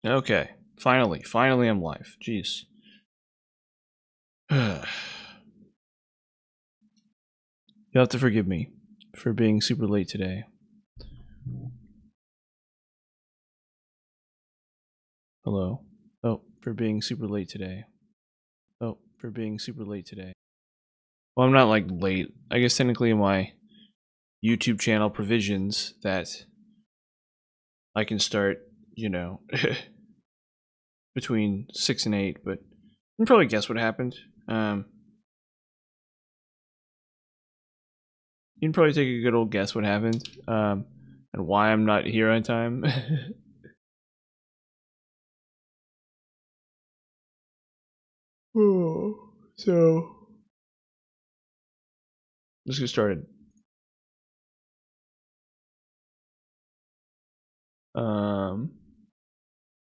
Okay, finally I'm live. Jeez. You have to forgive me for being super late today. Hello. Oh, for being super late today. Oh, for being super late today. Well, I'm not like late. I guess technically in my YouTube channel provisions that I can start, you know, between 6 and 8, but you can probably guess what happened. You can probably take a good old guess what happened, and why I'm not here on time. So let's get started.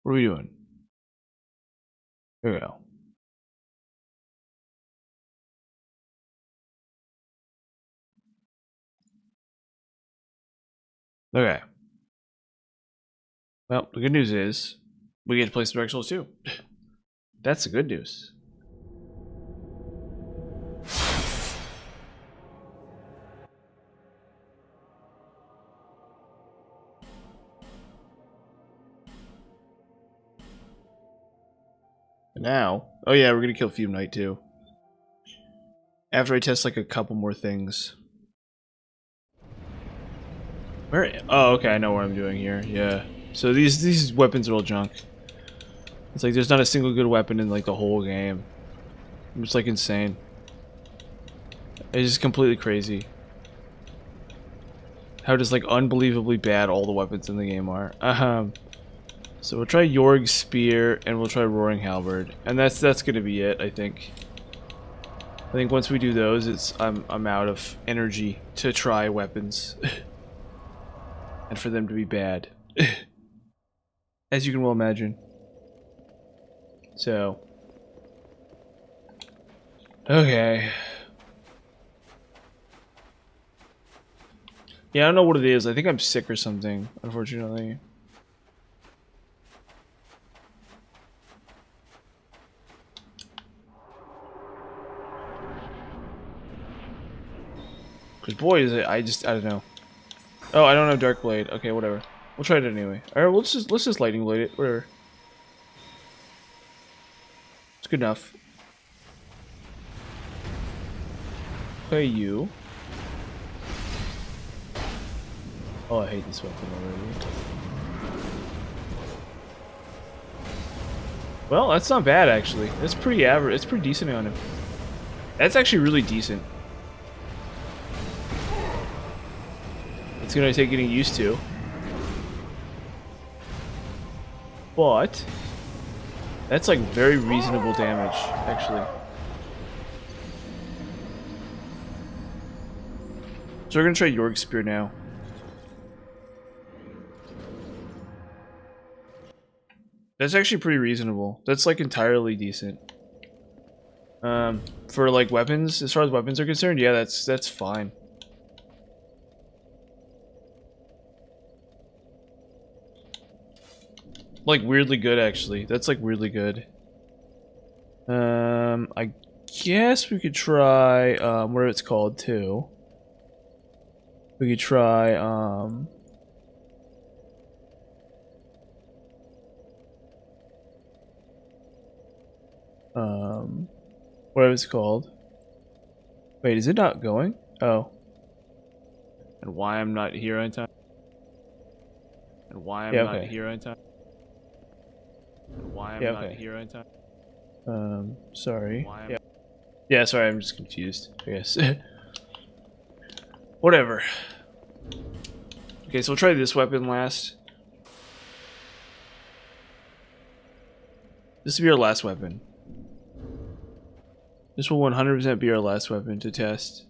What are we doing? Here we go. Okay. Well, the good news is we get to play some Dark Souls 2. That's the good news. And now, oh yeah, we're gonna kill Fume Knight too. After I test like a couple more things. Where? Oh, okay, I know what I'm doing here. Yeah. So these weapons are all junk. It's like there's not a single good weapon in like the whole game. I'm just like insane. It's just completely crazy. How just like unbelievably bad all the weapons in the game are. So we'll try Yorg's Spear and we'll try Roaring Halberd, and that's gonna be it. I think once we do those, I'm out of energy to try weapons, and for them to be bad, as you can well imagine. So okay. Yeah, I don't know what it is. I think I'm sick or something, unfortunately. Cause boy, is it! I don't know. Oh, I don't have Dark Blade. Okay, whatever. We'll try it anyway. All right, let's just Lightning Blade it. Whatever. It's good enough. Hey, you. Oh, I hate this weapon already. Well, that's not bad actually. That's pretty average. It's pretty decent on him. That's actually really decent. It's gonna take getting used to. But that's like very reasonable damage, actually. So we're gonna try Yorg's Spear now. That's actually pretty reasonable. That's like entirely decent. For like weapons, as far as weapons are concerned, yeah, that's fine. Like weirdly good actually. That's like weirdly good. I guess we could try whatever it's called too. We could try whatever it's called. Wait, is it not going? Oh. And why I'm not here on time? And why I'm not here on time? And why I'm not here on time? Sorry. Yeah, sorry, I'm just confused, I guess. Whatever. Okay, so we'll try this weapon last. This will be our last weapon. This will 100% be our last weapon to test.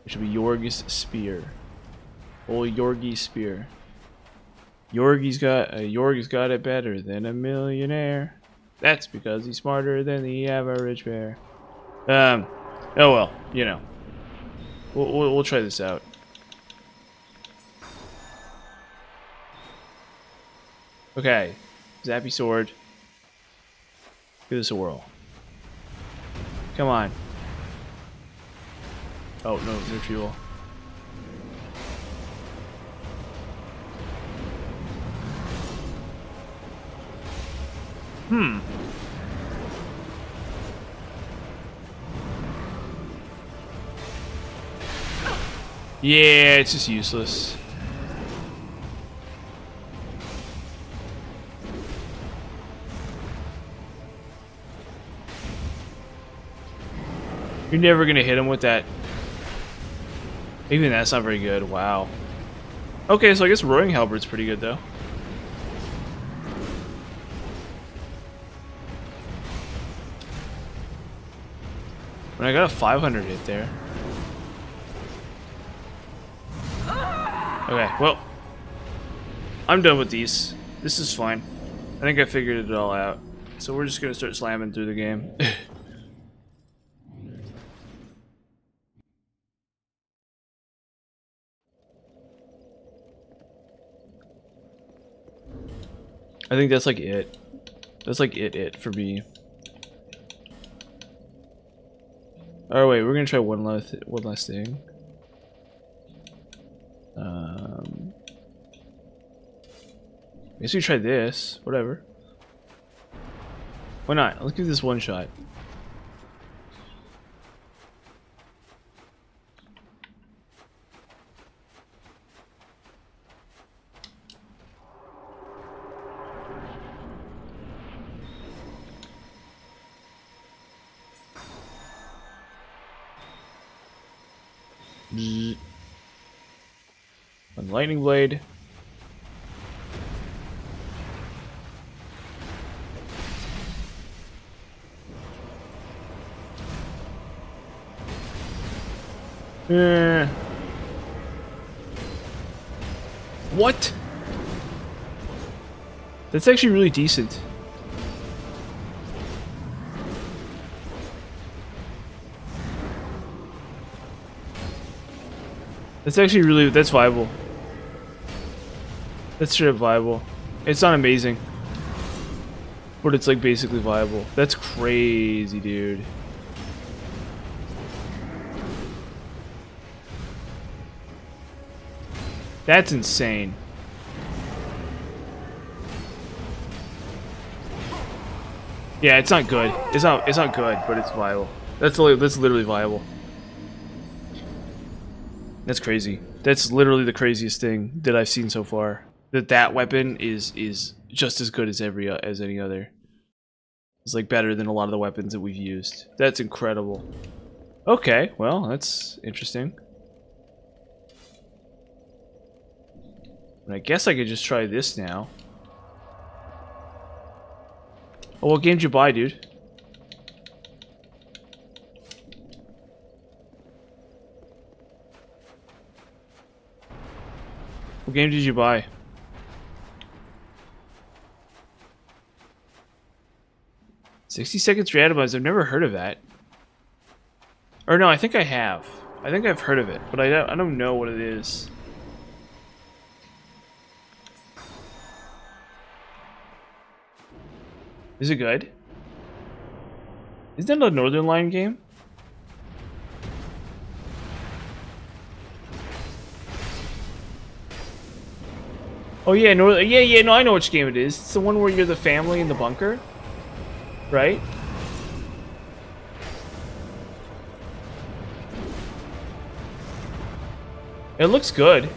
Which will be Yorg's Spear. Old Yorg's Spear. Yorg's got it better than a millionaire. That's because he's smarter than the average bear. Oh well, you know. We'll try this out. Okay. Zappy sword. Give this a whirl. Come on. Oh, no fuel. Yeah, it's just useless. You're never gonna hit him with that. Even that's not very good. Wow. Okay, so I guess Roaring Halberd's pretty good though. When I got a 500 hit there. Okay, well, I'm done with these. This is fine. I think I figured it all out. So we're just gonna start slamming through the game. I think that's like it. That's like it for me. Oh wait, we're gonna try one last thing. I guess we try this. Whatever. Why not? Let's give this one shot. One lightning blade. What? That's actually really decent. That's actually really, that's viable. That's straight up viable. It's not amazing, but it's like basically viable. That's crazy, dude. That's insane. Yeah, it's not good. It's not good, but it's viable. That's literally viable. That's crazy. That's literally the craziest thing that I've seen so far. That weapon is just as good as any other. It's like better than a lot of the weapons that we've used. That's incredible. Okay, well, that's interesting. And I guess I could just try this now. Oh, what game did you buy, dude? What game did you buy? "60 Seconds Randomize." I've never heard of that. Or no, I think I have. I think I've heard of it, but I don't know what it is. Is it good? Isn't that a Northernlion game? Oh yeah, no, I know which game it is. It's the one where you're the family in the bunker, right? It looks good.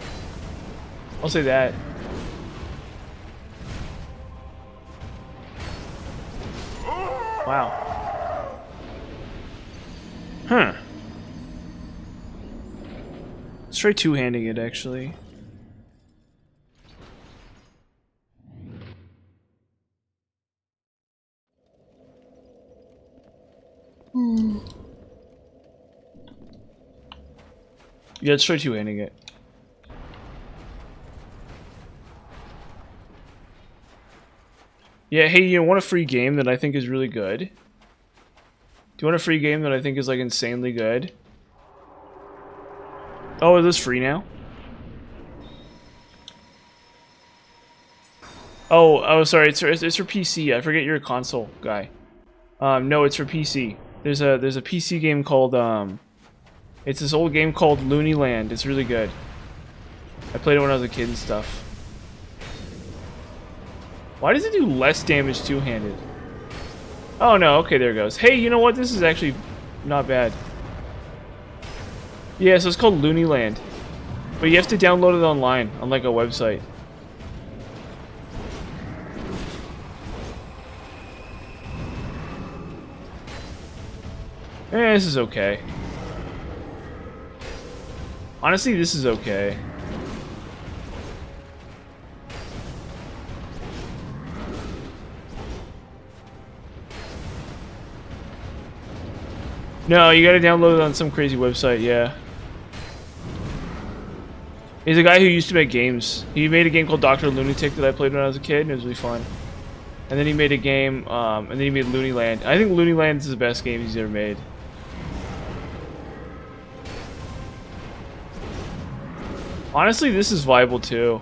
I'll say that. Wow. Huh. Let's try two-handing it, actually. Yeah, let's try two-handing it. Yeah, hey, you want a free game that I think is really good? Do you want a free game that I think is, like, insanely good? Oh, is this free now? Oh, sorry. It's for PC. I forget you're a console guy. No, it's for PC. There's a PC game called it's this old game called Looney Land. It's really good. I played it when I was a kid and stuff. Why does it do less damage two-handed? Oh no, okay, there it goes. Hey, you know what? This is actually not bad. Yeah, so it's called Looney Land. But you have to download it online, on like a website. This is okay. Honestly, this is okay. No, you gotta download it on some crazy website, yeah. He's a guy who used to make games. He made a game called Dr. Lunatic that I played when I was a kid, and it was really fun. And then he made a game, and then he made Looney Land. I think Looney Land is the best game he's ever made. Honestly, this is viable too.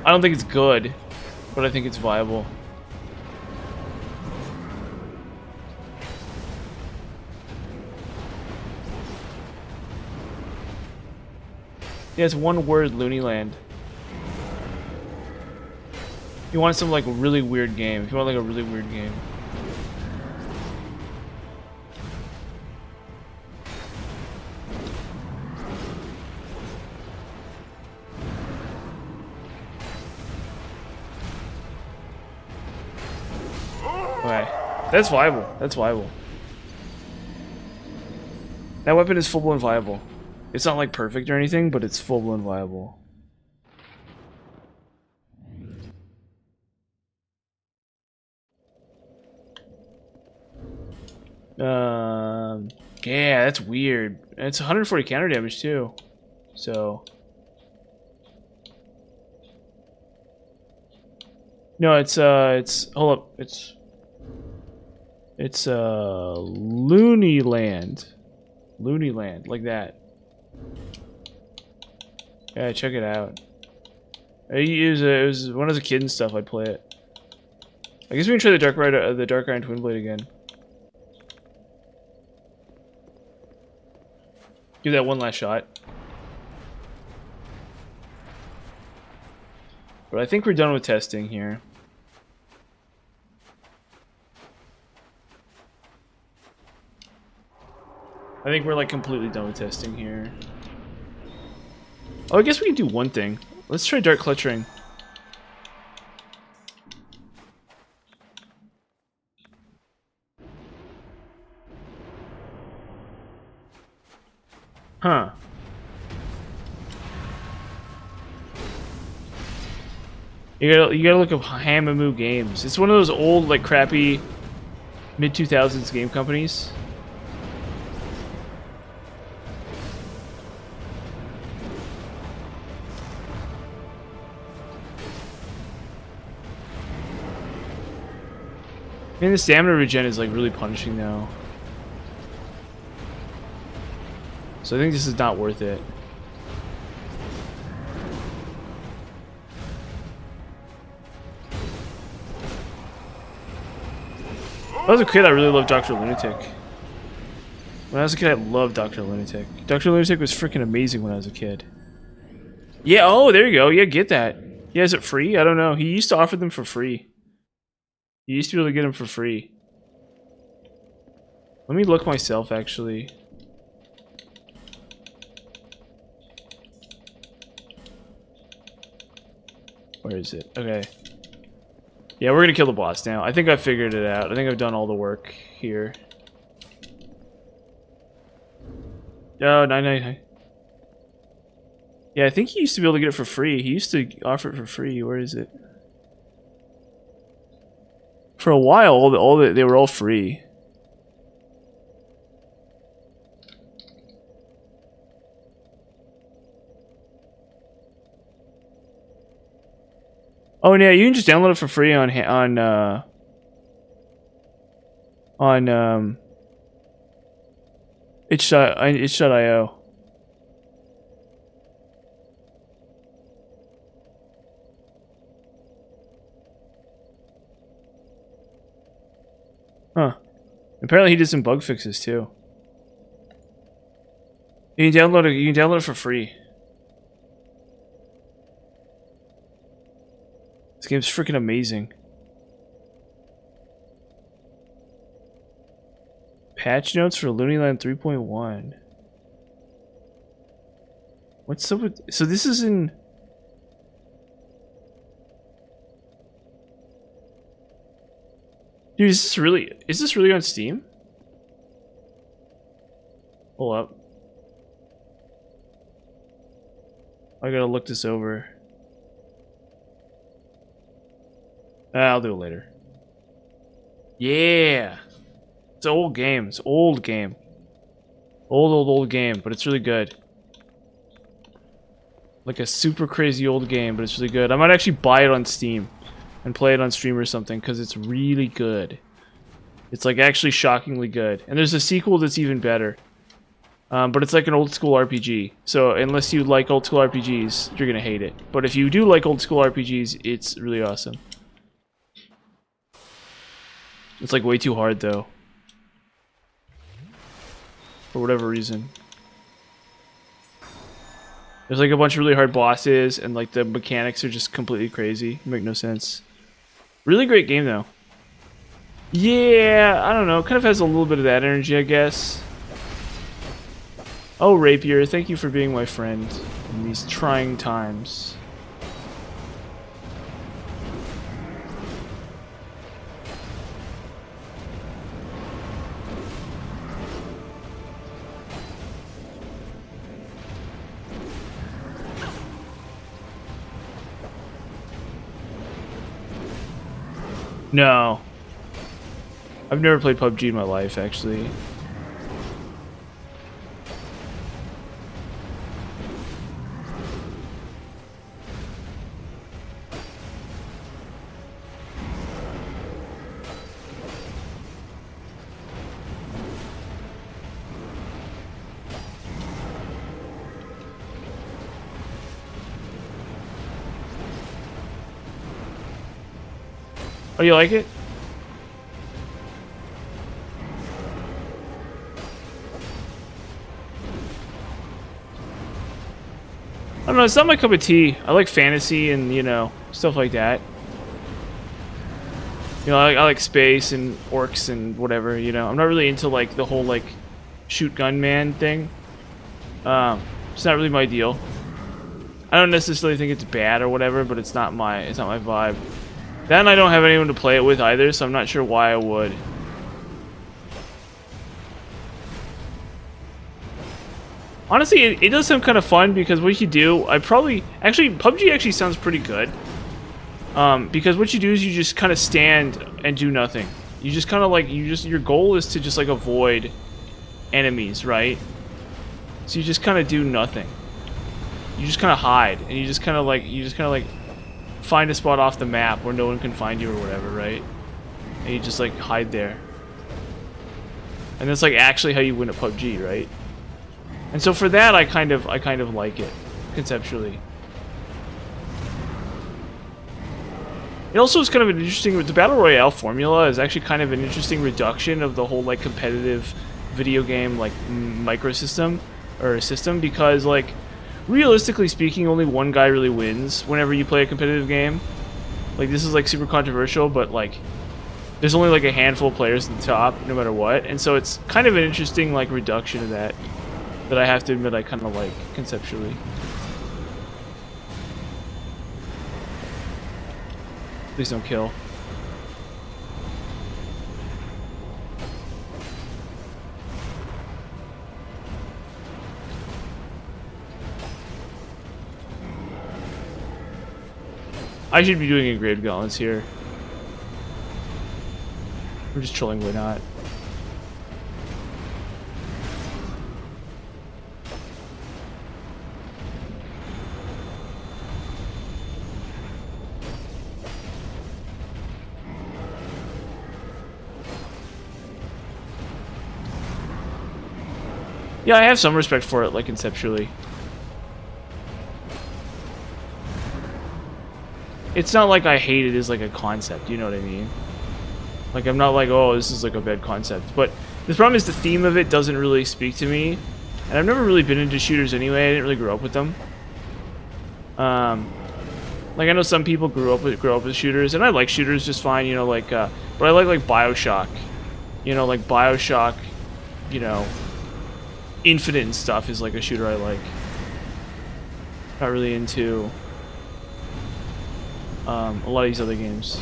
I don't think it's good, but I think it's viable. Yeah, it's one word, Looney Land. You want some like really weird game. If you want like a really weird game. Okay. That's viable. That's viable. That weapon is full-blown viable. It's not like perfect or anything, but it's full-blown viable. Yeah, that's weird. And it's 140 counter damage too. So no, it's hold up, it's Looney Land. Looney Land, like that. Yeah, check it out. It was when I was a kid and stuff. I'd play it. I guess we can try the Dark Iron Twin Blade again. Give that one last shot. But I think we're done with testing here. I think we're like completely done with testing here. Oh, I guess we can do one thing. Let's try Dark Clutching. Huh. You gotta look up Hamamu Games. It's one of those old, like, crappy mid-2000s game companies. Man, the stamina regen is like really punishing now. So I think this is not worth it. When I was a kid, I really loved Dr. Lunatic. When I was a kid, I loved Dr. Lunatic. Dr. Lunatic was freaking amazing when I was a kid. Yeah, oh, there you go. Yeah, get that. Yeah, is it free? I don't know. He used to offer them for free. You used to be able to get them for free. Let me look myself, actually. Where is it? Okay. Yeah, we're gonna kill the boss now. I think I figured it out. I think I've done all the work here. Oh, 999. Yeah, I think he used to be able to get it for free. He used to offer it for free. Where is it? For a while, they were all free. Oh yeah, you can just download it for free on itch.io. Huh. Apparently he did some bug fixes too. You can download it. You can download it for free. This game's freaking amazing. Patch notes for Looney Land 3.1. What's up with... So this is in... Dude, is this really on Steam? Hold up. I gotta look this over. I'll do it later. Yeah! It's an old game. It's an old game. Old game, but it's really good. Like a super crazy old game, but it's really good. I might actually buy it on Steam and play it on stream or something, because it's really good. It's like actually shockingly good. And there's a sequel that's even better. But it's like an old school RPG. So unless you like old school RPGs, you're gonna hate it. But if you do like old school RPGs, it's really awesome. It's like way too hard though. For whatever reason. There's like a bunch of really hard bosses, and like the mechanics are just completely crazy. Make no sense. Really great game though. Yeah, I don't know. Kind of has a little bit of that energy, I guess. Oh, Rapier, thank you for being my friend in these trying times. No. I've never played PUBG in my life, actually. Oh, you like it? I don't know, it's not my cup of tea. I like fantasy and, you know, stuff like that. You know, I like space and orcs and whatever, you know. I'm not really into, like, the whole, like, shoot gun man thing. It's not really my deal. I don't necessarily think it's bad or whatever, but it's not my vibe. Then I don't have anyone to play it with either, so I'm not sure why I would. Honestly, it does sound kind of fun, because what you do, actually, PUBG actually sounds pretty good. Because what you do is you just kind of stand and do nothing. You just kind of like, your goal is to just like avoid enemies, right? So you just kind of do nothing. You just kind of hide, and you just kind of like, find a spot off the map where no one can find you or whatever, right? And you just like hide there. And that's like actually how you win at PUBG, right? And so for that, I kind of like it conceptually. It also is kind of an interesting, the Battle Royale formula is actually kind of an interesting reduction of the whole like competitive video game like microsystem or system, because like realistically speaking, only one guy really wins whenever you play a competitive game. Like, this is like super controversial, but like there's only like a handful of players at the top no matter what, and so it's kind of an interesting like reduction of that I have to admit I kind of like conceptually. Please don't kill. I should be doing a Grave Gauntlets here. I'm just trolling, why not? Yeah, I have some respect for it, like, conceptually. It's not like I hate it as, like, a concept, you know what I mean? Like, I'm not like, oh, this is like a bad concept. But the problem is the theme of it doesn't really speak to me. And I've never really been into shooters anyway. I didn't really grow up with them. Like, I know some people grow up with shooters, and I like shooters just fine, you know, like, but I like BioShock. You know, like BioShock, you know, Infinite and stuff is like a shooter I like. Not really into a lot of these other games.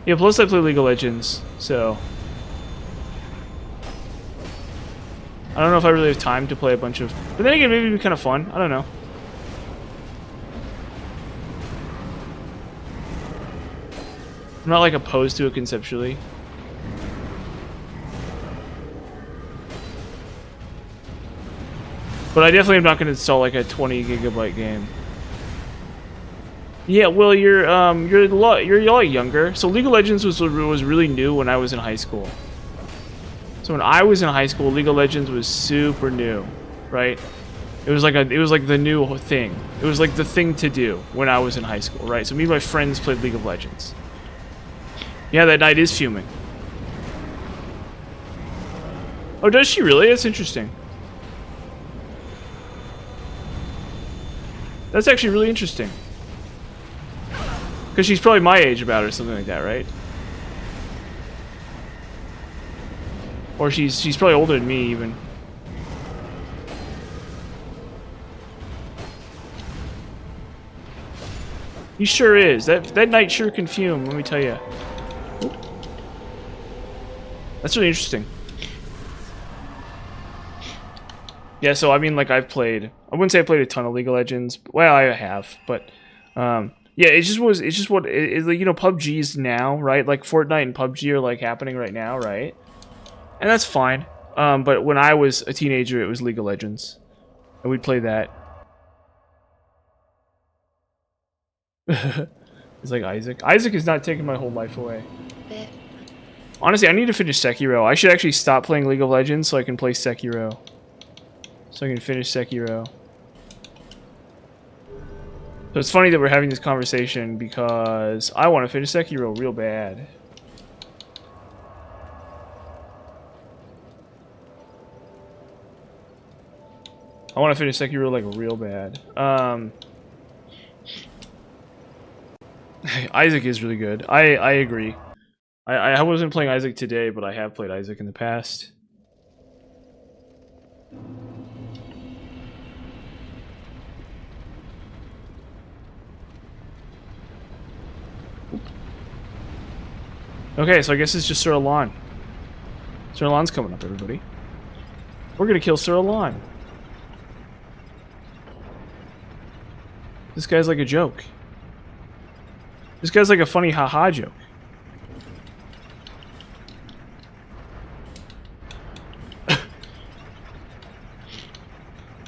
Yeah, plus I play League of Legends, so I don't know if I really have time to play a bunch of... But then again, maybe it'd be kind of fun. I don't know. I'm not, like, opposed to it conceptually. But I definitely am not going to install, like, a 20 gigabyte game. Yeah, well, you're a lot younger. So League of Legends was really new when I was in high school. So when I was in high school, League of Legends was super new, right? It was like the new thing. It was like the thing to do when I was in high school, right? So me and my friends played League of Legends. Yeah, that night is fuming. Oh, does she really? That's interesting. That's actually really interesting. Because she's probably my age about it or something like that, right? Or she's probably older than me, even. He sure is. That night sure can fume, let me tell you. That's really interesting. Yeah, so I mean, like, I wouldn't say I played a ton of League of Legends. Well, I have, but yeah, it's just what you know, PUBG's now, right? Like Fortnite and PUBG are like happening right now, right? And that's fine. But when I was a teenager, it was League of Legends, and we'd play that. It's like Isaac. Isaac is not taking my whole life away. Honestly, I need to finish Sekiro. I should actually stop playing League of Legends so I can play Sekiro. So I can finish Sekiro. So it's funny that we're having this conversation because I want to finish Sekiro real bad. I want to finish Sekiro like real bad. Isaac is really good. I agree. I wasn't playing Isaac today, but I have played Isaac in the past. Okay, so I guess it's just Sir Alon. Sir Alon's coming up, everybody. We're gonna kill Sir Alon. This guy's like a joke. This guy's like a funny haha joke.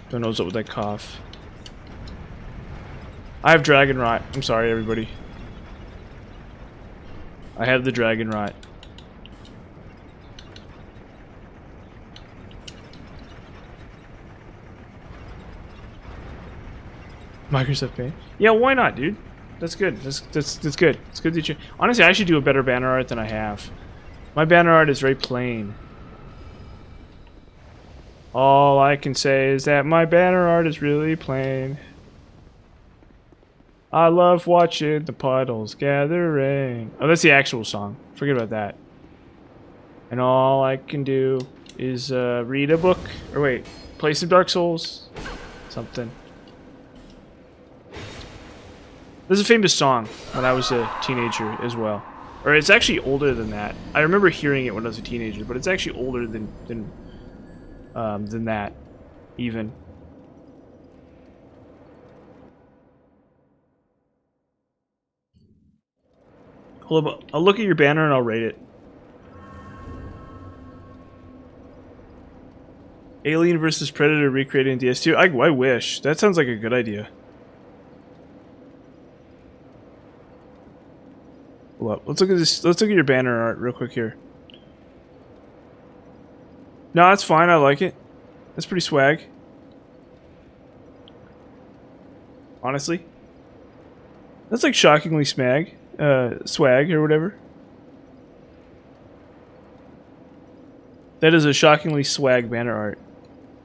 Don't know what's up with that cough. I have dragon rot. I'm sorry, everybody. I have the dragon rot. Microsoft Paint. Yeah, why not, dude? That's good. That's good. It's good that you... Honestly, I should do a better banner art than I have. My banner art is very plain. All I can say is that my banner art is really plain. I love watching the puddles gathering. Oh, that's the actual song. Forget about that. And all I can do is read a book. Or wait, play some Dark Souls. Something. There's a famous song when I was a teenager as well. Or it's actually older than that. I remember hearing it when I was a teenager, but it's actually older than that, even. I'll look at your banner and I'll rate it. Alien versus Predator recreated in DS2. I wish. That sounds like a good idea. Hold up. Let's look at this. Let's look at your banner art real quick here. No, that's fine. I like it. That's pretty swag. Honestly. That's like shockingly swag or whatever. That is a shockingly swag banner art.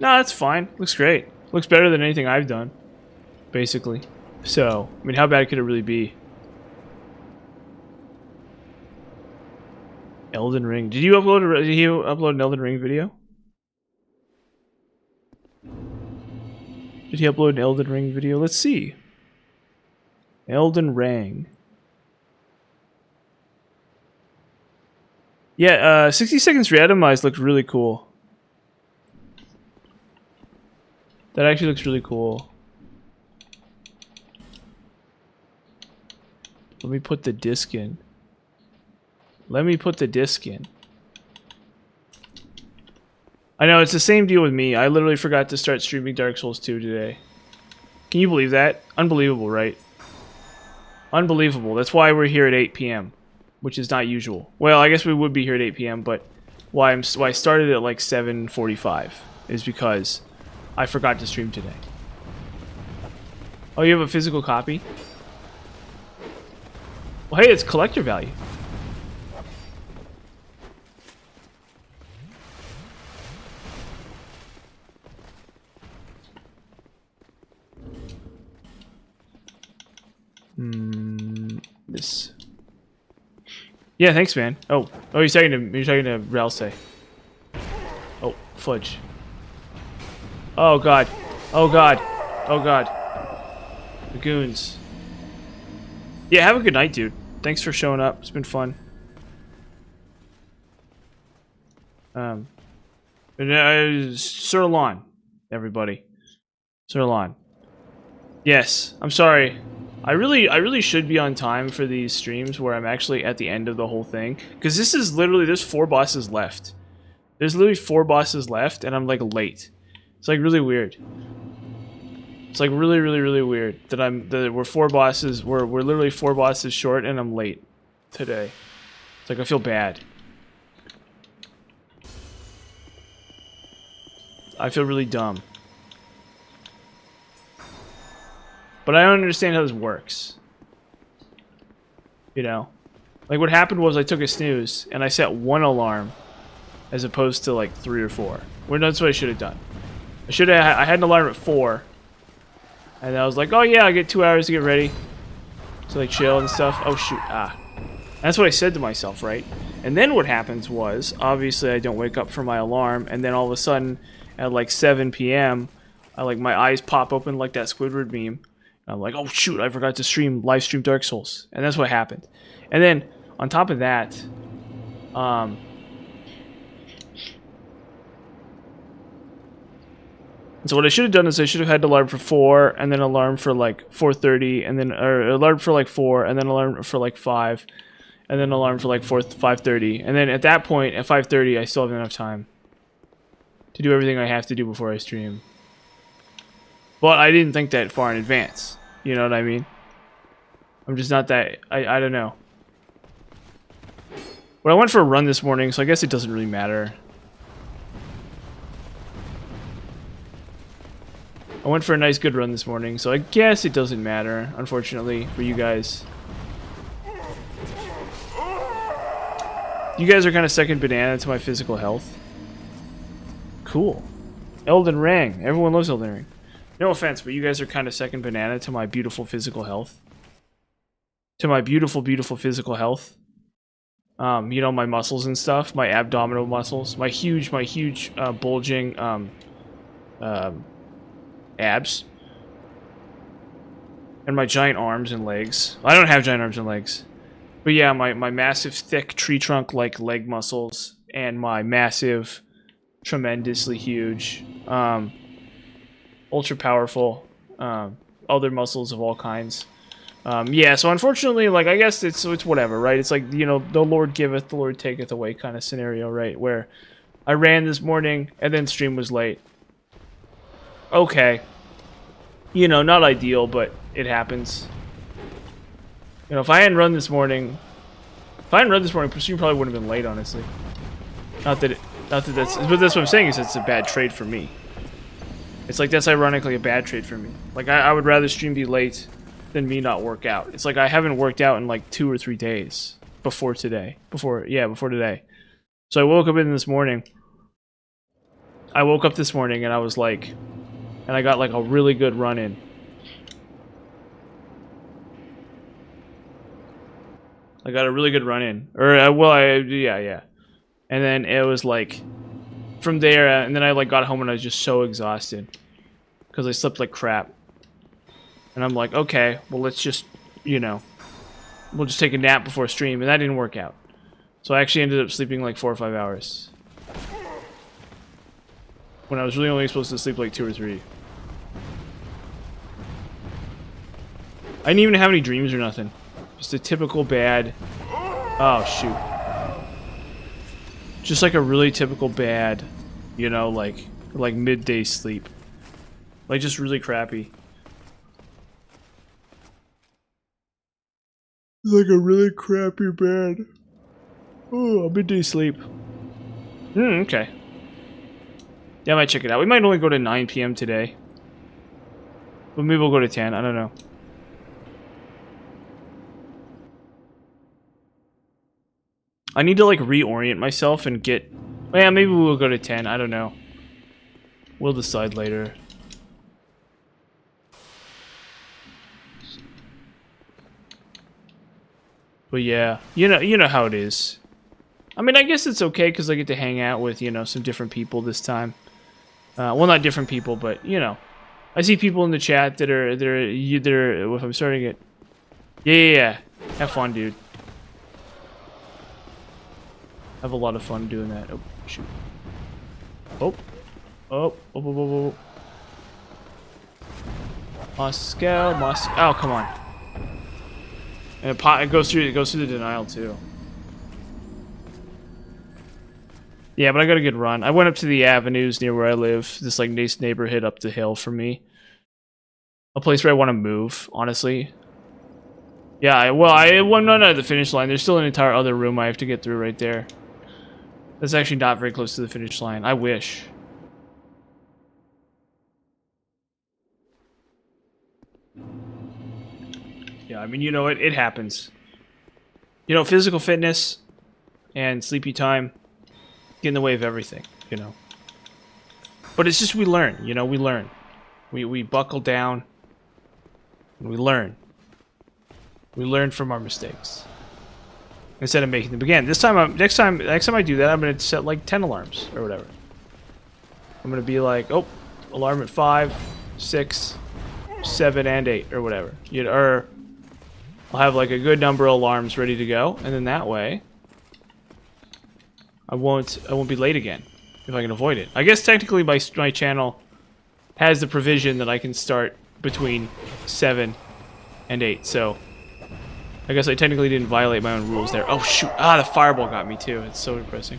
No, that's fine. Looks great. Looks better than anything I've done. Basically. So, I mean, how bad could it really be? Elden Ring. Did you upload an Elden Ring video? Did he upload an Elden Ring video? Let's see. Elden Ring. Yeah, 60 Seconds Randomized looked really cool. That actually looks really cool. Let me put the disc in. Let me put the disc in. I know, it's the same deal with me. I literally forgot to start streaming Dark Souls 2 today. Can you believe that? Unbelievable, right? Unbelievable. That's why we're here at 8 p.m. Which is not usual. Well, I guess we would be here at 8 p.m., but why I started at like 7:45 is because I forgot to stream today. Oh, you have a physical copy? Well, hey, it's collector value. This. Yeah, thanks, man. Oh, you're talking to Ralsei. Oh, fudge. Oh god. Oh god. Oh god. The goons. Yeah, have a good night, dude. Thanks for showing up. It's been fun. Sir Lon, everybody. Sir Lon. Yes, I'm sorry. I really should be on time for these streams where I'm actually at the end of the whole thing. Because this is literally, there's 4 bosses left. There's literally 4 bosses left, and I'm like late. It's like really weird. It's like really weird that we're 4 bosses, we're literally 4 bosses short, and I'm late today. It's like I feel bad. I feel really dumb. But I don't understand how this works. You know? Like, what happened was I took a snooze, and I set 1 alarm, as opposed to, like, 3 or 4. Well, that's what I should have done. I had an alarm at 4, and I was like, oh yeah, I get 2 hours to get ready. To, like, chill and stuff. Oh, shoot. That's what I said to myself, right? And then what happens was, obviously I don't wake up for my alarm, and then all of a sudden, at, like, 7 p.m., my eyes pop open like that Squidward meme. I'm like, oh shoot, I forgot to live stream Dark Souls. And that's what happened. And then, on top of that, so what I should have done is I should have had an alarm for 4, and then alarm for like 4:30, and then, or alarm for like 4, and then alarm for like 5, and then alarm for like 5:30. And then at that point, at 5:30, I still have enough time to do everything I have to do before I stream. But I didn't think that far in advance. You know what I mean? I'm just not that... I don't know. But I went for a run this morning, so I guess it doesn't really matter. I went for a nice good run this morning, so I guess it doesn't matter, unfortunately, for you guys. You guys are kind of second banana to my physical health. Cool. Elden Ring. Everyone loves Elden Ring. No offense, but you guys are kind of second banana to my beautiful physical health. To my beautiful physical health. You know, my muscles and stuff, my abdominal muscles, my huge bulging abs, and my giant arms and legs. I don't have giant arms and legs, but yeah, my massive, thick tree trunk-like leg muscles, and my massive, tremendously huge, ultra powerful, other muscles of all kinds. Yeah, so unfortunately, like, I guess it's whatever, right? It's like, you know, the Lord giveth, the Lord taketh away kind of scenario, right? Where I ran this morning, and then stream was late. okay. You know, not ideal, but it happens. You know, if I hadn't run this morning, Pursuit probably wouldn't have been late, honestly. Not that that's, but that's what I'm saying is it's a bad trade for me. It's like, that's ironically a bad trade for me. Like, I would rather stream be late than me not work out. It's like I haven't worked out in like 2 or 3 days before today. Before today. So I woke up this morning and I was like, and I got like a really good run in. I got a really good run in. Or, yeah. And then it was like, from there, and then I like got home and I was just so exhausted. Because I slept like crap. And I'm like, okay, well let's just, you know, we'll just take a nap before stream. And that didn't work out. So I actually ended up sleeping like 4 or 5 hours. When I was really only supposed to sleep like 2 or 3. I didn't even have any dreams or nothing. Just a typical bad... Oh, shoot. Just like a really typical bad, you know, like midday sleep. Like just really crappy. Like a really crappy bad. Oh, midday sleep. Okay. Yeah, I might check it out. We might only go to 9 PM today. But maybe we'll go to 10. I don't know. I need to, like, reorient myself and get... Oh, yeah, maybe we'll go to 10. I don't know. We'll decide later. But yeah, you know how it is. I mean, I guess it's okay because I get to hang out with, you know, some different people this time. Well, not different people, but, you know. I see people in the chat that are if I'm starting it. Yeah. Have fun, dude. Have a lot of fun doing that. Oh, shoot. Oh. Moscow. Oh, come on. And it goes through the denial too. Yeah, but I got a good run. I went up to the avenues near where I live. This like nice neighborhood up the hill from me. A place where I want to move, honestly. Yeah, I went not at the finish line. There's still an entire other room I have to get through right there. That's actually not very close to the finish line. I wish. Yeah, I mean, you know, it happens. You know, physical fitness and sleepy time get in the way of everything, you know. But it's just we learn, you know, we learn. We buckle down and we learn. We learn from our mistakes. Instead of making them again. Next time I do that, I'm gonna set like 10 alarms or whatever. I'm gonna be like, oh, alarm at 5, 6, 7, and 8 or whatever. Or I'll have like a good number of alarms ready to go, and then that way I won't be late again if I can avoid it. I guess technically my channel has the provision that I can start between 7 and 8, so I guess I technically didn't violate my own rules there. Oh shoot! Ah, the fireball got me too. It's so depressing.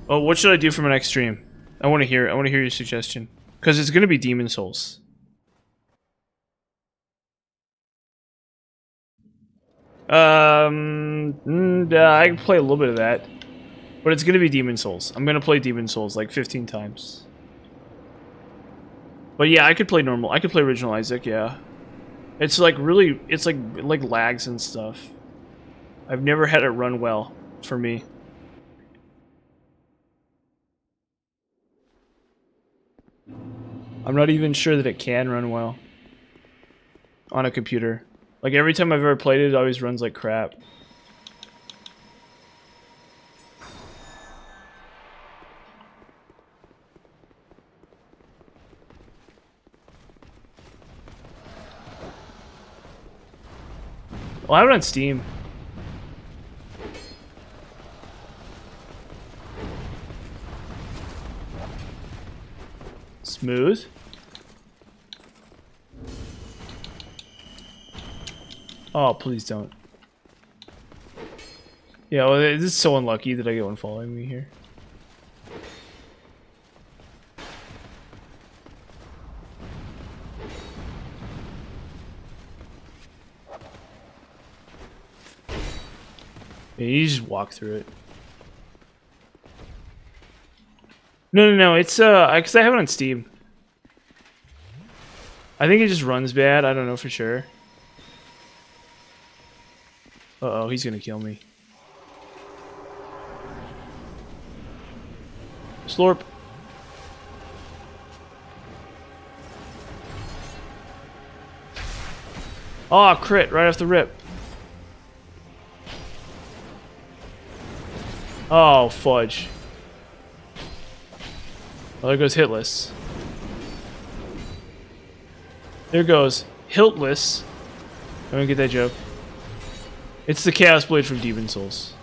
Oh, what should I do for my next stream? I want to hear your suggestion, because it's gonna be Demon Souls. I can play a little bit of that, but it's gonna be Demon Souls. I'm gonna play Demon Souls like 15 times. But yeah, I could play normal. I could play Original Isaac. Yeah, it's like really, it's like lags and stuff. I've never had it run well for me. I'm not even sure that it can run well on a computer. Like, every time I've ever played it, it always runs like crap. Well, I have it on Steam. Smooth. Oh, please don't. Yeah, well, this is so unlucky that I get one following me here. Yeah, you just walk through it. No, it's because I have it on Steam. I think it just runs bad. I don't know for sure. Uh-oh, he's gonna kill me. Slurp. Oh, crit right off the rip. Oh, fudge. Oh, there goes Hitless. There goes Hiltless. I don't get that joke. It's the Chaos Blade from Demon Souls.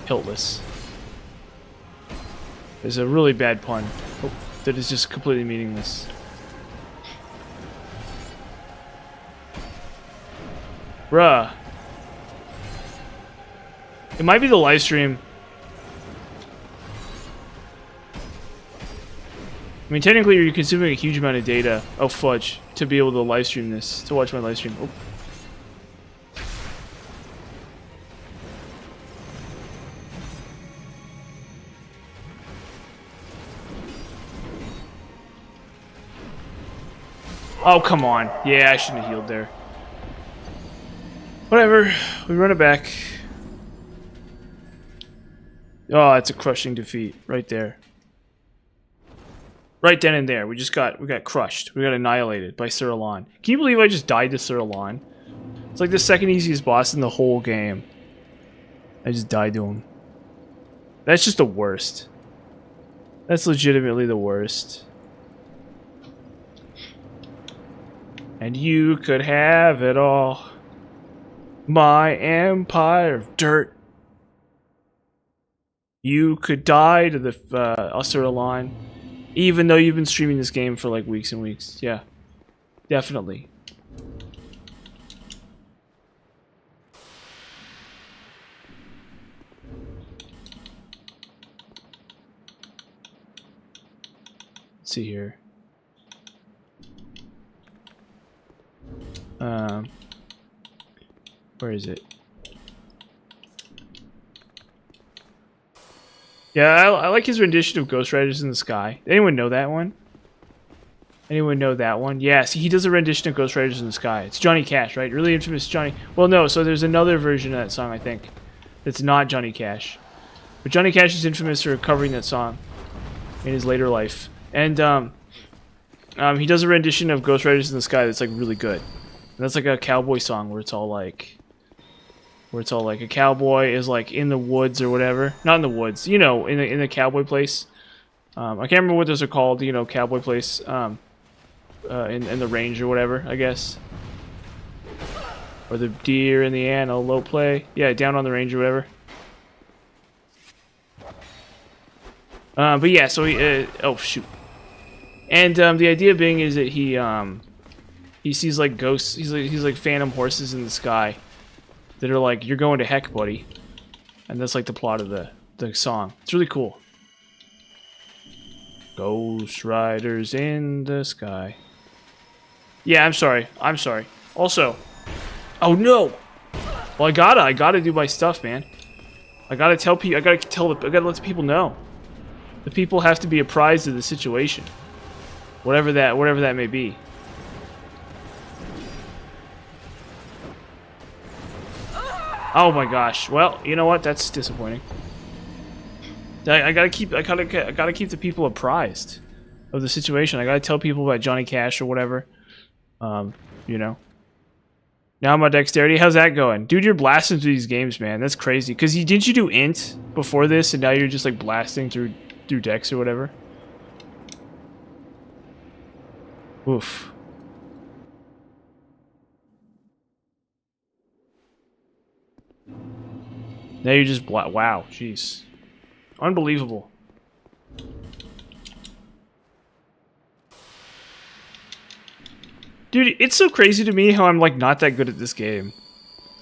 Hiltless. There's a really bad pun. Oh, that is just completely meaningless. Bruh. It might be the live stream. I mean, technically, you're consuming a huge amount of data. Oh, fudge. To be able to live stream this. To watch my live stream. Oh. Oh, come on. Yeah, I shouldn't have healed there. Whatever. We run it back. Oh, it's a crushing defeat. Right there. Right then and there. We got crushed. We got annihilated by Sir Alon. Can you believe I just died to Sir Alon? It's like the second easiest boss in the whole game. I just died to him. That's just the worst. That's legitimately the worst. And you could have it all. My empire of dirt. You could die to the Sir Alon. Even though you've been streaming this game for like weeks and weeks. Yeah. Definitely. Let's see here. Where is it? Yeah, I like his rendition of Ghost Riders in the Sky. Anyone know that one? Anyone know that one? Yeah, see, he does a rendition of Ghost Riders in the Sky. It's Johnny Cash, right? Really infamous Johnny... Well, no, so there's another version of that song, I think. That's not Johnny Cash. But Johnny Cash is infamous for covering that song in his later life. And, he does a rendition of Ghost Riders in the Sky that's, like, really good. And that's like a cowboy song where it's all, like... Where it's all like a cowboy is like in the woods or whatever. Not in the woods, you know, in the cowboy place. I can't remember what those are called, you know, cowboy place. In the range or whatever, I guess. Or the deer in the antelope play. Yeah, down on the range or whatever. But yeah, so he, oh shoot. And the idea being is that he sees like ghosts. He's like phantom horses in the sky. That are like, you're going to heck, buddy. And that's like the plot of the song. It's really cool. Ghost Riders in the Sky. Yeah, I'm sorry. I'm sorry. Also, oh no! Well, I gotta do my stuff, man. I gotta tell people, I gotta let the people know. The people have to be apprised of the situation. Whatever that may be. Oh my gosh. Well, you know what? That's disappointing. I gotta keep the people apprised of the situation. I gotta tell people about Johnny Cash or whatever. You know. Now my dexterity, how's that going? Dude, you're blasting through these games, man. That's crazy. Cause didn't you do int before this and now you're just like blasting through dex or whatever? Oof. Now you just wow, jeez. Unbelievable. Dude, it's so crazy to me how I'm like not that good at this game.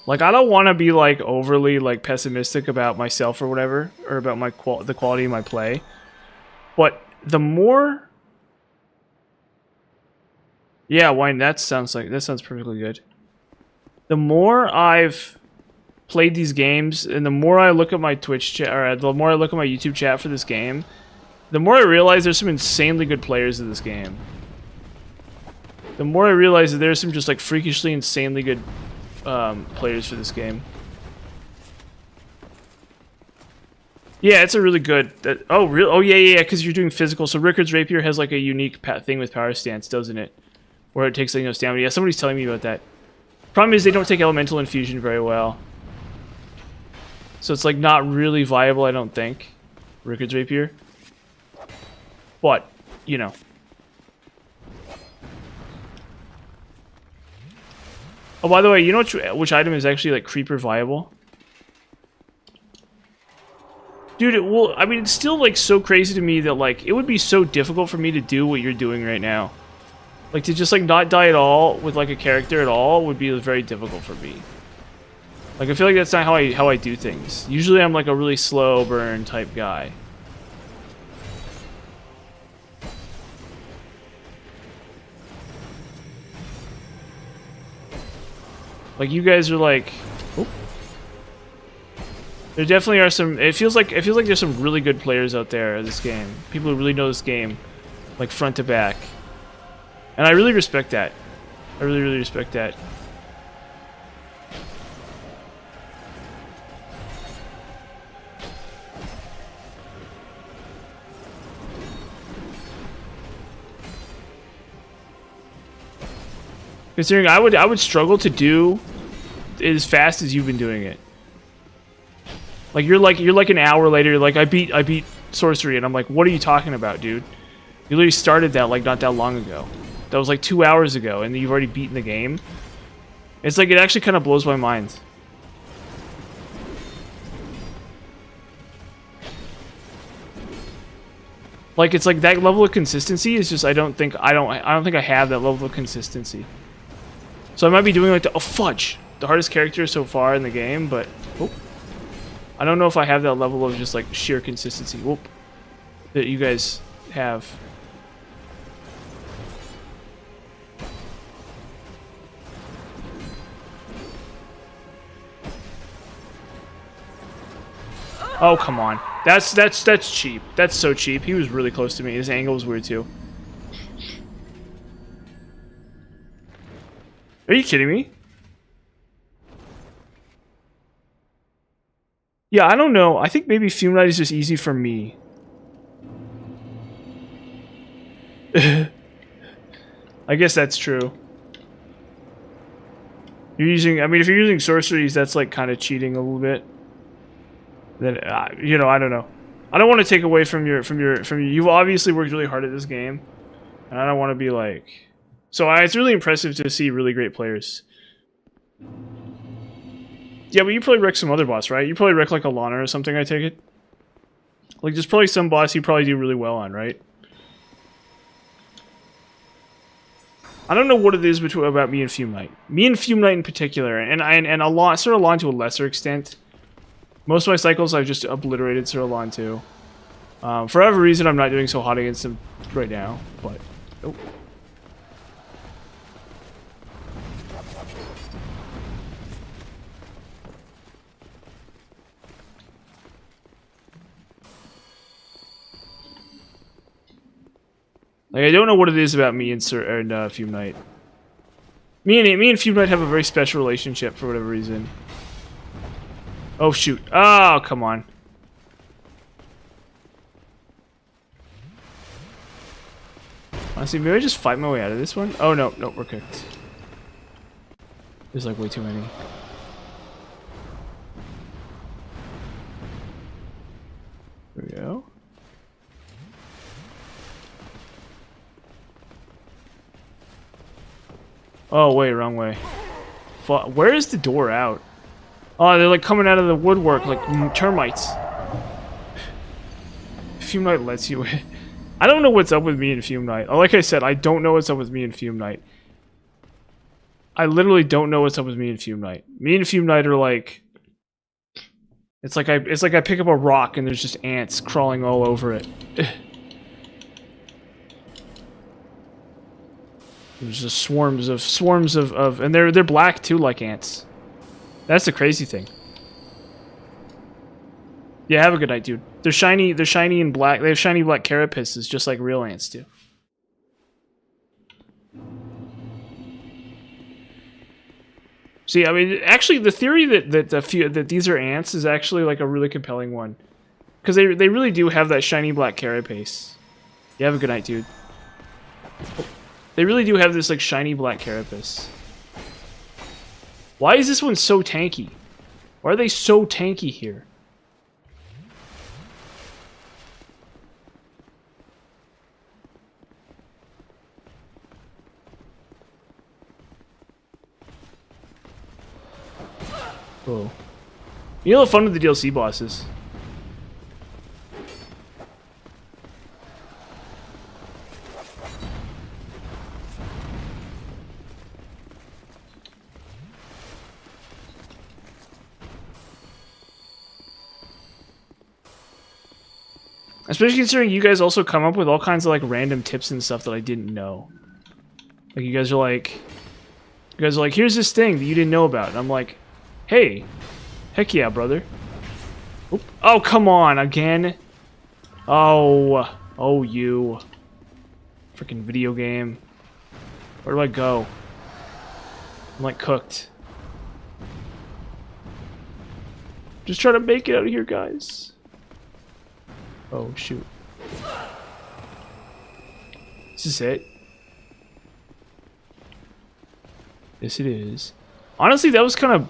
Like I don't want to be like overly like pessimistic about myself or whatever, or about my the quality of my play. But the more yeah, wine, that sounds perfectly good. The more I've played these games, and the more I look at my Twitch chat, or the more I look at my YouTube chat for this game, the more I realize there's some insanely good players in this game. The more I realize that there's some just like freakishly insanely good players for this game. Yeah, it's a really good. Oh, real? Oh, yeah. Because you're doing physical. So Rickard's Rapier has like a unique thing with power stance, doesn't it? Where it takes like no stamina. Yeah, somebody's telling me about that. Problem is they don't take elemental infusion very well, so it's like not really viable. I don't think Rickard's Rapier, but you know. Oh, by the way, you know which item is actually like creeper viable? Dude, I mean, it's still like so crazy to me that like it would be so difficult for me to do what you're doing right now. Like to just like not die at all with like a character at all would be very difficult for me. Like I feel like that's not how I do things. Usually I'm like a really slow burn type guy. Like you guys are like, oh. There definitely are some. It feels like there's some really good players out there in this game. People who really know this game, like front to back, and I really respect that. I really respect that. Considering I would struggle to do as fast as you've been doing it. Like you're like an hour later, you're like I beat sorcery, and I'm like, what are you talking about, dude? You literally started that like not that long ago. That was like 2 hours ago, and you've already beaten the game. It's like it actually kind of blows my mind. Like it's like that level of consistency is just I don't think I have that level of consistency. So I might be doing like the fudge, the hardest character so far in the game, but I don't know if I have that level of just like sheer consistency. That you guys have. Oh come on, that's cheap. That's so cheap. He was really close to me. His angle was weird too. Are you kidding me? Yeah, I don't know. I think maybe Fume Knight is just easy for me. I guess that's true. You're using, I mean, if you're using sorceries, that's like kind of cheating a little bit. Then, you know, I don't know. I don't want to take away from your. You've obviously worked really hard at this game, and I don't want to be like. So it's really impressive to see really great players. Yeah, but you probably wreck some other boss, right? You probably wreck like a Lana or something, I take it? Like, there's probably some boss you probably do really well on, right? I don't know what it is about me and Fume Knight. Me and Fume Knight in particular, and Sir-Alon to a lesser extent. Most of my cycles I've just obliterated Sir-Alon too. For whatever reason, I'm not doing so hot against him right now, but... Oh. Like, I don't know what it is about me and Fume Knight. Me and Fume Knight have a very special relationship for whatever reason. Oh, shoot. Oh, come on. Honestly, maybe I just fight my way out of this one? Oh, no. No, we're cooked. There's, like, way too many. There we go. Oh, wait, wrong way. Where is the door out? Oh, they're like coming out of the woodwork like termites. Fume Knight lets you in. I don't know what's up with me and Fume Knight. Like I said, I don't know what's up with me and Fume Knight. I literally don't know what's up with me and Fume Knight. Me and Fume Knight are like... It's like I pick up a rock and there's just ants crawling all over it. There's just swarms of and they're black too, like ants. That's the crazy thing. Yeah, have a good night, dude. They're shiny and black. They have shiny black carapaces, just like real ants do. See, I mean, actually, the theory that these are ants is actually like a really compelling one, because they really do have that shiny black carapace. Yeah, have a good night, dude. They really do have this like shiny black carapace. Why is this one so tanky? Why are they so tanky here? Whoa. You know the fun with the DLC bosses? Especially considering you guys also come up with all kinds of like random tips and stuff that I didn't know. Like you guys are like, here's this thing that you didn't know about. And I'm like, hey, heck yeah, brother. Oop. Oh, come on, again? Oh, you. Freaking video game. Where do I go? I'm like cooked. Just trying to make it out of here, guys. Oh, shoot. Is this it? Yes, it is. Honestly, that was kind of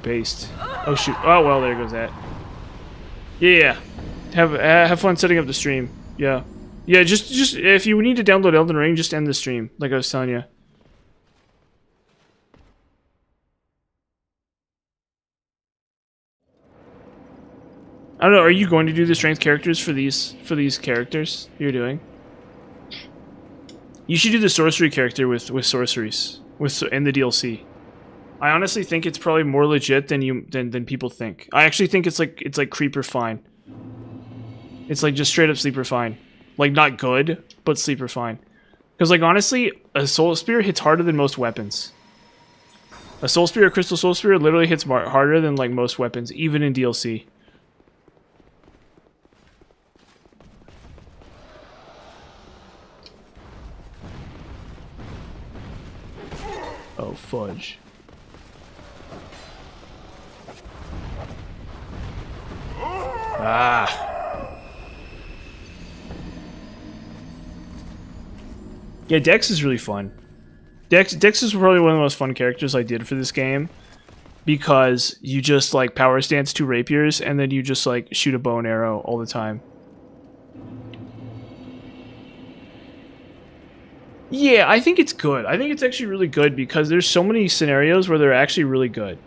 based. Oh shoot! Oh well, there goes that. Yeah, have fun setting up the stream. Yeah, just if you need to download Elden Ring, just end the stream, like I was telling you. I don't know. Are you going to do the strength characters for these characters you're doing? You should do the sorcery character with sorceries in the DLC. I honestly think it's probably more legit than people think. I actually think it's like Creeper Fine. It's like just straight up Sleeper Fine. Like not good, but Sleeper Fine. Because like honestly, a Soul Spear hits harder than most weapons. A Soul Spear, a Crystal Soul Spear, literally hits harder than like most weapons, even in DLC. Oh fudge. Ah. Yeah, Dex is really fun. Dex is probably one of the most fun characters I did for this game. Because you just like power stance 2 rapiers and then you just like shoot a bow and arrow all the time. Yeah, I think it's good. I think it's actually really good because there's so many scenarios where they're actually really good.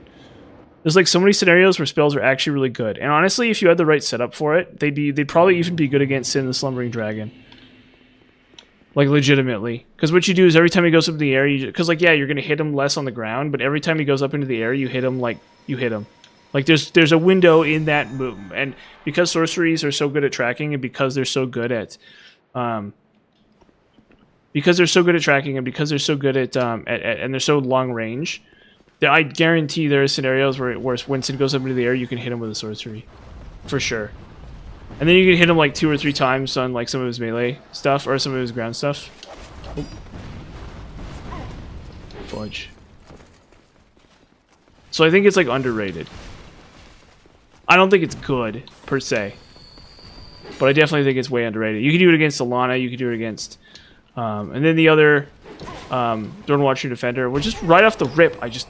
There's like so many scenarios where spells are actually really good. And honestly, if you had the right setup for it, they'd probably even be good against Sin the Slumbering Dragon. Like legitimately. Because what you do is every time he goes up in the air, because like yeah, you're gonna hit him less on the ground, but every time he goes up into the air, you hit him like you hit him. Like there's a window in that move, and because sorceries are so good at tracking, and because they're so good at tracking, and because they're so good at and they're so long range, that I guarantee there are scenarios where when Sin goes up into the air, you can hit him with a sorcery, for sure. And then you can hit him like 2 or 3 times on like some of his melee stuff or some of his ground stuff. Oh. Fudge. So I think it's like underrated. I don't think it's good per se, but I definitely think it's way underrated. You can do it against Alana. You can do it against, and then the other Thornwatcher Defender, which is right off the rip. I just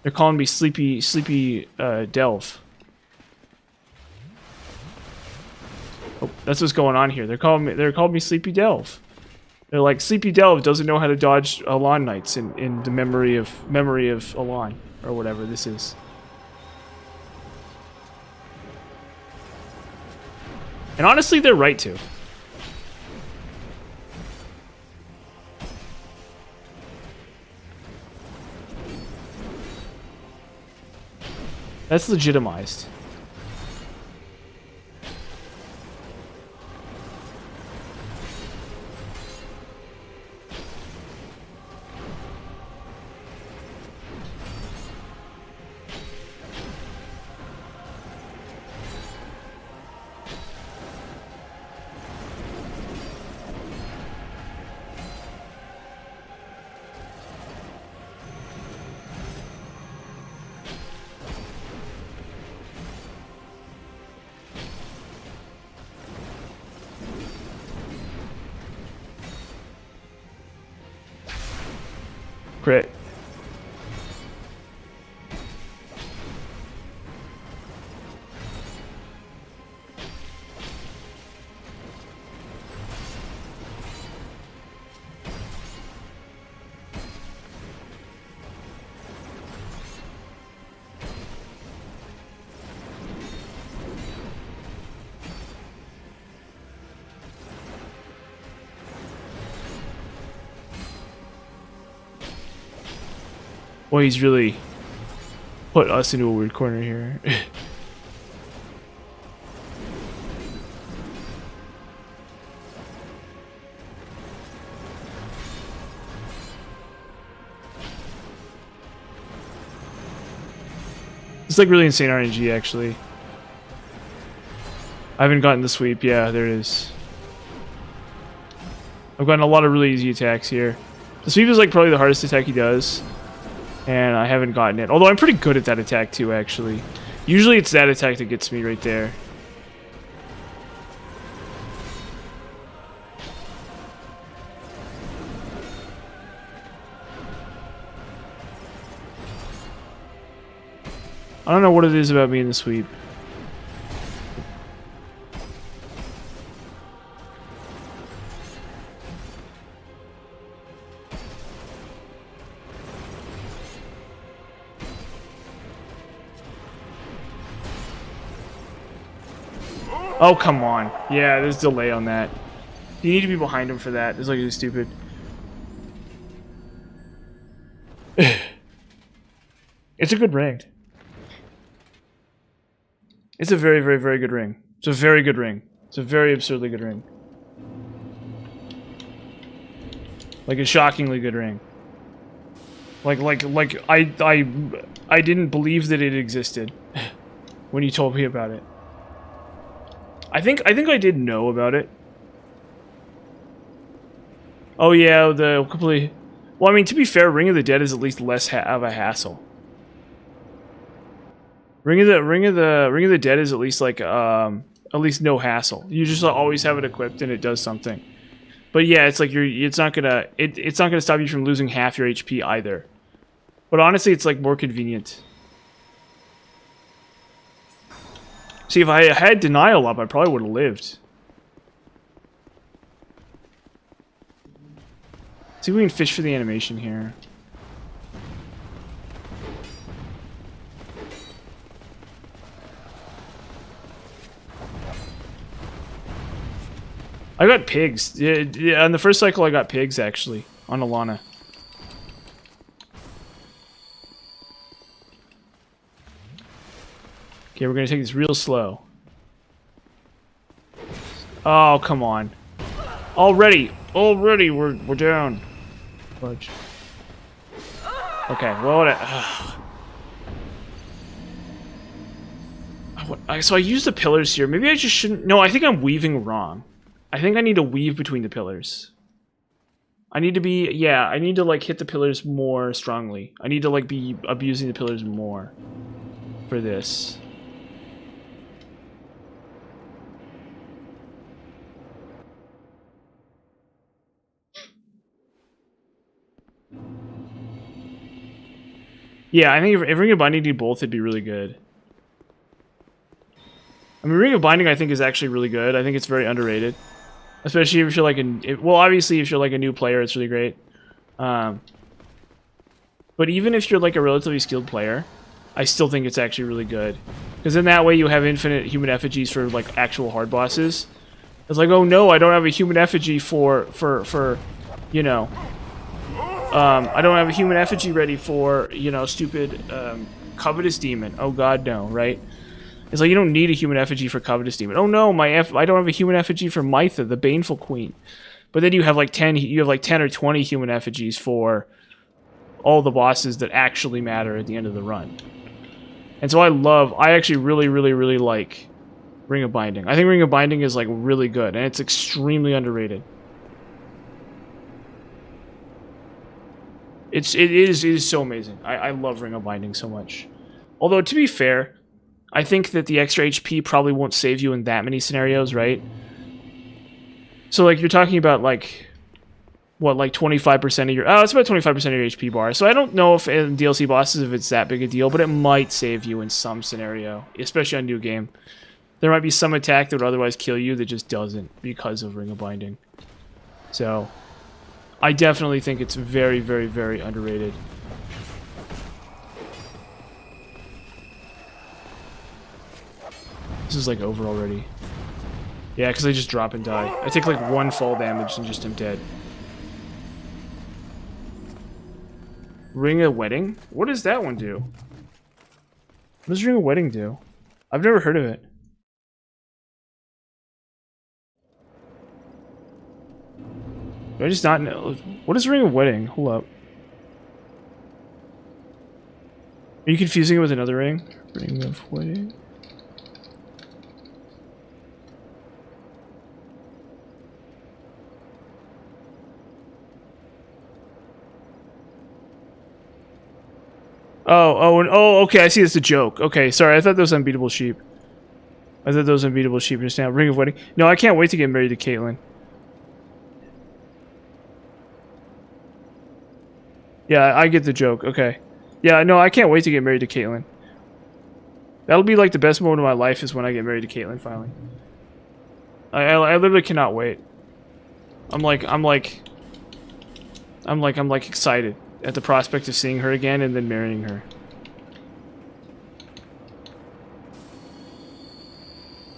They're calling me Sleepy Delve. Oh, that's what's going on here. They're calling me Sleepy Delve. They're like, Sleepy Delve doesn't know how to dodge Elan Knights in the memory of Elan, or whatever this is. And honestly, they're right to. That's legitimized. Crit. Boy, he's really put us into a weird corner here. It's like really insane RNG, actually. I haven't gotten the sweep. Yeah, there it is. I've gotten a lot of really easy attacks here. The sweep is like probably the hardest attack he does. And I haven't gotten it. Although I'm pretty good at that attack too, actually. Usually it's that attack that gets me right there. I don't know what it is about me in the sweep. Oh, come on. Yeah, there's delay on that. You need to be behind him for that. It's like it's stupid. It's a good ring. It's a very, very, very good ring. It's a very good ring. It's a very absurdly good ring. Like a shockingly good ring. Like I didn't believe that it existed when you told me about it. I think I did know about it. Oh yeah, the complete. Well, I mean, to be fair, Ring of the Dead is at least less of a hassle. Ring of the Dead is at least like at least no hassle. You just always have it equipped and it does something. But yeah, it's like it's not gonna stop you from losing half your HP either. But honestly, it's like more convenient. See, if I had Denial up, I probably would have lived. See if we can fish for the animation here. I got pigs. Yeah, on the first cycle I got pigs, actually, on Alana. Okay, we're gonna take this real slow. Oh, come on. Already we're down. Fudge. Okay, well, so I used the pillars here. Maybe I just shouldn't. No, I think I'm weaving wrong. I think I need to weave between the pillars. I need to be, yeah, I need to like hit the pillars more strongly. I need to like be abusing the pillars more for this. Yeah, I think if Ring of Binding did both, it'd be really good. I mean, Ring of Binding, I think, is actually really good. I think it's very underrated. Especially if you're like well, obviously, if you're like a new player, it's really great. But even if you're like a relatively skilled player, I still think it's actually really good. Because in that way, you have infinite human effigies for like actual hard bosses. It's like, oh no, I don't have a human effigy for you know... I don't have a human effigy ready for, you know, stupid Covetous Demon. Oh god, no, right? It's like you don't need a human effigy for Covetous Demon. Oh no, I don't have a human effigy for Mytha, the Baneful Queen. But then you have like 10 or 20 human effigies for all the bosses that actually matter at the end of the run. And so I actually really, really, really like Ring of Binding. I think Ring of Binding is like really good, and it's extremely underrated. It is so amazing. I love Ring of Binding so much. Although, to be fair, I think that the extra HP probably won't save you in that many scenarios, right? So, like, you're talking about, like... what, like 25% of your... Oh, it's about 25% of your HP bar. So I don't know if in DLC bosses, if it's that big a deal, but it might save you in some scenario, especially on New Game. There might be some attack that would otherwise kill you that just doesn't because of Ring of Binding. So, I definitely think it's very, very, very underrated. This is like over already. Yeah, because I just drop and die. I take like 1 fall damage and just am dead. Ring of Wedding? What does that one do? What does Ring of Wedding do? I've never heard of it. Do I just not know? What is Ring of Wedding? Hold up. Are you confusing it with another ring? Ring of Wedding? Oh, okay, I see it's a joke. Okay, sorry, I thought that was Unbeatable Sheep. I thought that was Unbeatable Sheep just now. Ring of Wedding. No, I can't wait to get married to Caitlyn. Yeah, I get the joke. Okay. Yeah, no, I can't wait to get married to Caitlyn. That'll be like the best moment of my life is when I get married to Caitlyn finally. I literally cannot wait. I'm like excited at the prospect of seeing her again and then marrying her.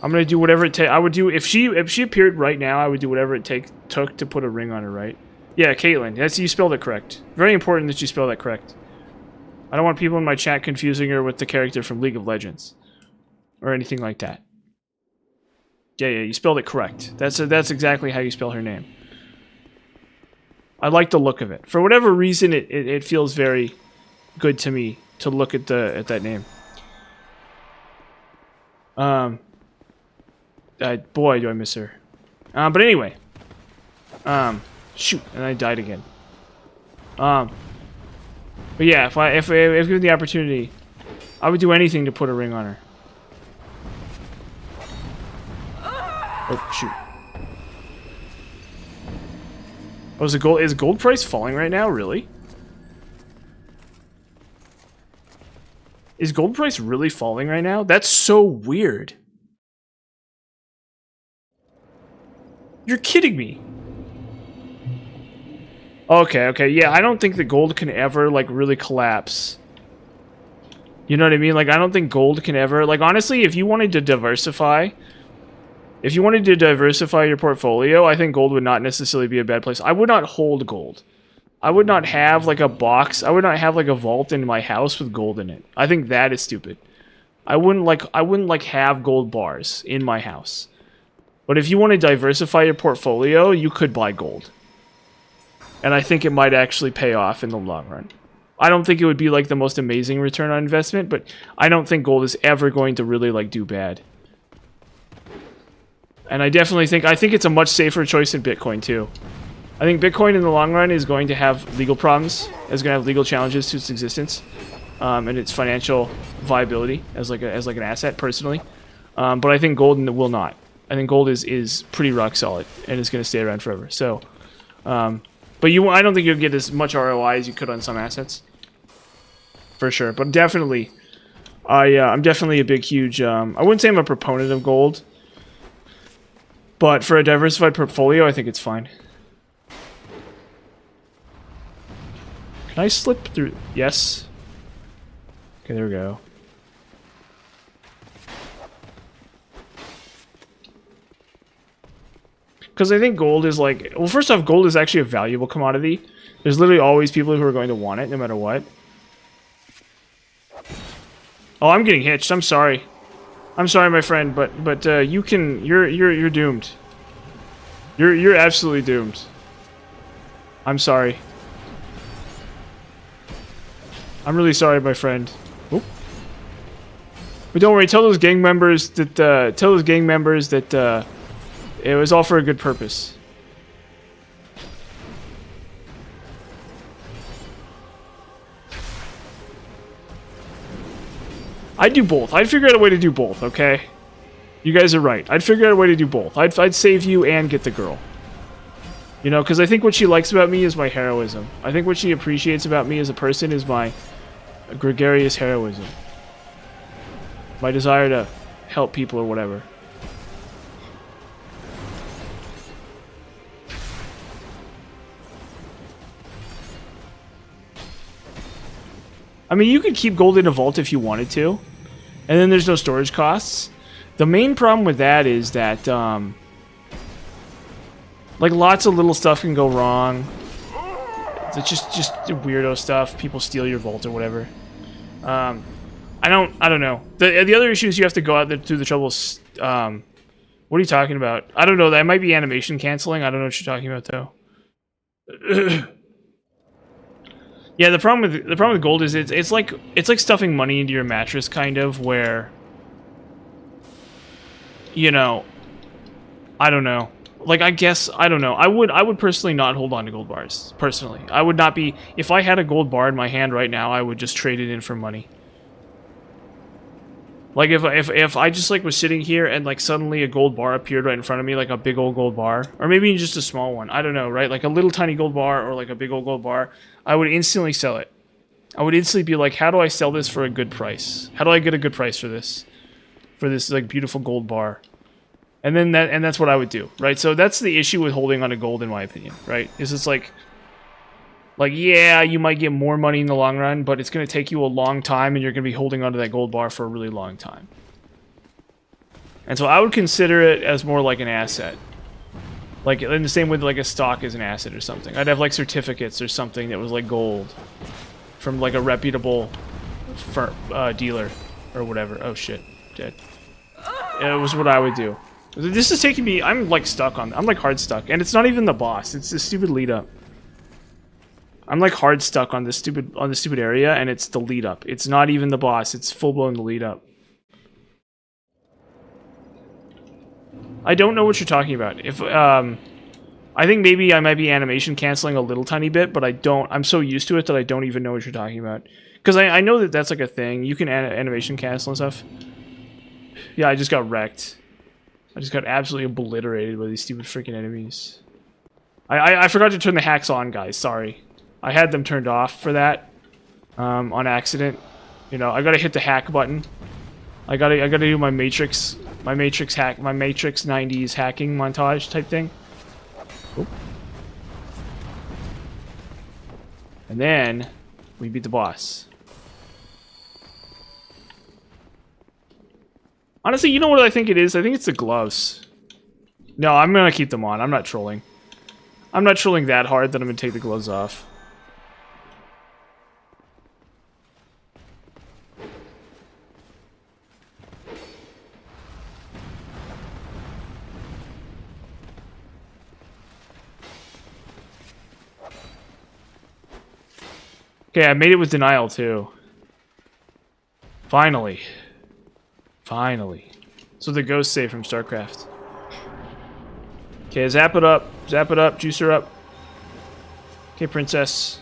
I'm gonna do whatever it takes. I would do if she appeared right now. I would do whatever it took to put a ring on her. Right? Yeah, Caitlyn. That's, you spelled it correct. Very important that you spell that correct. I don't want people in my chat confusing her with the character from League of Legends or anything like that. Yeah, you spelled it correct. That's exactly how you spell her name. I like the look of it. For whatever reason, it feels very good to me to look at that name. Boy, do I miss her. But anyway. Shoot, and I died again. But yeah, if given the opportunity, I would do anything to put a ring on her. Oh shoot. Oh, is gold price falling right now? Really? Is gold price really falling right now? That's so weird. You're kidding me. Okay, yeah, I don't think that gold can ever, like, really collapse. You know what I mean? Like, I don't think gold can ever... Like, honestly, if you wanted to diversify... If you wanted to diversify your portfolio, I think gold would not necessarily be a bad place. I would not hold gold. I would not have, like, a box... I would not have, like, a vault in my house with gold in it. I think that is stupid. I wouldn't have gold bars in my house. But if you want to diversify your portfolio, you could buy gold. And I think it might actually pay off in the long run. I don't think it would be like the most amazing return on investment, but I don't think gold is ever going to really like do bad. And I definitely think it's a much safer choice than Bitcoin too. I think Bitcoin in the long run is going to have legal problems, is going to have legal challenges to its existence, and its financial viability as like an asset personally. But I think gold will not. I think gold is pretty rock solid and is going to stay around forever. So. But I don't think you'll get as much ROI as you could on some assets, for sure. But definitely, I'm definitely a big, huge. I wouldn't say I'm a proponent of gold, but for a diversified portfolio, I think it's fine. Can I slip through? Yes. Okay, there we go. Because I think gold is like... Well, first off, gold is actually a valuable commodity. There's literally always people who are going to want it, no matter what. Oh, I'm getting hitched. I'm sorry. I'm sorry, my friend, but you can... You're doomed. You're absolutely doomed. I'm sorry. I'm really sorry, my friend. Oop. But don't worry. Tell those gang members that... It was all for a good purpose. I'd do both. I'd figure out a way to do both, okay? You guys are right. I'd figure out a way to do both. I'd save you and get the girl. You know, because I think what she likes about me is my heroism. I think what she appreciates about me as a person is my gregarious heroism. My desire to help people or whatever. I mean, you could keep gold in a vault if you wanted to. And then there's no storage costs. The main problem with that is that, like, lots of little stuff can go wrong. It's just weirdo stuff. People steal your vault or whatever. I don't know. The other issue is you have to go out there through the troubles. What are you talking about? I don't know. That might be animation canceling. I don't know what you're talking about though. Yeah, the problem with gold is it's like stuffing money into your mattress, kind of, where, you know, I don't know. Like, I guess, I don't know. I would personally not hold on to gold bars. Personally, I would not be. If I had a gold bar in my hand right now, I would just trade it in for money. Like, if I just, like, was sitting here and, like, suddenly a gold bar appeared right in front of me, like a big old gold bar, or maybe just a small one, I don't know, right? Like a little tiny gold bar or like a big old gold bar, I would instantly sell it. I would instantly be like, how do I sell this for a good price? How do I get a good price for this? For this, like, beautiful gold bar. And then that's what I would do, right? So that's the issue with holding on to gold, in my opinion, right? Is it's like, yeah, you might get more money in the long run, but it's going to take you a long time, and you're going to be holding onto that gold bar for a really long time. And so I would consider it as more like an asset. Like, in the same way that, like, a stock is an asset or something. I'd have, like, certificates or something that was, like, gold from, like, a reputable dealer or whatever. Oh, shit. Dead. It was what I would do. This is taking me... I'm, like, stuck on... I'm, like, hard stuck. And it's not even the boss. It's the stupid lead-up. I'm, like, hard stuck on this stupid area, and it's the lead-up. It's not even the boss. It's full-blown the lead-up. I don't know what you're talking about. If, I think maybe I might be animation canceling a little tiny bit, but I don't... I'm so used to it that I don't even know what you're talking about. Because I know that that's, like, a thing. You can animation cancel and stuff. Yeah, I just got wrecked. I just got absolutely obliterated by these stupid freaking enemies. I forgot to turn the hacks on, guys. Sorry. I had them turned off for that. On accident. You know, I gotta hit the hack button. I gotta do my Matrix 90s hacking montage type thing. Oop. And then we beat the boss. Honestly, you know what I think it is? I think it's the gloves. No, I'm gonna keep them on. I'm not trolling. I'm not trolling that hard that I'm gonna take the gloves off. Okay, I made it with denial too. Finally. Finally. So the ghosts say from StarCraft. Okay, zap it up. Zap it up. Juice her up. Okay, princess.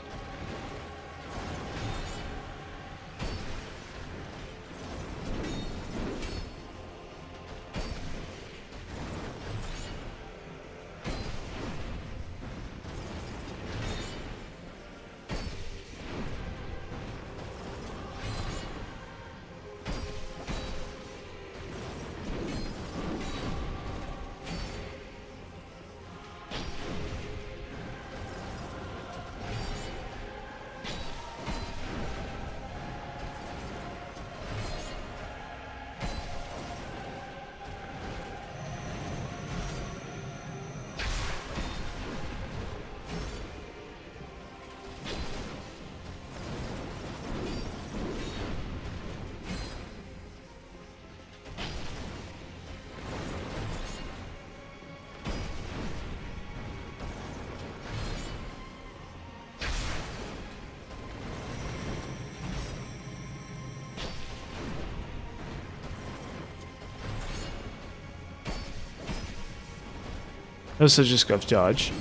This is just scuff dodge.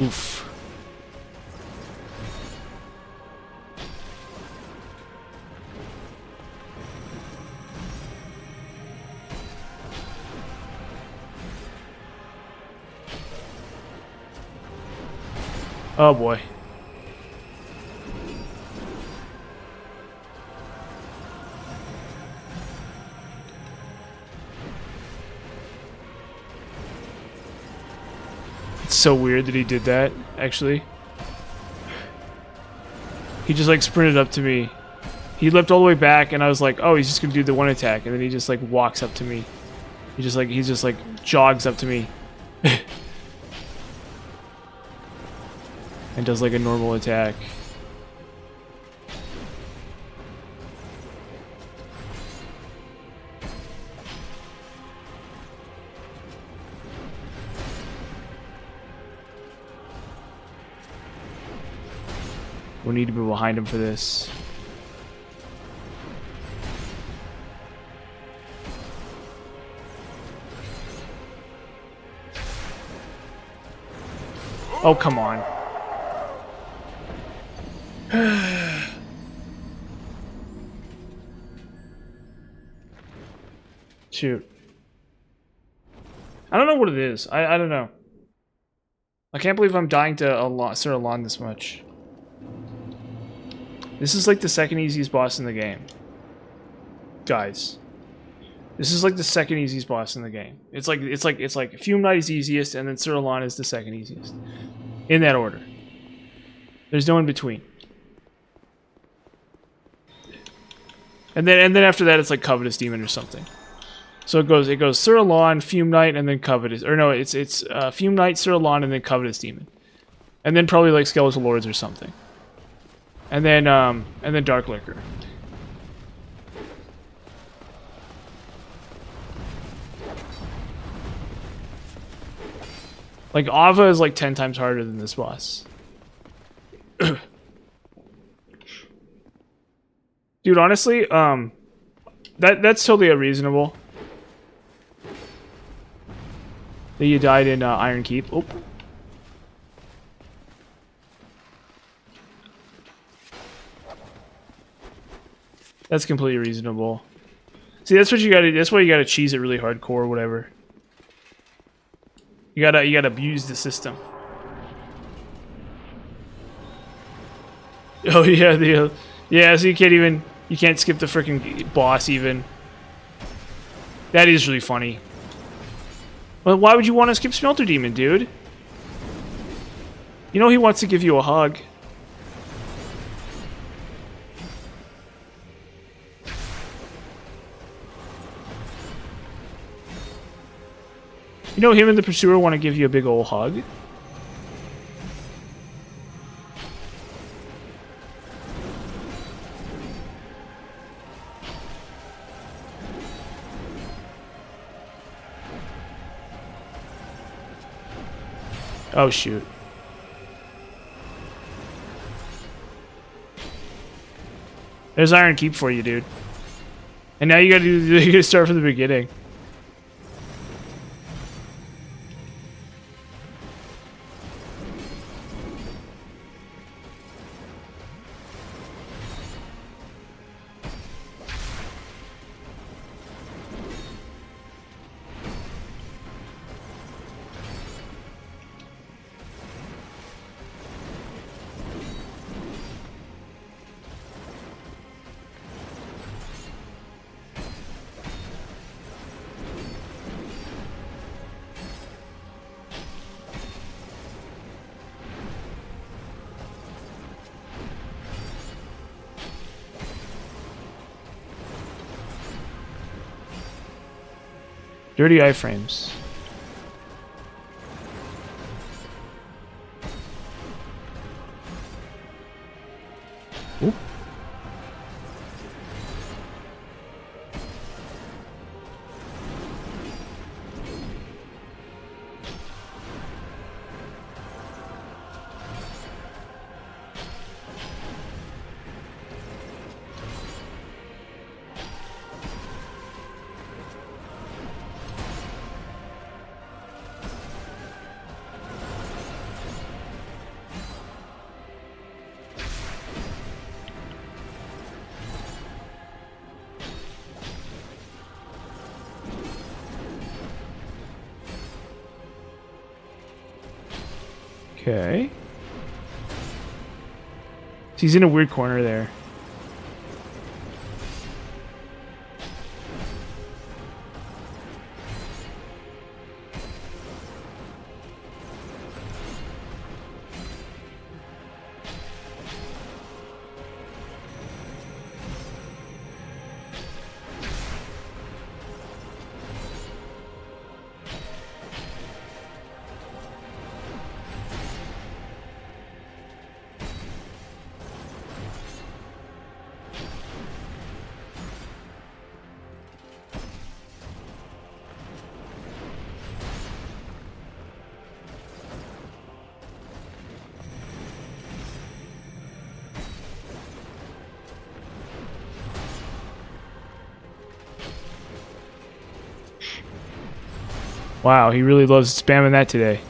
Oof. Oh boy. It's so weird that he did that, actually. He just like sprinted up to me. He leapt all the way back and I was like, oh, he's just gonna do the one attack, and then he just like walks up to me. He just like jogs up to me. And does like a normal attack. We need to be behind him for this. Oh, come on. Shoot. I don't know what it is. I don't know. I can't believe I'm dying to Sir Alon this much. This is like the second easiest boss in the game. Guys. This is like the second easiest boss in the game. It's like Fume Knight is easiest and then Sir Alon is the second easiest. In that order. There's no in between. And then after that it's like Covetous Demon or something. So it goes Sir Alon, Fume Knight, and then Covetous, or no, it's Fume Knight, Sir Alon, and then Covetous Demon. And then probably like Skeletal Lords or something. And then Dark Liquor. Like Ava is like 10 times harder than this boss. Dude, honestly, that's totally unreasonable. That you died in Iron Keep. Oh. That's completely reasonable. See, that's what you gotta. That's why you gotta cheese it really hardcore or whatever. You gotta abuse the system. Oh yeah, yeah. So you can't skip the freaking boss even. That is really funny. Well, why would you want to skip Smelter Demon, dude? You know he wants to give you a hug. You know him and the Pursuer want to give you a big ol' hug? Oh shoot. There's Iron Keep for you, dude. And now you gotta start from the beginning. Dirty iframes. Oop. Okay. He's in a weird corner there. Wow, he really loves spamming that today.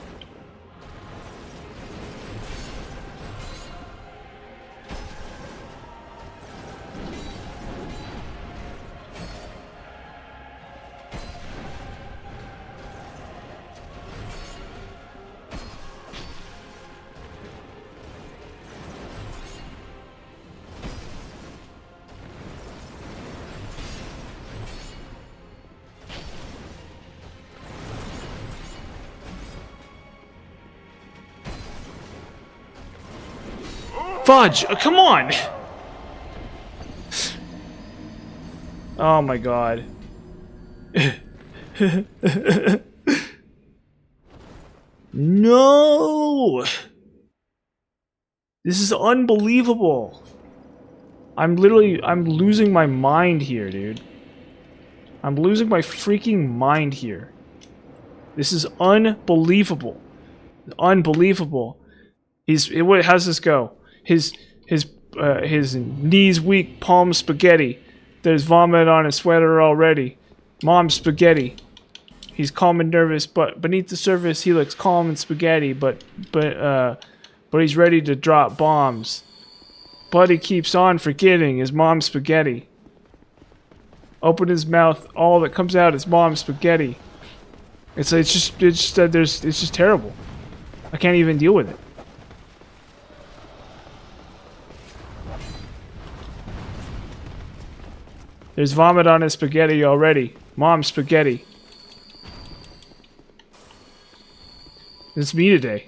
Fudge! Come on! Oh my god. No! This is unbelievable. I'm losing my mind here, dude. I'm losing my freaking mind here. This is unbelievable. Unbelievable. How's this go? His knees weak, palm spaghetti. There's vomit on his sweater already. Mom spaghetti. He's calm and nervous, but beneath the surface he looks calm and spaghetti. But he's ready to drop bombs. But he keeps on forgetting his mom's spaghetti. Open his mouth, all that comes out is mom's spaghetti. It's just terrible. I can't even deal with it. There's vomit on his spaghetti already. Mom's spaghetti. It's me today.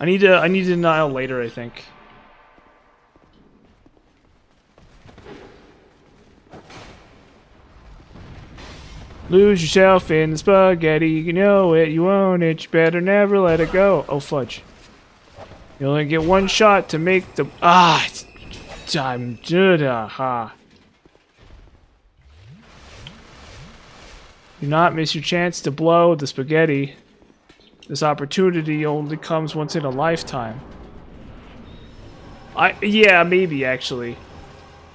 I need to denial later, I think. Lose yourself in the spaghetti, you know it, you own it, you better never let it go. Oh fudge. You only get one shot to make the time. Ha. Do not miss your chance to blow the spaghetti. This opportunity only comes once in a lifetime. Yeah, maybe actually.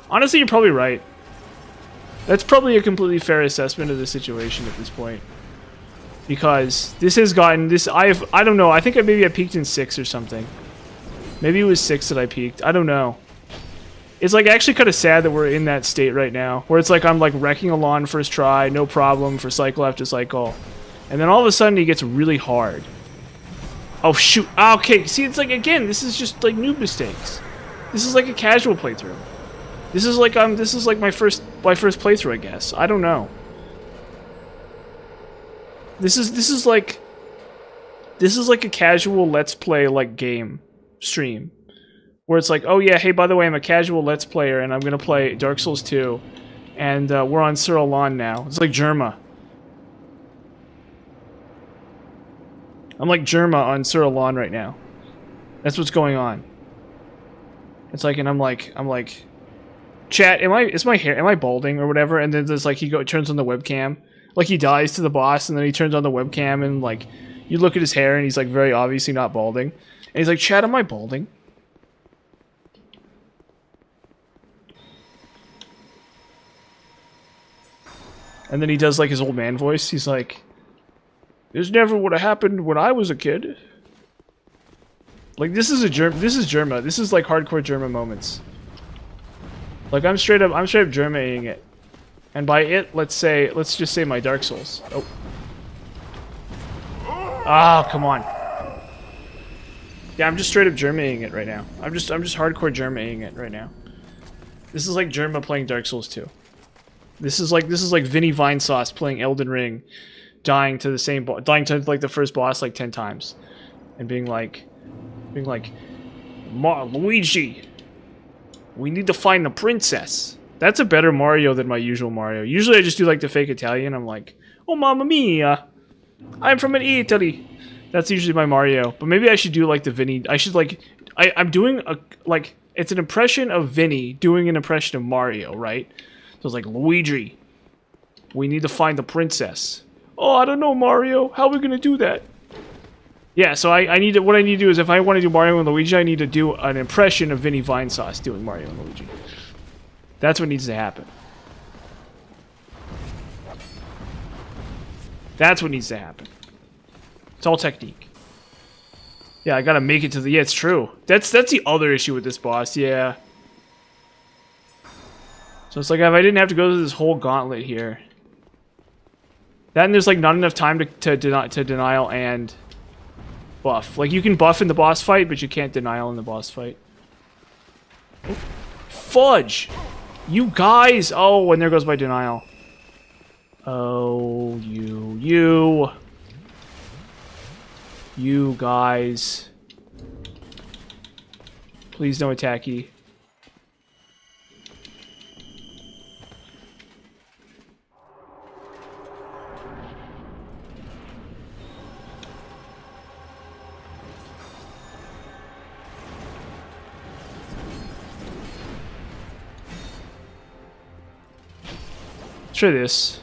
Honestly, you're probably right. That's probably a completely fair assessment of the situation at this point. Because this has gotten this I don't know, I think maybe I peaked in 6 or something. Maybe it was 6 that I peaked. I don't know. It's like actually kind of sad that we're in that state right now. Where it's like I'm like wrecking a lawn first try, no problem for cycle after cycle. And then all of a sudden he gets really hard. Oh shoot. Okay, see it's like again, this is just like noob mistakes. This is like a casual playthrough. This is like my first playthrough, I guess. I don't know. This is like a casual let's play like game stream where it's like, oh yeah, hey, by the way, I'm a casual let's player and I'm gonna play Dark Souls 2 and we're on Cyril Lawn now. It's like Jerma. I'm like Jerma on Cyril Lawn right now. That's what's going on. It's like, and I'm like chat, am I balding or whatever? And then there's like turns on the webcam. Like he dies to the boss and then he turns on the webcam and like you look at his hair and he's like very obviously not balding. And he's like, chat, am I balding? And then he does like his old man voice. He's like, this never would have happened when I was a kid. Like this is Jerma. This is like hardcore Jerma moments. Like I'm straight up Jerma-ing it. And by it, let's just say my Dark Souls. Oh. Oh, come on. Yeah, I'm just straight up Germaning it right now. I'm just hardcore Germaning it right now. This is like Germa playing Dark Souls 2. This is like Vinny Vinesauce playing Elden Ring, dying to like the first boss like 10 times, and being like, Luigi, we need to find the princess. That's a better Mario than my usual Mario. Usually I just do like the fake Italian. I'm like, oh mamma mia, I'm from Italy. That's usually my Mario. But maybe I should do like the Vinny. I should like, I'm doing a, like, it's an impression of Vinny doing an impression of Mario, right? So it's like, Luigi, we need to find the princess. Oh, I don't know, Mario. How are we gonna do that? Yeah, so I need to, what I need to do is if I want to do Mario and Luigi, I need to do an impression of Vinny Vinesauce doing Mario and Luigi. That's what needs to happen. That's what needs to happen. It's all technique. Yeah, I gotta make it to the... Yeah, it's true. That's the other issue with this boss, yeah. So it's like if I didn't have to go through this whole gauntlet here. Then there's like not enough time to denial and buff. Like you can buff in the boss fight, but you can't denial in the boss fight. Oh, fudge! You guys! Oh, and there goes my denial. Oh, you guys. Please no attacky. Let's try this.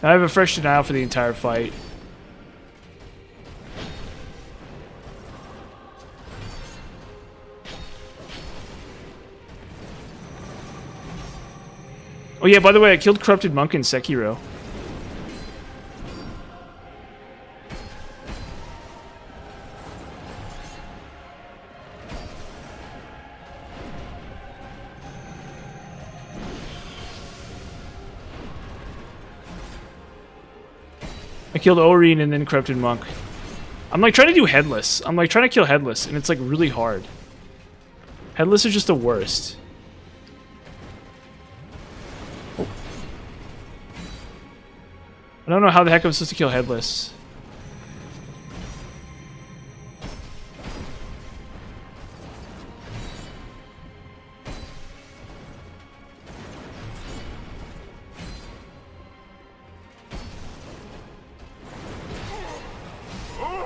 I have a fresh denial for the entire fight. Oh yeah, by the way, I killed Corrupted Monk in Sekiro. I killed Oreen and then Corrupted Monk. I'm like trying to do Headless. I'm like trying to kill Headless, and it's like really hard. Headless are just the worst. Oh. I don't know how the heck I'm supposed to kill Headless.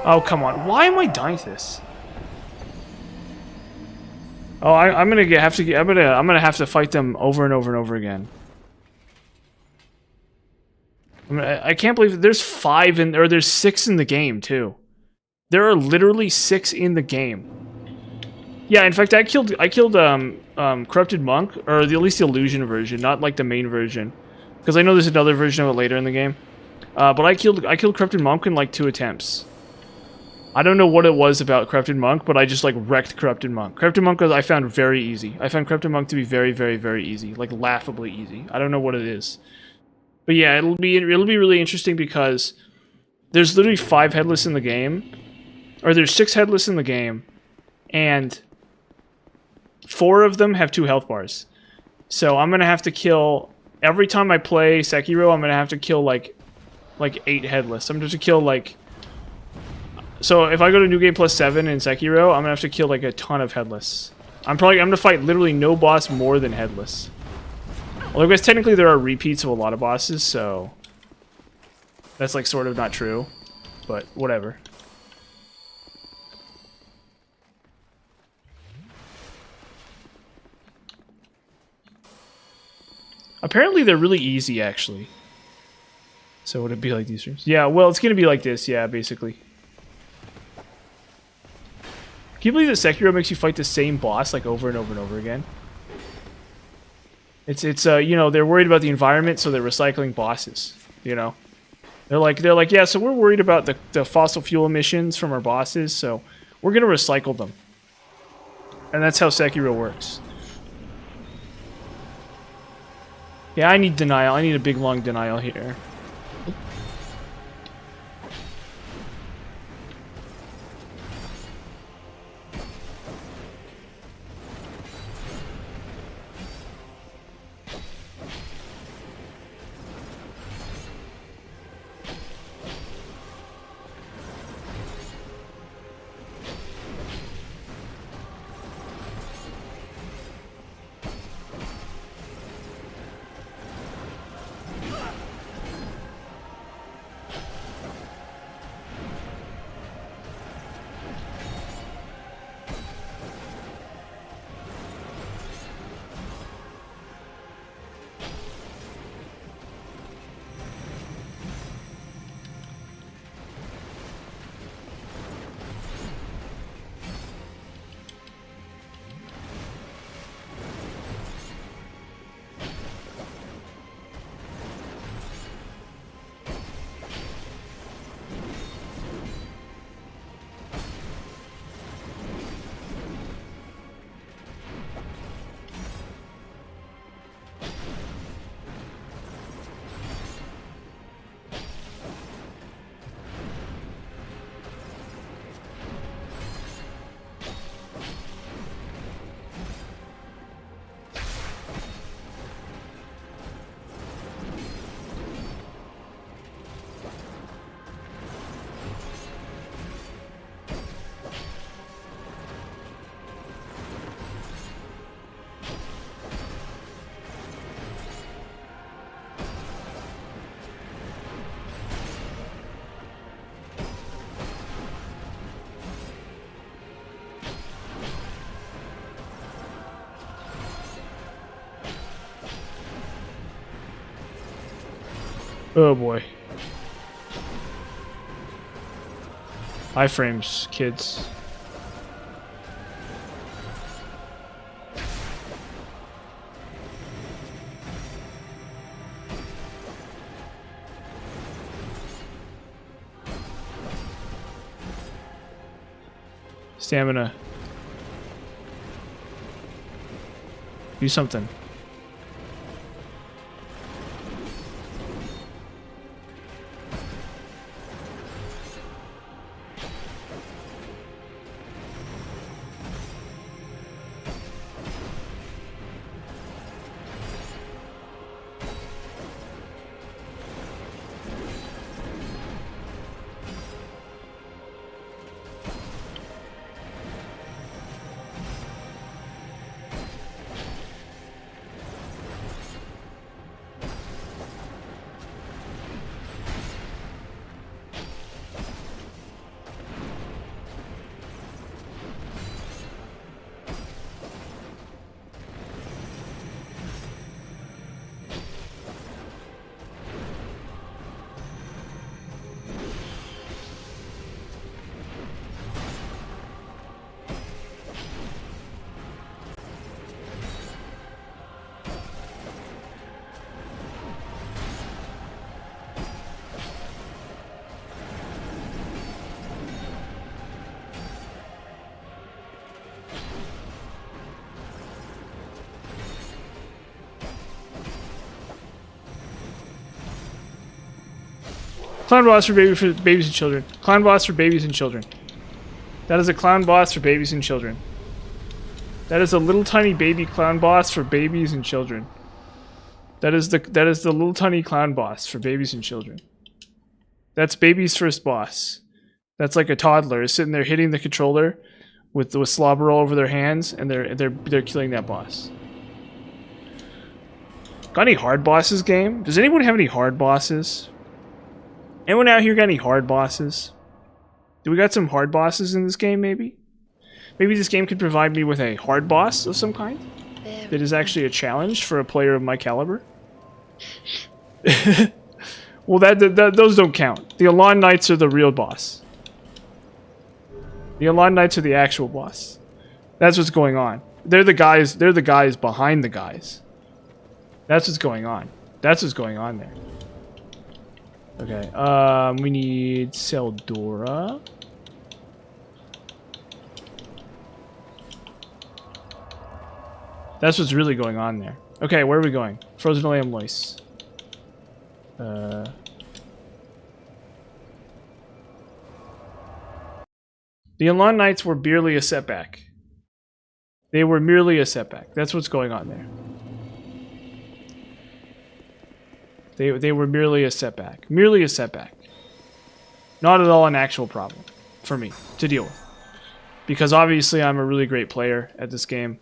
Oh, come on. Why am I dying to this? Oh, I'm gonna have to fight them over and over and over again. I can't believe there's 5 in, or there's 6 in the game too. There are literally 6 in the game. Yeah, in fact, I killed Corrupted Monk, or at least the Illusion version, not like the main version, because I know there's another version of it later in the game. But I killed Corrupted Monk in like 2 attempts. I don't know what it was about Corrupted Monk, but I just like wrecked Corrupted Monk. Corrupted Monk I found very easy. I found Corrupted Monk to be very, very, very easy, like laughably easy. I don't know what it is, but yeah, it'll be really interesting because there's literally 5 headless in the game, or there's 6 headless in the game, and 4 of them have 2 health bars. So I'm gonna have to kill every time I play Sekiro. I'm gonna have to kill like 8 headless. I'm going to kill like. So if I go to New Game Plus 7 in Sekiro, I'm gonna have to kill like a ton of headless. I'm gonna fight literally no boss more than headless. Although, guys, technically there are repeats of a lot of bosses, so that's like sort of not true, but whatever. Apparently they're really easy, actually. So would it be like these streams? Yeah, well, it's gonna be like this, yeah, basically. Can you believe that Sekiro makes you fight the same boss like over and over and over again? It's you know, they're worried about the environment, so they're recycling bosses, you know? They're like, yeah, so we're worried about the fossil fuel emissions from our bosses, so we're gonna recycle them. And that's how Sekiro works. Yeah, I need denial. I need a big long denial here. Oh boy. Iframes, kids. Stamina. Do something. Clown boss for babies and children. Clown boss for babies and children. That is a clown boss for babies and children. That is a little tiny baby clown boss for babies and children. That is the little tiny clown boss for babies and children. That's baby's first boss. That's like a toddler sitting there hitting the controller with slobber all over their hands, and they're killing that boss. Got any hard bosses, game? Does anyone have any hard bosses? Anyone out here got any hard bosses? Do we got some hard bosses in this game, maybe? Maybe this game could provide me with a hard boss of some kind? That is actually a challenge for a player of my caliber? Well, those don't count. The Alon Knights are the real boss. The Alon Knights are the actual boss. That's what's going on. They're the guys behind the guys. That's what's going on. That's what's going on there. Okay, we need Seldora. That's what's really going on there. Okay, where are we going? Frozen Lamb Lois. The Alon Knights were merely a setback. They were merely a setback. That's what's going on there. They were merely a setback. Merely a setback. Not at all an actual problem for me to deal with. Because obviously I'm a really great player at this game,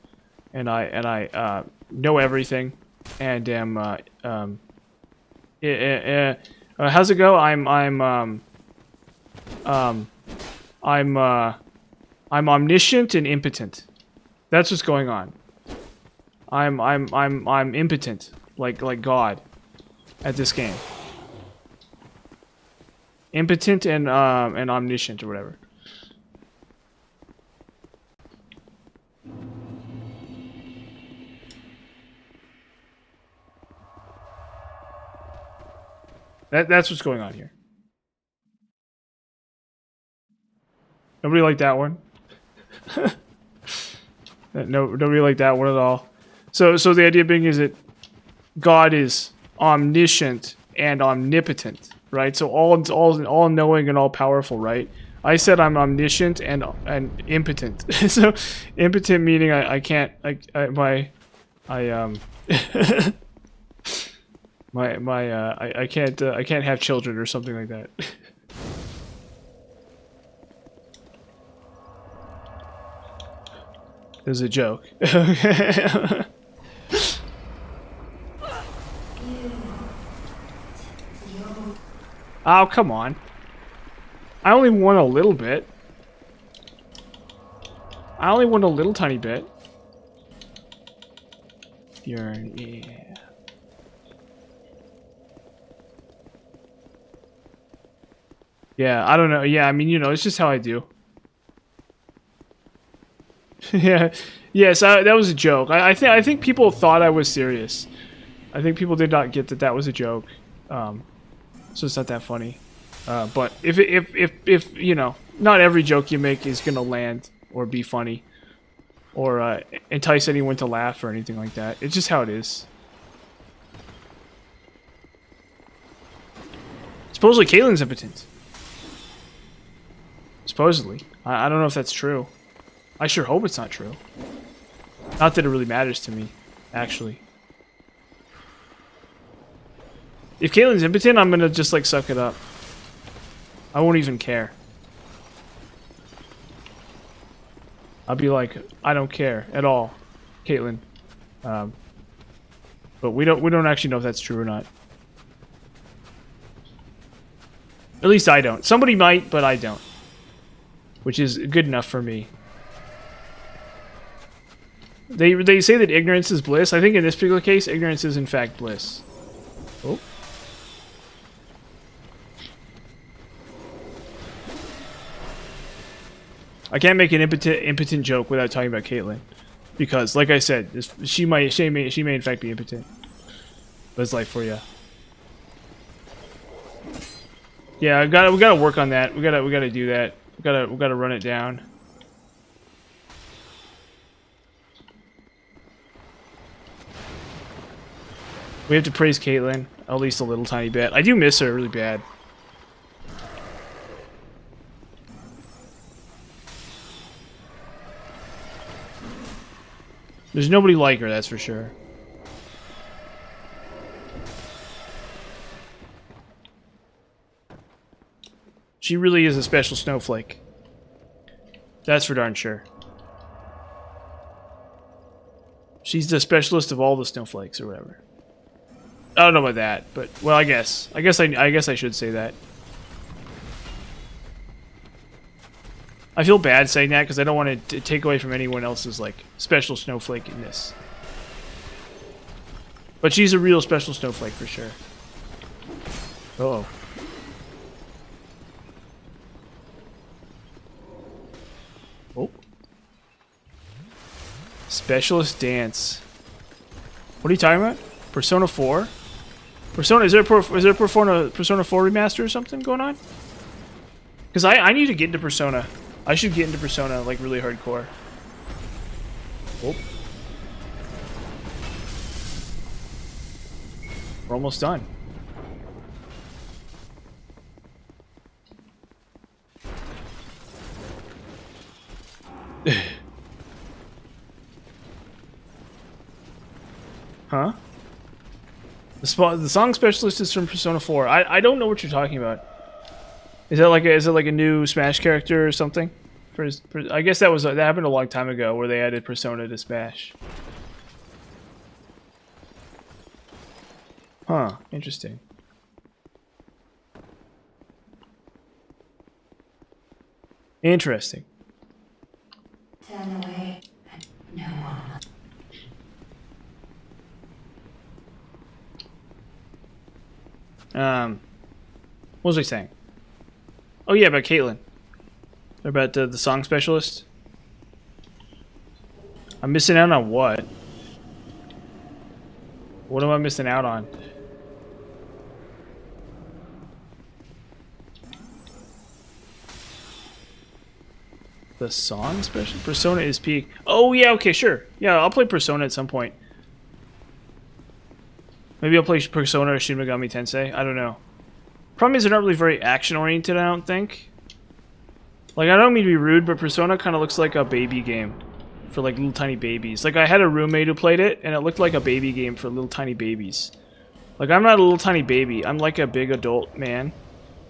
and I know everything, and am how's it go? I'm omniscient and impotent. That's what's going on. I'm impotent, like God, at this game. Impotent and omniscient or whatever. That's what's going on here. Nobody liked that one. Nobody liked that one at all. So the idea being is that God is omniscient and omnipotent, right? So all knowing and all powerful, right? I said I'm omniscient and impotent. So impotent meaning I can't I can't have children or something like that. It was a joke. Oh, come on. I only won a little bit. I only won a little tiny bit. Bjorn, yeah. Yeah, I don't know. Yeah, I mean, you know, it's just how I do. Yeah. Yes, that was a joke. I think people thought I was serious. I think people did not get that was a joke. So it's not that funny. But if you know, not every joke you make is gonna land or be funny or entice anyone to laugh or anything like that. It's just how it is. Supposedly Caitlin's impotent. Supposedly. I don't know if that's true. I sure hope it's not true. Not that it really matters to me, actually. If Caitlin's impotent, I'm gonna just like suck it up. I won't even care. I'll be like, I don't care at all, Caitlin. But we don't actually know if that's true or not. At least I don't. Somebody might, but I don't. Which is good enough for me. They say that ignorance is bliss. I think in this particular case, ignorance is in fact bliss. Oh. I can't make an impotent joke without talking about Caitlin, because, like I said, she may in fact be impotent. But it's like for you. Yeah, we gotta work on that. We gotta do that. We gotta run it down. We have to praise Caitlin at least a little tiny bit. I do miss her really bad. There's nobody like her, that's for sure. She really is a special snowflake. That's for darn sure. She's the specialist of all the snowflakes or whatever. I don't know about that, but well, I guess I should say that. I feel bad saying that because I don't want to take away from anyone else's like special snowflake in this. But she's a real special snowflake for sure. Uh-oh. Oh. Specialist dance. What are you talking about? Persona 4? Persona, is there a Persona 4 remaster or something going on? Because I need to get into Persona. I should get into Persona like really hardcore. Oh. We're almost done. Huh? The song specialist is from Persona 4. I don't know what you're talking about. Is it like a new Smash character or something? I guess that happened a long time ago where they added Persona to Smash. Huh, interesting. Interesting. Turn away. No one. What was I saying? Oh yeah, about Caitlyn. About the song specialist. I'm missing out on what? What am I missing out on? The song special? Persona is peak. Oh yeah, okay, sure. Yeah, I'll play Persona at some point. Maybe I'll play Persona or Shin Megami Tensei. I don't know. Problem is they're not really very action-oriented, I don't think. Like, I don't mean to be rude, but Persona kind of looks like a baby game for, like, little tiny babies. Like, I had a roommate who played it, and it looked like a baby game for little tiny babies. Like, I'm not a little tiny baby. I'm like a big adult man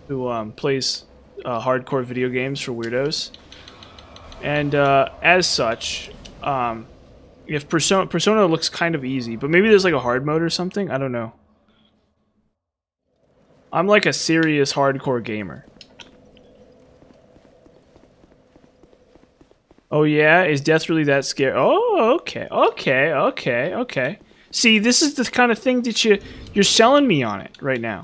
who plays hardcore video games for weirdos. And as such, if Persona looks kind of easy, but maybe there's like a hard mode or something. I don't know. I'm like a serious hardcore gamer. Oh yeah, is death really that scary? Oh, okay. See, this is the kind of thing that you're selling me on it right now.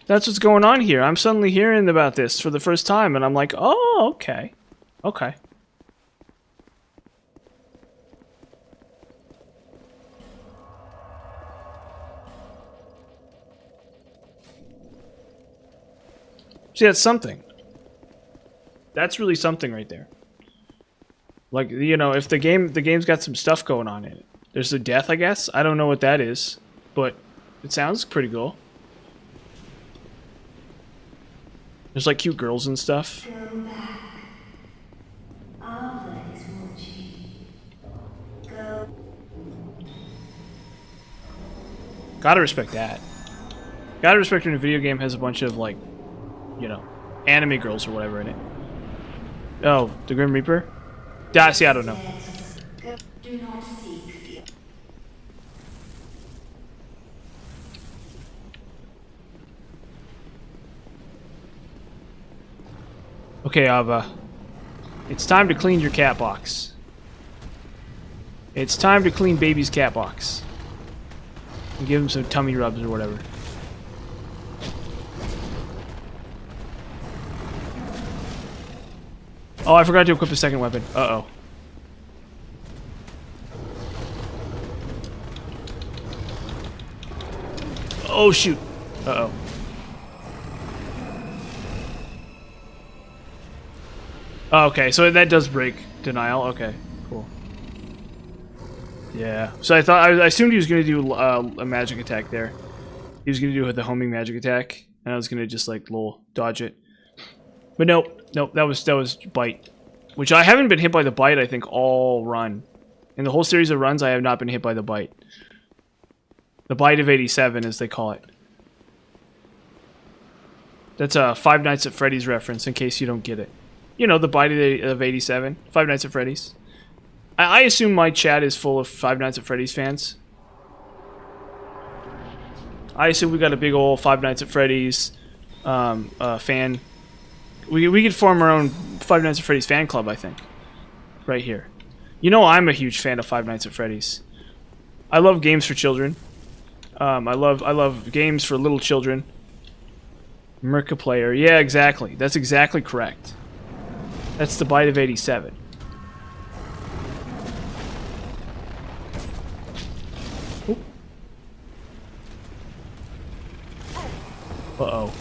That's what's going on here. I'm suddenly hearing about this for the first time, and I'm like, oh, okay. Okay. See, that's something. That's really something right there. Like, you know, if the game's got some stuff going on in it. There's a death, I guess. I don't know what that is, but it sounds pretty cool. There's like cute girls and stuff. Go back. Ava is watching. Go. Gotta respect that. Gotta respect when a video game has a bunch of, like, you know, anime girls or whatever in it. Oh, the Grim Reaper? Yeah, see, I don't know. Go. Do not seek the. Okay, Ava. It's time to clean your cat box. It's time to clean baby's cat box. And give him some tummy rubs or whatever. Oh, I forgot to equip a second weapon. Uh-oh. Oh, shoot. Uh-oh. Oh, okay, so that does break denial. Okay, cool. Yeah. So I assumed he was going to do a magic attack there. He was going to do the homing magic attack, and I was going to just like dodge it. But nope, that was bite, which I haven't been hit by the bite. I think all run, in the whole series of runs, I have not been hit by the bite. The bite of 87, as they call it. That's a Five Nights at Freddy's reference, in case you don't get it. You know, the bite of 87, Five Nights at Freddy's. I assume my chat is full of Five Nights at Freddy's fans. I assume we got a big old Five Nights at Freddy's fan. We could form our own Five Nights at Freddy's fan club, I think. Right here. You know I'm a huge fan of Five Nights at Freddy's. I love games for children. I love games for little children. Mercaplayer. Yeah, exactly. That's exactly correct. That's the bite of 87. Oop. Uh-oh.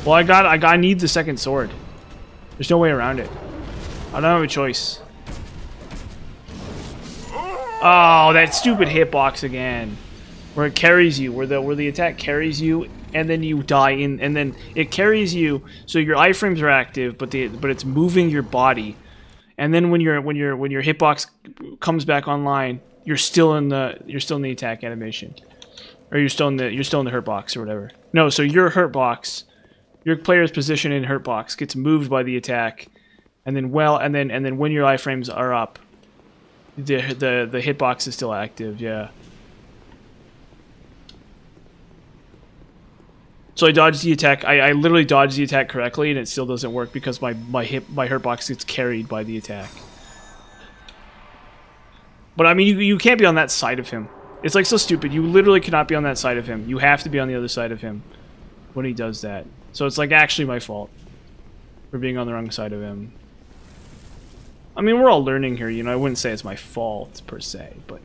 Well, I need the second sword. There's no way around it. I don't have a choice. Oh, that stupid hitbox again. Where it carries you, where the attack carries you, and then you die in, and then it carries you, so your iframes are active, but it's moving your body, and then when your hitbox comes back online, you're still in the attack animation, or you're still in the hurt box or whatever. No, so your hurt box, your player's position in hurt box gets moved by the attack, and then when your iframes are up, the hitbox is still active. Yeah. So I dodged the attack. I literally dodged the attack correctly, and it still doesn't work because my hurt box gets carried by the attack. But I mean, you can't be on that side of him. It's like so stupid. You literally cannot be on that side of him. You have to be on the other side of him when he does that. So it's like actually my fault for being on the wrong side of him. I mean, we're all learning here, you know. I wouldn't say it's my fault per se, but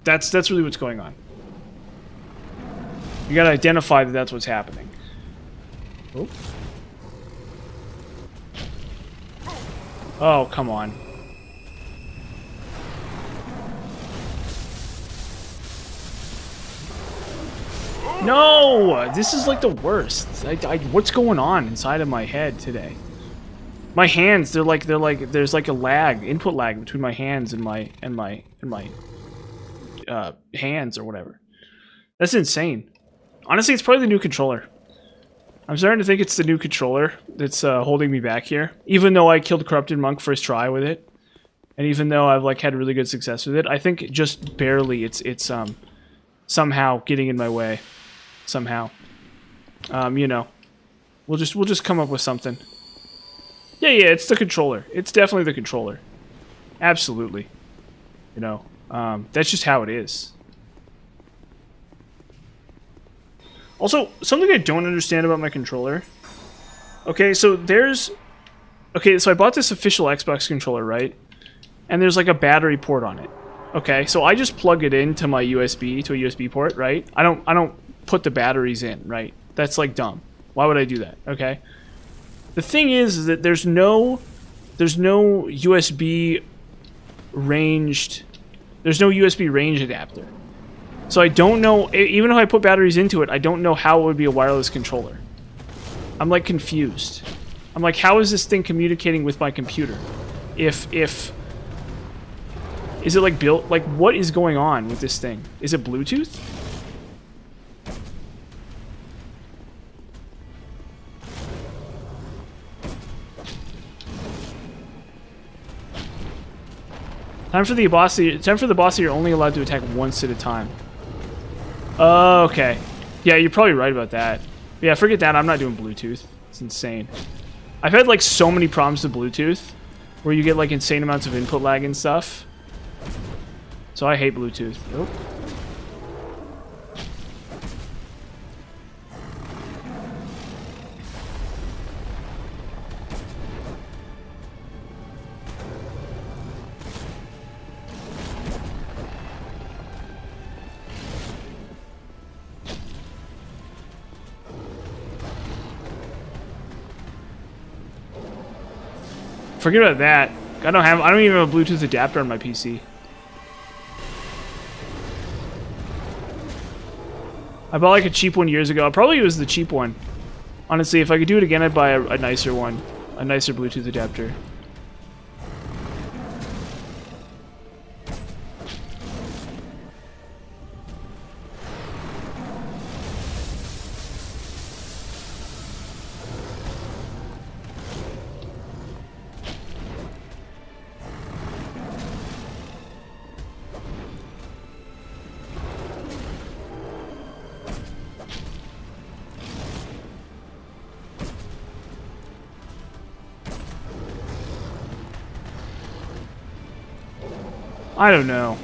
that's really what's going on. You gotta identify that that's what's happening. Oh. Oh, come on. No! This is like the worst. What's going on inside of my head today? My hands, they're like there's like a lag, input lag between my hands and my hands or whatever. That's insane. Honestly, it's probably the new controller. I'm starting to think it's the new controller that's holding me back here. Even though I killed Corrupted Monk first try with it, and even though I've like had really good success with it, I think just barely it's somehow getting in my way. Somehow, you know, we'll just come up with something. Yeah, it's the controller. It's definitely the controller. Absolutely. You know, that's just how it is. Also, something I don't understand about my controller. Okay, so I bought this official Xbox controller, right? And there's like a battery port on it. Okay, so I just plug it into my USB, to a USB port, right? I don't put the batteries in, right? That's like dumb. Why would I do that? Okay. The thing is that there's no USB range adapter. So I don't know, even if I put batteries into it, I don't know how it would be a wireless controller. I'm like confused. I'm like, how is this thing communicating with my computer? Is it like built, like what is going on with this thing? Is it Bluetooth? Time for the boss you're only allowed to attack once at a time. Oh, okay. Yeah, you're probably right about that. Yeah, forget that. I'm not doing Bluetooth. It's insane. I've had like so many problems with Bluetooth where you get like insane amounts of input lag and stuff. So I hate Bluetooth. Nope. Forget about that. I don't even have a Bluetooth adapter on my PC. I bought like a cheap one years ago. Probably it was the cheap one. Honestly, if I could do it again, I'd buy a nicer one. A nicer Bluetooth adapter. I don't know.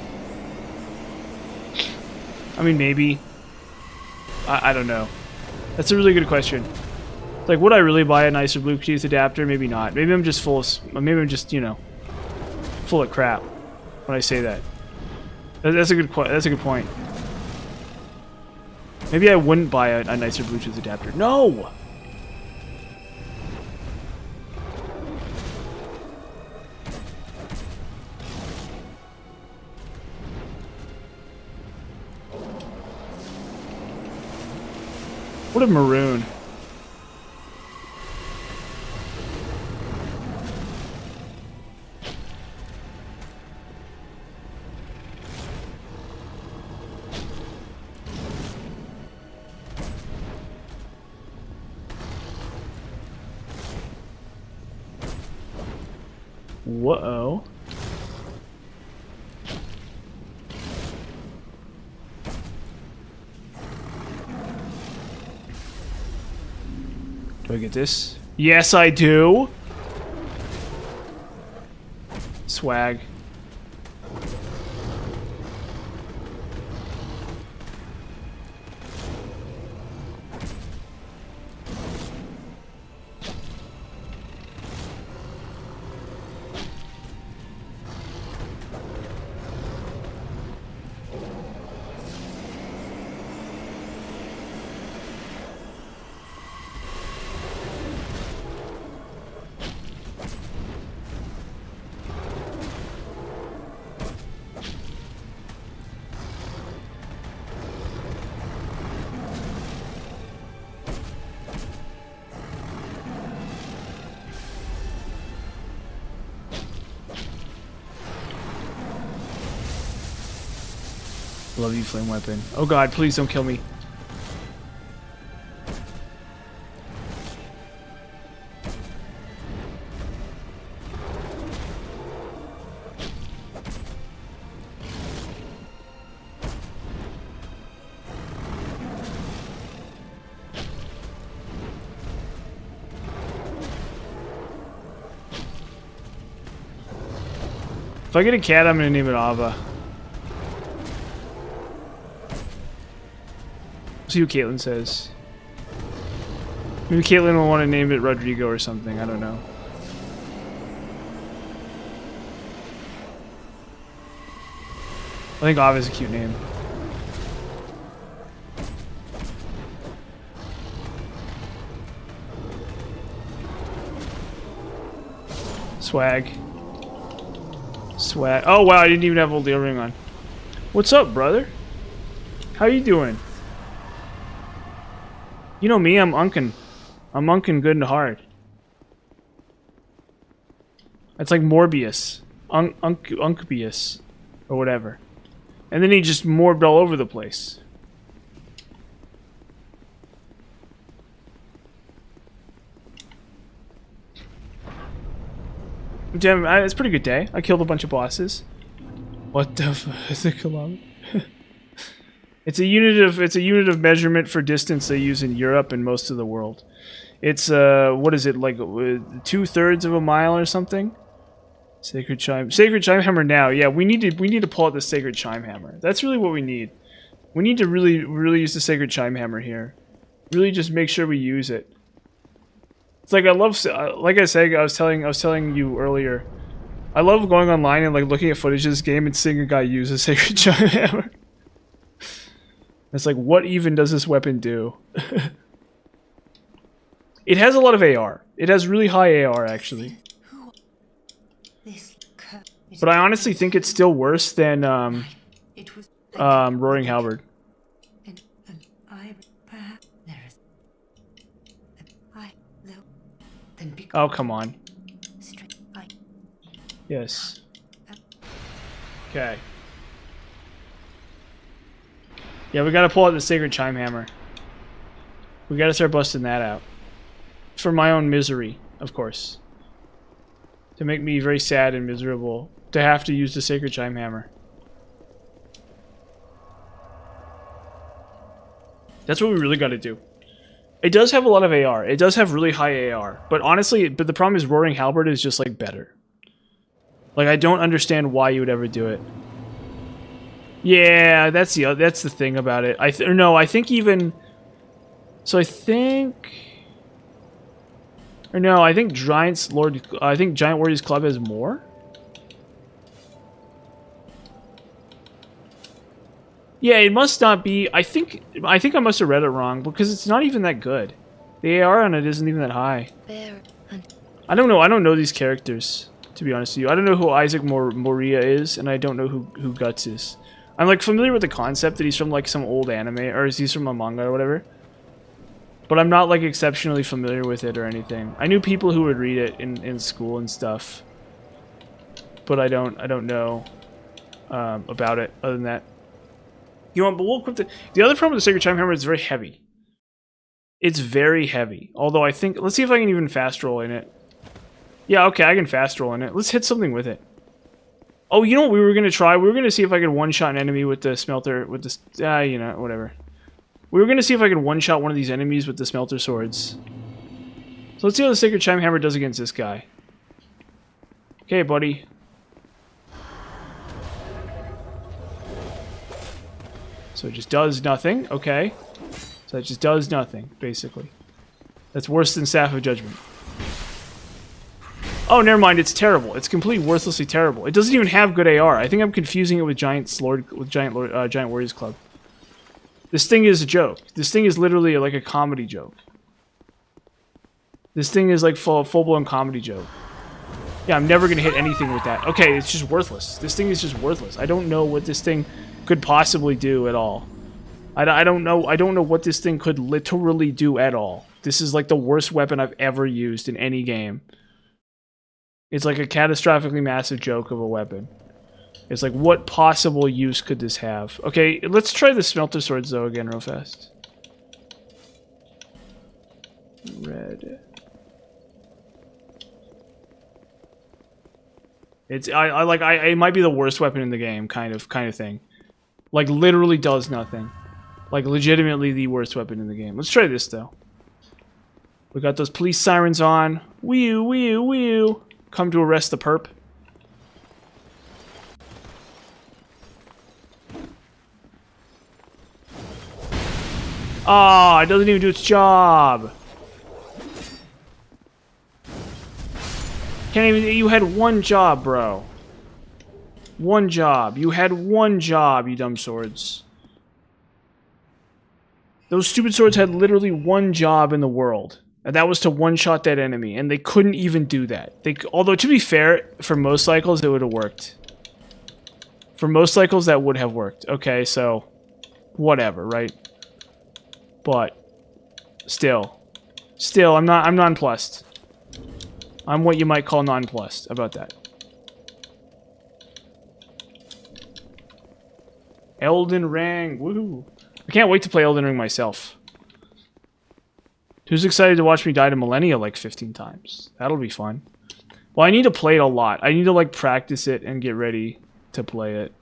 I mean, maybe. I don't know. That's a really good question. Like, would I really buy a nicer Bluetooth adapter? Maybe not. Maybe I'm just you know, full of crap when I say that. That's a good point. Maybe I wouldn't buy a nicer Bluetooth adapter. No! What a maroon. Whoa. Do I get this? Yes, I do. Swag. Love you, flame weapon. Oh god, please don't kill me. If I get a cat, I'm gonna name it Ava. See what Caitlin says. Maybe Caitlin will want to name it Rodrigo or something. I don't know. I think Ava is a cute name. Swag. Swag. Oh wow, I didn't even have old ring on. What's up, brother? How you doing? You know me, I'm Unkin. I'm Unkin good and hard. It's like Morbius. Uncbius. Or whatever. And then he just morbed all over the place. Damn, it's a pretty good day. I killed a bunch of bosses. What the f is a kilometer? It's a unit of measurement for distance they use in Europe and most of the world. It's what is it, like 2/3 of a mile or something? Sacred chime hammer now. Yeah, we need to pull out the sacred chime hammer. That's really what we need. We need to really use the sacred chime hammer here. Really just make sure we use it. It's like I love, like I said, I was telling you earlier. I love going online and like looking at footage of this game and seeing a guy use a sacred chime hammer. It's like, what even does this weapon do? It has a lot of AR. It has really high AR, actually. But I honestly think it's still worse than Roaring Halberd. Oh, come on. Yes. Okay. Yeah, we gotta pull out the Sacred Chime Hammer. We gotta start busting that out. For my own misery, of course. To make me very sad and miserable to have to use the Sacred Chime Hammer. That's what we really gotta do. It does have a lot of AR. It does have really high AR. But honestly, the problem is Roaring Halberd is just like better. Like, I don't understand why you would ever do it. Yeah, that's the thing about it. I think even... So I think... Or no, I think Giant Warriors Club has more? Yeah, it must not be... I think I must have read it wrong, because it's not even that good. The AR on it isn't even that high. I don't know. I don't know these characters, to be honest with you. I don't know who Isaac Moria is, and I don't know who Guts is. I'm like familiar with the concept that he's from like some old anime, or is he from a manga or whatever. But I'm not like exceptionally familiar with it or anything. I knew people who would read it in school and stuff. But I don't know about it other than that. You know, but we'll equip the other problem with the Sacred Chime Hammer is it's very heavy. It's very heavy. Although I think, let's see if I can even fast roll in it. Yeah, okay, I can fast roll in it. Let's hit something with it. Oh, you know what we were gonna try? We were gonna see if I could one-shot an enemy with the smelter, with this, you know, whatever. We were gonna see if I could one-shot one of these enemies with the smelter swords. So let's see how the Sacred Chime Hammer does against this guy. Okay, buddy. So it just does nothing, okay. So it just does nothing, basically. That's worse than Staff of Judgment. Oh, never mind, it's terrible. It's completely worthlessly terrible. It doesn't even have good AR. I think I'm confusing it with Giant Warriors Club. This thing is a joke. This thing is literally like a comedy joke. This thing is like full-blown comedy joke. Yeah, I'm never gonna hit anything with that. Okay, it's just worthless. This thing is just worthless. I don't know what this thing could possibly do at all. I don't know what this thing could literally do at all. This is like the worst weapon I've ever used in any game. It's like a catastrophically massive joke of a weapon. It's like, what possible use could this have? Okay, let's try the smelter swords though again real fast. Red. It's it might be the worst weapon in the game, kind of thing. Like literally does nothing. Like legitimately the worst weapon in the game. Let's try this though. We got those police sirens on. Wee-oo, wee-oo, wee-oo. Come to arrest the perp. Ah, it doesn't even do its job. Can't even. You had one job, bro. One job. You had one job, you dumb swords. Those stupid swords had literally one job in the world. And that was to one-shot that enemy. And they couldn't even do that. Although, to be fair, for most cycles, it would have worked. For most cycles, that would have worked. Okay, so... whatever, right? But... Still, I'm nonplussed. I'm what you might call nonplussed about that. Elden Ring, woohoo! I can't wait to play Elden Ring myself. Who's excited to watch me die to Millennia like 15 times? That'll be fun. Well, I need to play it a lot. I need to like practice it and get ready to play it.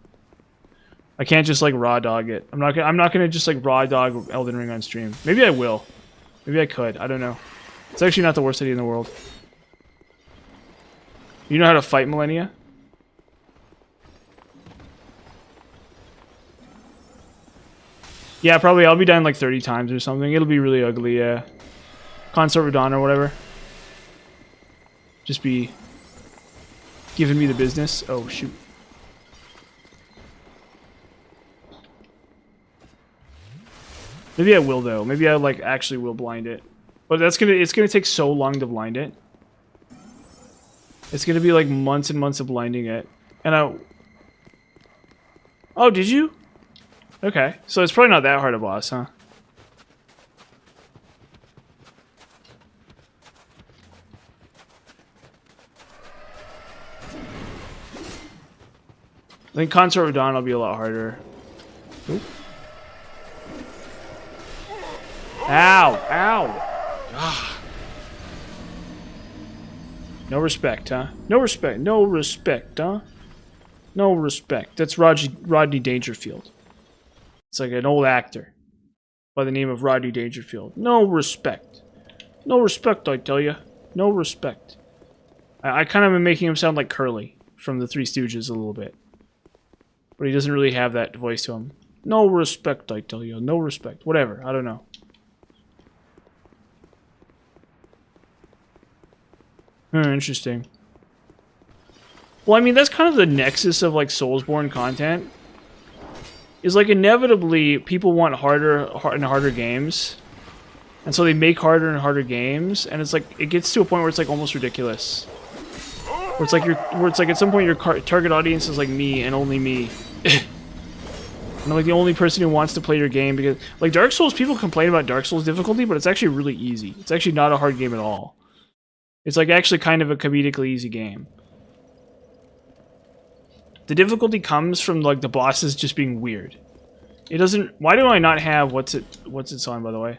I can't just like raw dog it. I'm not gonna just like raw dog Elden Ring on stream. Maybe I will. Maybe I could. I don't know. It's actually not the worst idea in the world. You know how to fight Millennia? Yeah, probably. I'll be dying like 30 times or something. It'll be really ugly, yeah. Consort of Dawn or whatever. Just be giving me the business. Oh, shoot. Maybe I will, though. Maybe I, like, actually will blind it. But it's gonna take so long to blind it. It's gonna be, like, months and months of blinding it. And oh, did you? Okay. So it's probably not that hard a boss, huh? I think Consort of Dawn will be a lot harder. Oop. Ow! Ow! Ah. No respect, huh? No respect. No respect, huh? No respect. That's Rodney Dangerfield. It's like an old actor by the name of Rodney Dangerfield. No respect. No respect, I tell you. No respect. I kind of am making him sound like Curly from the Three Stooges a little bit. But he doesn't really have that voice to him. No respect, I tell you. No respect. Whatever. I don't know. Interesting. Well, I mean, that's kind of the nexus of, like, Soulsborne content. Is, like, inevitably, people want harder and harder games. And so they make harder and harder games. And it's like, it gets to a point where it's, like, almost ridiculous. Where it's like at some point your target audience is like me and only me. I'm like the only person who wants to play your game because, like, Dark Souls, people complain about Dark Souls difficulty, but it's actually really easy. It's actually not a hard game at all. It's like actually kind of a comedically easy game. The difficulty comes from like the bosses just being weird. It doesn't. Why do I not have what's its on, by the way?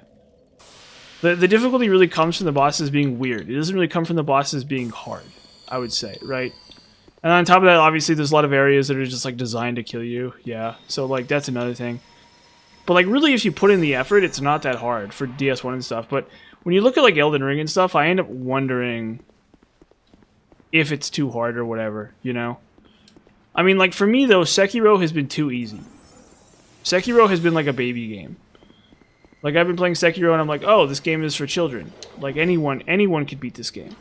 The difficulty really comes from the bosses being weird. It doesn't really come from the bosses being hard, I would say, right? And on top of that, obviously, there's a lot of areas that are just like designed to kill you. Yeah, so like that's another thing. But like really, if you put in the effort, it's not that hard for DS1 and stuff. But when you look at like Elden Ring and stuff, I end up wondering if it's too hard or whatever, you know? I mean, like for me though, Sekiro has been too easy. Sekiro has been like a baby game. Like I've been playing Sekiro and I'm like, oh, this game is for children. Like anyone could beat this game.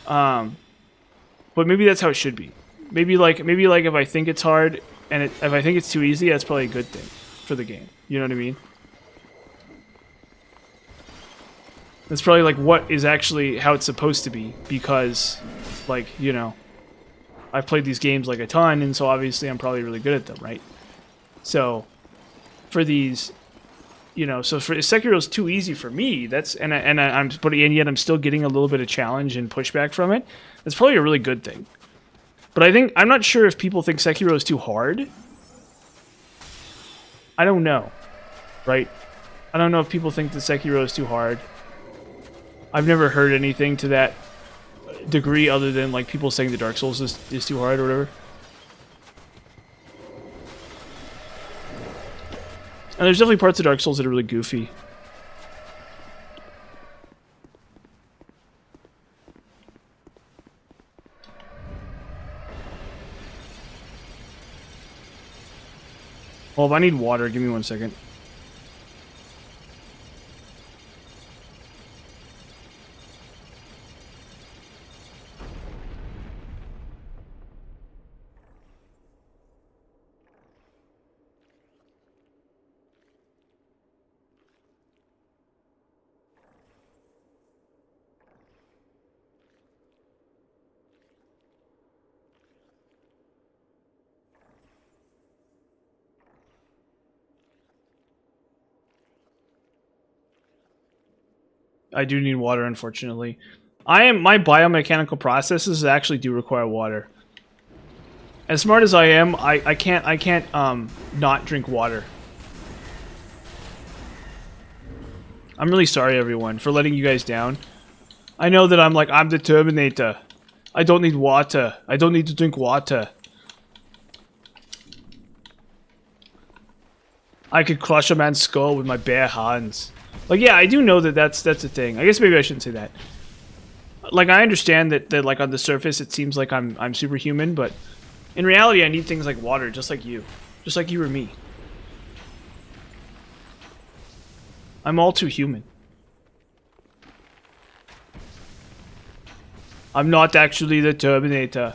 But maybe that's how it should be. Maybe like if I think it's hard and if I think it's too easy, that's probably a good thing for the game. You know what I mean? That's probably like what is actually how it's supposed to be because, like, you know, I've played these games like a ton, and so obviously I'm probably really good at them, right? So for these, you know, so for Sekiro's too easy for me. That's and yet I'm still getting a little bit of challenge and pushback from it. That's probably a really good thing. But I'm not sure if people think Sekiro is too hard. I don't know, right? I don't know if people think that Sekiro is too hard. I've never heard anything to that degree other than like people saying the Dark Souls is too hard or whatever. And there's definitely parts of Dark Souls that are really goofy. Well, if I need water, give me 1 second. I do need water, unfortunately. My biomechanical processes actually do require water. As smart as I am, I can't not drink water. I'm really sorry, everyone, for letting you guys down. I know that I'm the Terminator. I don't need water. I don't need to drink water. I could crush a man's skull with my bare hands. Like, yeah, I do know that that's a thing. I guess maybe I shouldn't say that. Like, I understand that like on the surface it seems like I'm superhuman, but in reality I need things like water, just like you or me. I'm all too human. I'm not actually the Terminator.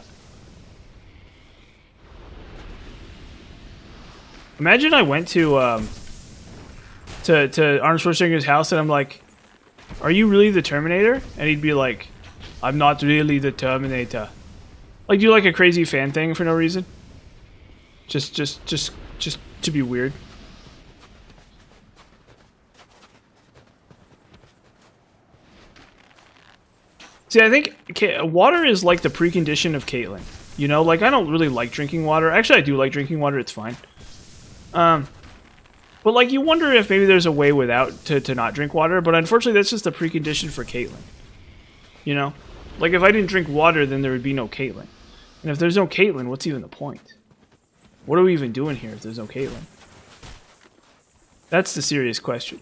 Imagine I went to Arnold Schwarzenegger's house and I'm like, "Are you really the Terminator?" And he'd be like, "I'm not really the Terminator." Like, do like a crazy fan thing for no reason. Just to be weird. See, I think water is like the precondition of Caitlyn. You know, like I don't really like drinking water. Actually, I do like drinking water. It's fine. But like you wonder if maybe there's a way without to not drink water. But unfortunately, that's just a precondition for Caitlyn. You know, like if I didn't drink water, then there would be no Caitlyn. And if there's no Caitlyn, what's even the point? What are we even doing here if there's no Caitlyn? That's the serious question.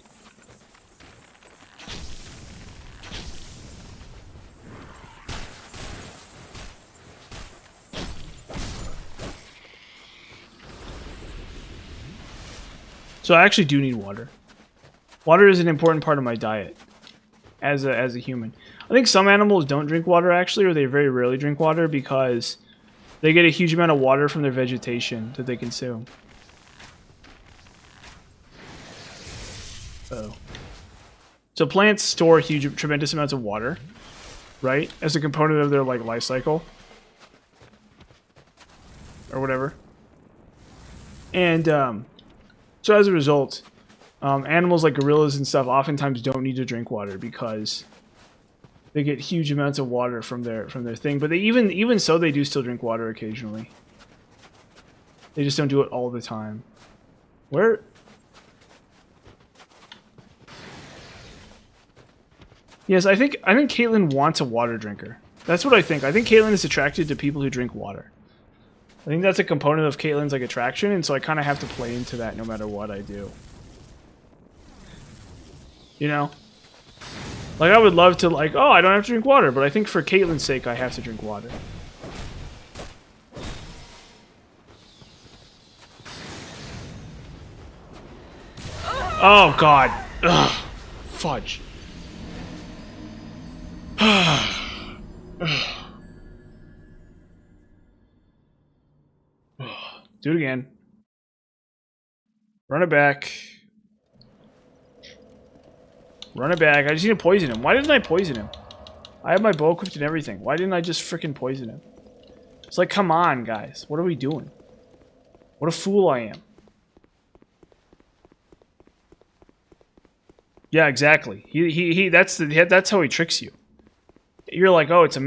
So I actually do need water. Water is an important part of my diet as a human. I think some animals don't drink water actually, or they very rarely drink water because they get a huge amount of water from their vegetation that they consume. Oh. So plants store tremendous amounts of water, right? As a component of their like life cycle. Or whatever. And so as a result, animals like gorillas and stuff oftentimes don't need to drink water because they get huge amounts of water from their thing. But they even so they do still drink water occasionally. They just don't do it all the time. Where? Yes, I think Caitlyn wants a water drinker. That's what I think. I think Caitlyn is attracted to people who drink water. I think that's a component of Caitlyn's like attraction, and so I kind of have to play into that no matter what I do. You know? Like, I would love to, like, oh, I don't have to drink water, but I think for Caitlyn's sake, I have to drink water. Oh, God. Ugh. Fudge. Do it again. Run it back. Run it back. I just need to poison him. Why didn't I poison him? I have my bow equipped and everything. Why didn't I just freaking poison him? It's like, come on, guys. What are we doing? What a fool I am. Yeah, exactly. That's how he tricks you. You're like, oh, it's a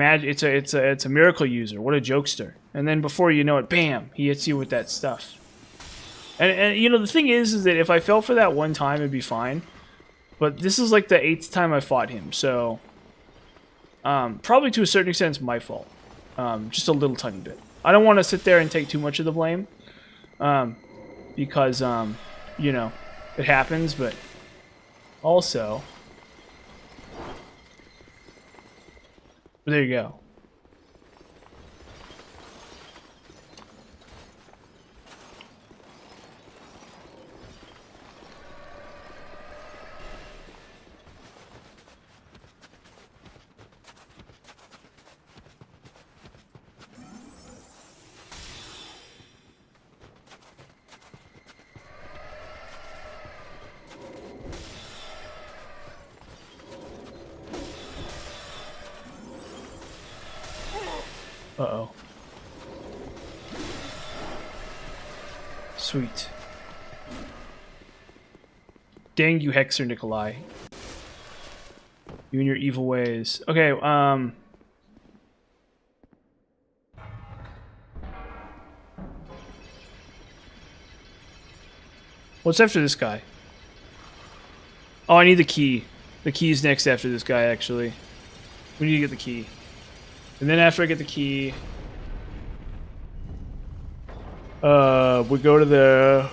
miracle user. What a jokester. And then before you know it, bam, he hits you with that stuff. And you know, the thing is that if I fell for that one time, it'd be fine. But this is like the 8th time I fought him, so probably to a certain extent it's my fault. Just a little tiny bit. I don't want to sit there and take too much of the blame. Because you know, it happens, but also, but there you go. Uh-oh. Sweet. Dang you, Hexer Nikolai. You and your evil ways. Okay, what's after this guy? Oh, I need the key. The key's next after this guy, actually. We need to get the key. And then after I get the key, we go to the...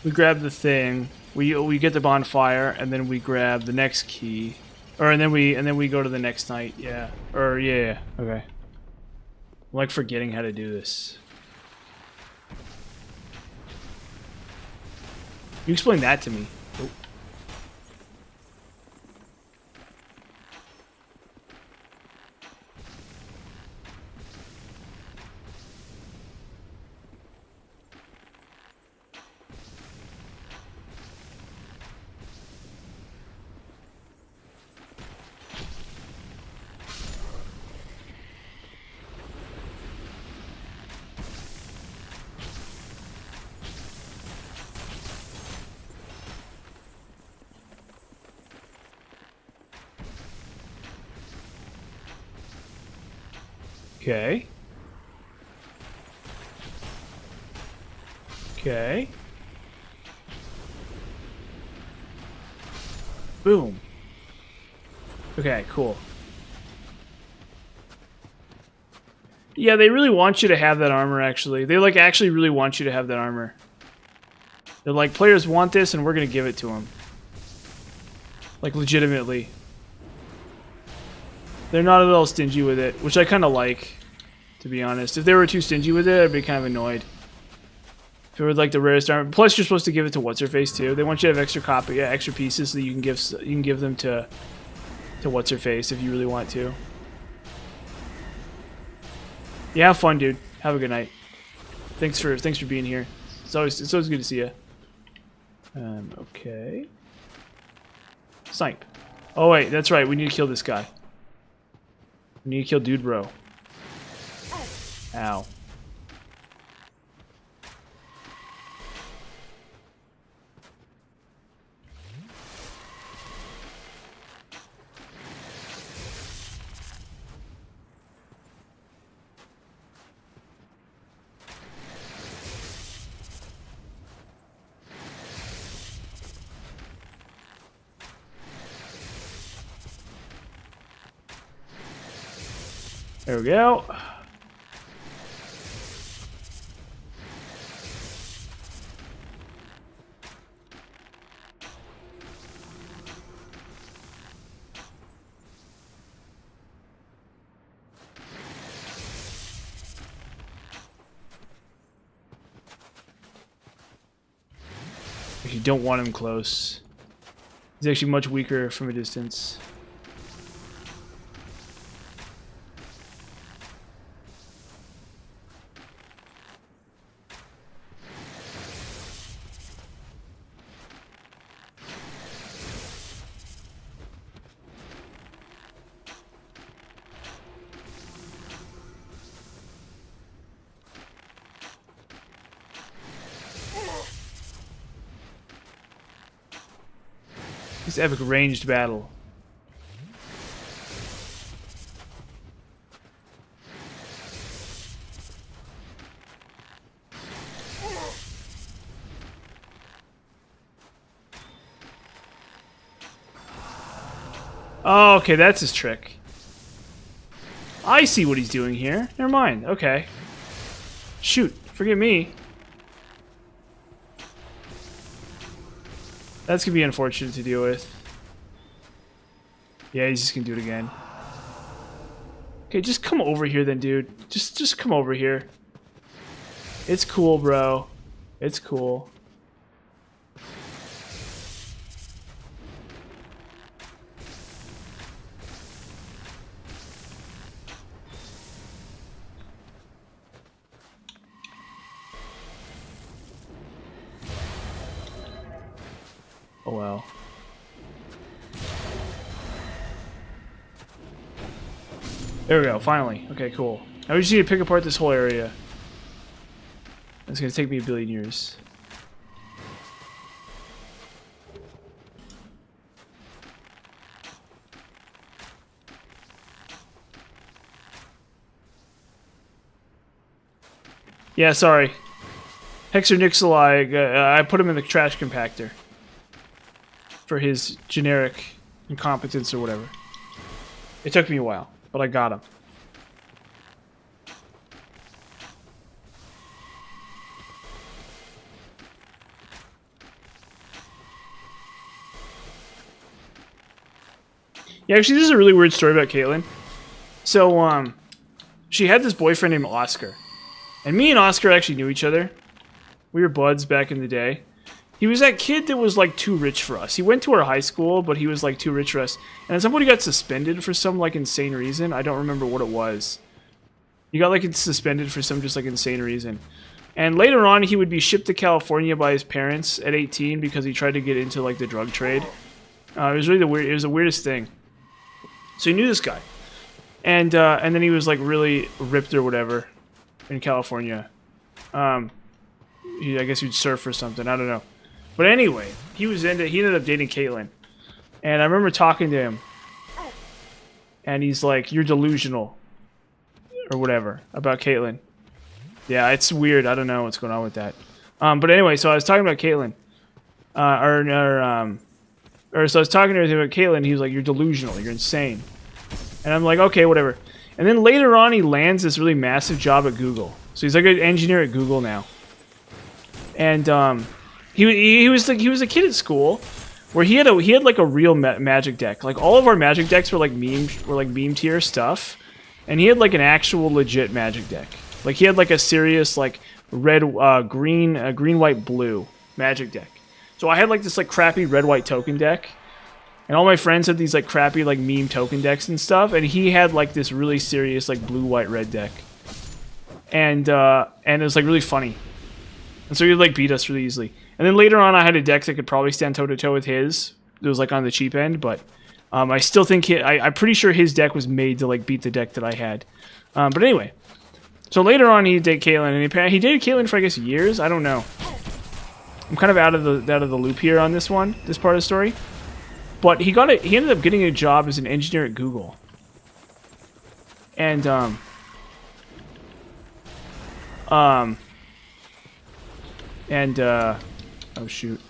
We grab the thing. We get the bonfire, and then we grab the next key. And then we go to the next night, yeah. Yeah, okay. I'm like forgetting how to do this. You explain that to me. Oh. Okay. Okay. Boom. Okay, cool. Yeah, they really want you to have that armor, actually. They, like, actually really want you to have that armor. They're like, players want this, and we're gonna give it to them. Like, legitimately. They're not at all stingy with it, which I kind of like, to be honest. If they were too stingy with it, I'd be kind of annoyed. If it were like the rarest armor, plus you're supposed to give it to what's-her-face too. They want you to have extra pieces so that you can give them to what's-her-face if you really want to. Yeah, have fun, dude. Have a good night. Thanks for being here. It's always good to see you. Okay. Snipe. Oh wait, that's right. We need to kill this guy. We need to kill Dude Bro. Ow. There we go. You don't want him close. He's actually much weaker from a distance. This epic ranged battle. Oh, okay, that's his trick. I see what he's doing here. Never mind. Okay. Shoot, forgive me. That's gonna be unfortunate to deal with. Yeah, he's just gonna do it again. Okay, just come over here then, dude. Just come over here. It's cool, bro. It's cool. Oh well. There we go, finally. Okay, cool. Now we just need to pick apart this whole area. It's gonna take me a billion years. Yeah, sorry. Hexer Nixeli, I put him in the trash compactor. For his generic incompetence or whatever. It took me a while, but I got him. Yeah, actually, this is a really weird story about Caitlyn. So, she had this boyfriend named Oscar. And me and Oscar actually knew each other. We were buds back in the day. He was that kid that was, like, too rich for us. He went to our high school, but he was, like, too rich for us. And somebody got suspended for some, like, insane reason. I don't remember what it was. He got, like, suspended for some just, like, insane reason. And later on, he would be shipped to California by his parents at 18 because he tried to get into, like, the drug trade. It was really it was the weirdest thing. So he knew this guy. And then he was, like, really ripped or whatever in California. I guess he'd surf or something. I don't know. But anyway, he ended up dating Caitlyn. And I remember talking to him. And he's like, "You're delusional." Or whatever. About Caitlyn. Yeah, it's weird. I don't know what's going on with that. But anyway, so I was talking about Caitlyn. So I was talking to him about Caitlyn. He was like, "You're delusional. You're insane." And I'm like, "Okay, whatever." And then later on, he lands this really massive job at Google. So he's like an engineer at Google now. And he was a kid at school where he had like a real magic deck. Like all of our magic decks were like meme tier stuff, and he had like an actual legit magic deck. Like he had like a serious like red, green, white, blue magic deck. So I had like this like crappy red white token deck, and all my friends had these like crappy like meme token decks and stuff, and he had like this really serious like blue, white, red deck, and it was like really funny. And so he'd like beat us really easily. And then later on, I had a deck that could probably stand toe to toe with his. It was like on the cheap end, but I still think I'm pretty sure his deck was made to like beat the deck that I had. But anyway, so later on he dated Caitlyn, and he dated Caitlyn for I guess years. I don't know. I'm kind of out of the loop here on this part of the story. But he ended up getting a job as an engineer at Google. And oh shoot.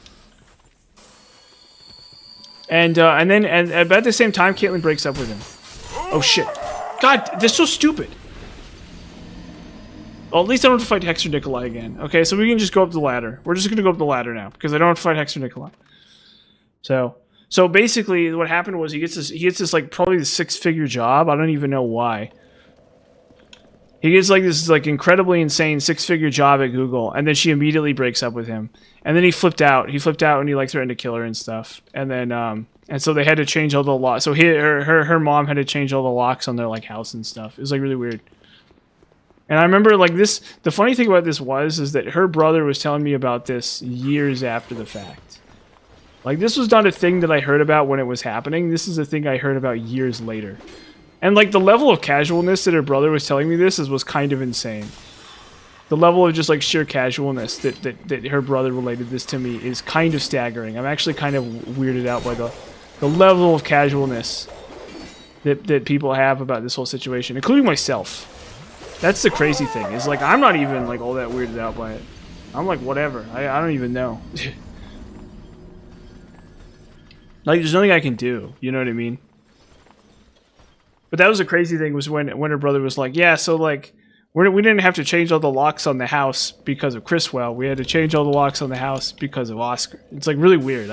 And then about the same time, Caitlyn breaks up with him. Oh shit. God, they're so stupid. Well, at least I don't have to fight Hexer Nikolai again. Okay, so we can just go up the ladder. We're just gonna go up the ladder now because I don't have to fight Hexer Nikolai. So basically, what happened was he gets this like probably the 6-figure job. I don't even know why. He gets like this like incredibly insane 6-figure job at Google, and then she immediately breaks up with him. And then he flipped out. He flipped out and he like threatened to kill her and stuff. And then and so they had to change all the locks. So her mom had to change all the locks on their like house and stuff. It was like really weird. And I remember like this. The funny thing about this is that her brother was telling me about this years after the fact. Like this was not a thing that I heard about when it was happening. This is a thing I heard about years later. And like the level of casualness that her brother was telling me this was kind of insane. The level of just like sheer casualness that her brother related this to me is kind of staggering. I'm actually kind of weirded out by the level of casualness that people have about this whole situation, including myself. That's the crazy thing, is like I'm not even like all that weirded out by it. I'm like whatever. I don't even know. Like there's nothing I can do, you know what I mean? But that was the crazy thing, was when her brother was like, yeah, so like we didn't have to change all the locks on the house because of Chriswell. We had to change all the locks on the house because of Oscar. It's like really weird.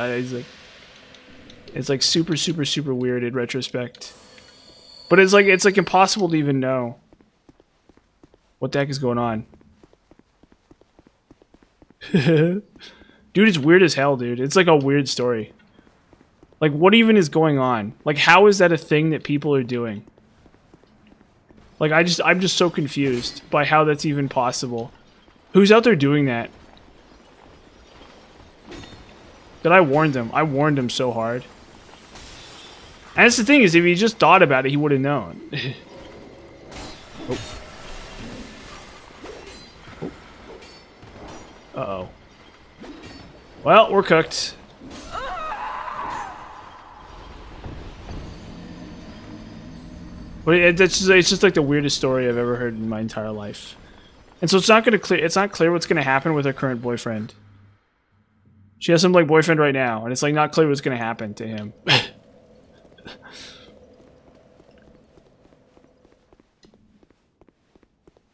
It's like super, super, super weird in retrospect. But it's like impossible to even know what the heck is going on. Dude, it's weird as hell, dude. It's like a weird story. Like, what even is going on? Like, how is that a thing that people are doing? Like, I'm just so confused by how that's even possible. Who's out there doing that? That I warned him. I warned him so hard. And that's the thing, is if he just thought about it, he would have known. Oh. Oh. Uh-oh. Well, we're cooked. But it's just like the weirdest story I've ever heard in my entire life. And so it's not clear what's gonna happen with her current boyfriend. She has some like boyfriend right now, and it's like not clear what's gonna happen to him.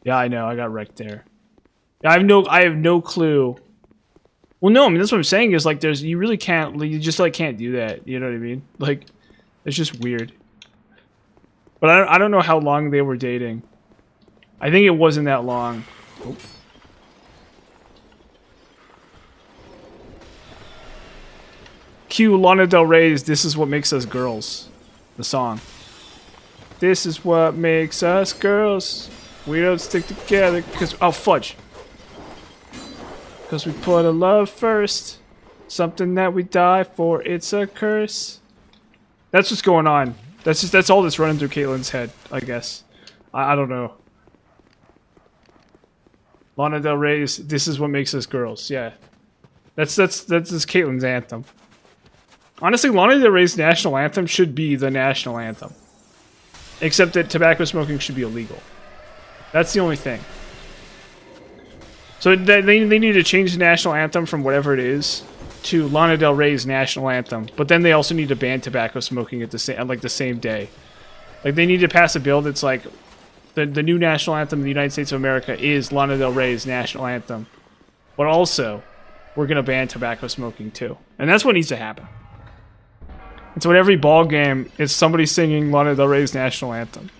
Yeah, I know, I got wrecked there. I have no clue. Well, no, I mean that's what I'm saying is like you really can't, like, you just like can't do that. You know what I mean? Like, it's just weird. But I don't know how long they were dating. I think it wasn't that long. Oh. Cue Lana Del Rey's "This Is What Makes Us Girls," the song. This is what makes us girls. We don't stick together because... Oh, fudge. Because we put a love first. Something that we die for. It's a curse. That's what's going on. That's all that's running through Caitlin's head, I guess. I don't know. Lana Del Rey's "This Is What Makes Us Girls." Yeah. That's Caitlin's anthem. Honestly, Lana Del Rey's national anthem should be the national anthem. Except that tobacco smoking should be illegal. That's the only thing. So they need to change the national anthem from whatever it is to Lana Del Rey's national anthem. But then they also need to ban tobacco smoking at the same day. Like they need to pass a bill that's like the new national anthem of the United States of America is Lana Del Rey's national anthem. But also, we're gonna ban tobacco smoking too. And that's what needs to happen. And so at every ball game, it's somebody singing Lana Del Rey's national anthem.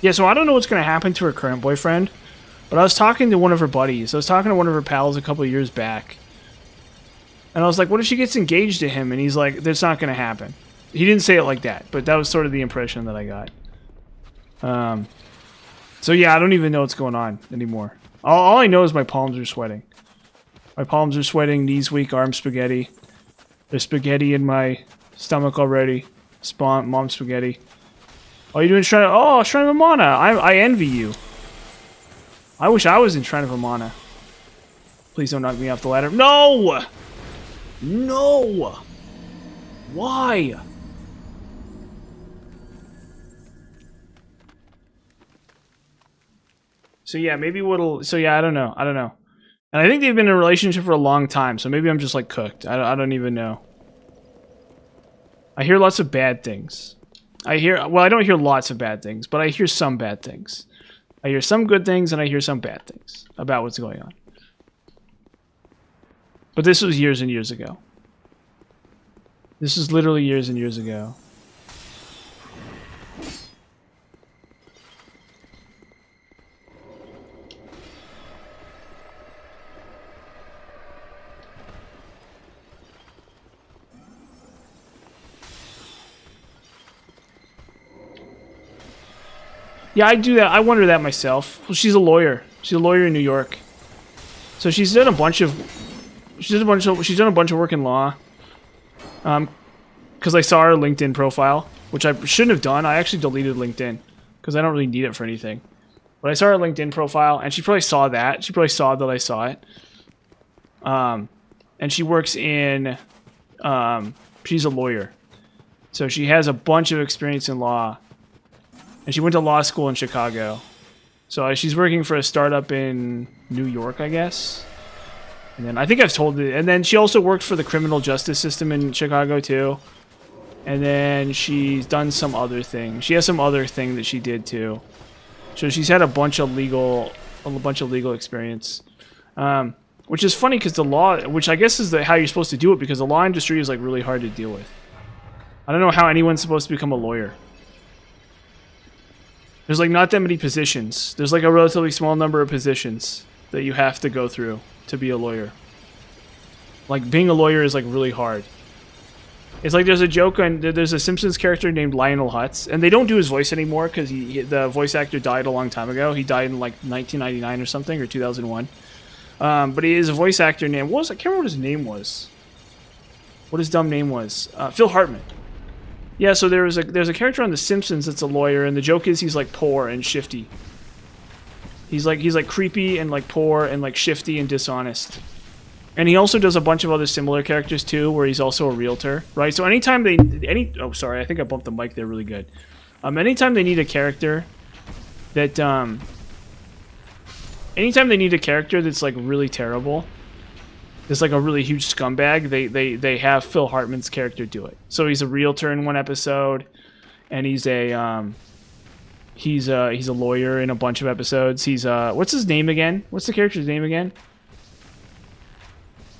Yeah, so I don't know what's going to happen to her current boyfriend, but I was talking to one of her buddies. I was talking to one of her pals a couple of years back. And I was like, what if she gets engaged to him? And he's like, that's not going to happen. He didn't say it like that, but that was sort of the impression that I got. So yeah, I don't even know what's going on anymore. All I know is my palms are sweating. My palms are sweating, knees weak, arms spaghetti. There's spaghetti in my stomach already. Mom spaghetti. Oh, you're doing Shrine of Amana. I envy you. I wish I was in Shrine of Amana. Please don't knock me off the ladder. No! No! Why? So yeah, maybe what'll. So yeah, I don't know. And I think they've been in a relationship for a long time. So maybe I'm just like cooked. I don't even know. I hear lots of bad things. I don't hear lots of bad things, but I hear some bad things. I hear some good things and I hear some bad things about what's going on. But this was years and years ago. This is literally years and years ago. Yeah, I do that. I wonder that myself. Well, she's a lawyer. She's a lawyer in New York. So she's done a bunch of work in law. Because I saw her LinkedIn profile, which I shouldn't have done. I actually deleted LinkedIn because I don't really need it for anything. But I saw her LinkedIn profile, and she probably saw that. She probably saw that I saw it. And she works in. She's a lawyer, so she has a bunch of experience in law. And she went to law school in Chicago. So she's working for a startup in New York, I guess. And then I think I've told it. And then she also worked for the criminal justice system in Chicago too. And then she's done some other thing. She has some other thing that she did too. So she's had a bunch of legal experience. Which is funny because the law, which I guess is how you're supposed to do it, because the law industry is like really hard to deal with. I don't know how anyone's supposed to become a lawyer. There's like not that many positions. There's like a relatively small number of positions that you have to go through to be a lawyer. Like being a lawyer is like really hard. It's like there's a joke on there's a Simpsons character named Lionel Hutz, and they don't do his voice anymore because the voice actor died a long time ago. He died in like 1999 or something, or 2001. But he is a voice actor named I can't remember what his name was. What his dumb name was. Phil Hartman. Yeah, so there's a character on The Simpsons that's a lawyer, and the joke is he's like poor and shifty. He's like creepy and like poor and like shifty and dishonest. And he also does a bunch of other similar characters too, where he's also a realtor, right? So anytime oh sorry, I think I bumped the mic there really good. Anytime they need a character that anytime they need a character that's like really terrible, it's like a really huge scumbag, they have Phil Hartman's character do it. So he's a realtor in one episode, and he's a lawyer in a bunch of episodes. He's what's his name again? What's the character's name again?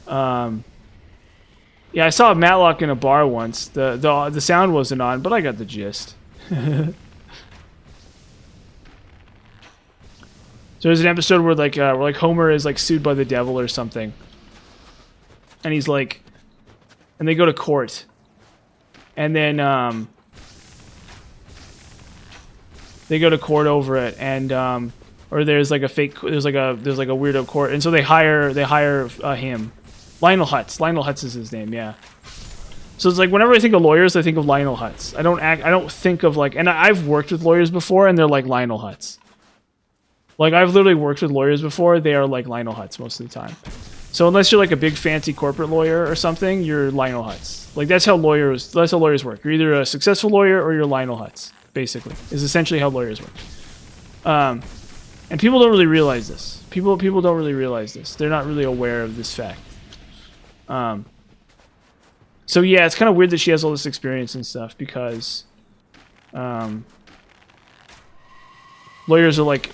Yeah, I saw Matlock in a bar once. The sound wasn't on, but I got the gist. So there's an episode where like Homer is like sued by the devil or something. And he's like, and they go to court, and then they go to court over it, and or there's like a weirdo court, and so they hire him, Lionel Hutz. Lionel Hutz is his name, yeah. So it's like whenever I think of lawyers, I think of Lionel Hutz. I don't think of like, and I've worked with lawyers before, and they're like Lionel Hutz. Like I've literally worked with lawyers before, they are like Lionel Hutz most of the time. So unless you're like a big fancy corporate lawyer or something, you're Lionel Hutz. Like that's how lawyers work. You're either a successful lawyer or you're Lionel Hutz, basically. Is essentially how lawyers work. And people don't really realize this. People don't really realize this. They're not really aware of this fact. So yeah, it's kind of weird that she has all this experience and stuff because lawyers are like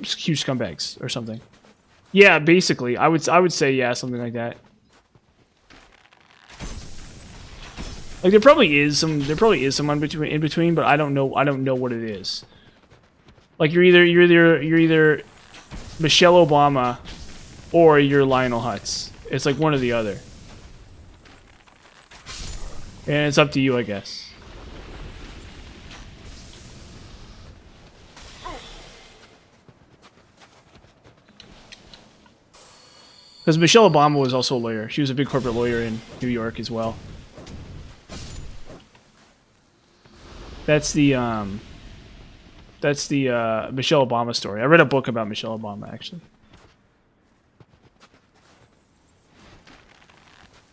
huge scumbags or something. Yeah, basically, I would say yeah, something like that. Like there probably is some in between, but I don't know what it is. Like you're either Michelle Obama or you're Lionel Hutz. It's like one or the other. And it's up to you, I guess. Because Michelle Obama was also a lawyer. She was a big corporate lawyer in New York as well. That's the Michelle Obama story. I read a book about Michelle Obama, actually.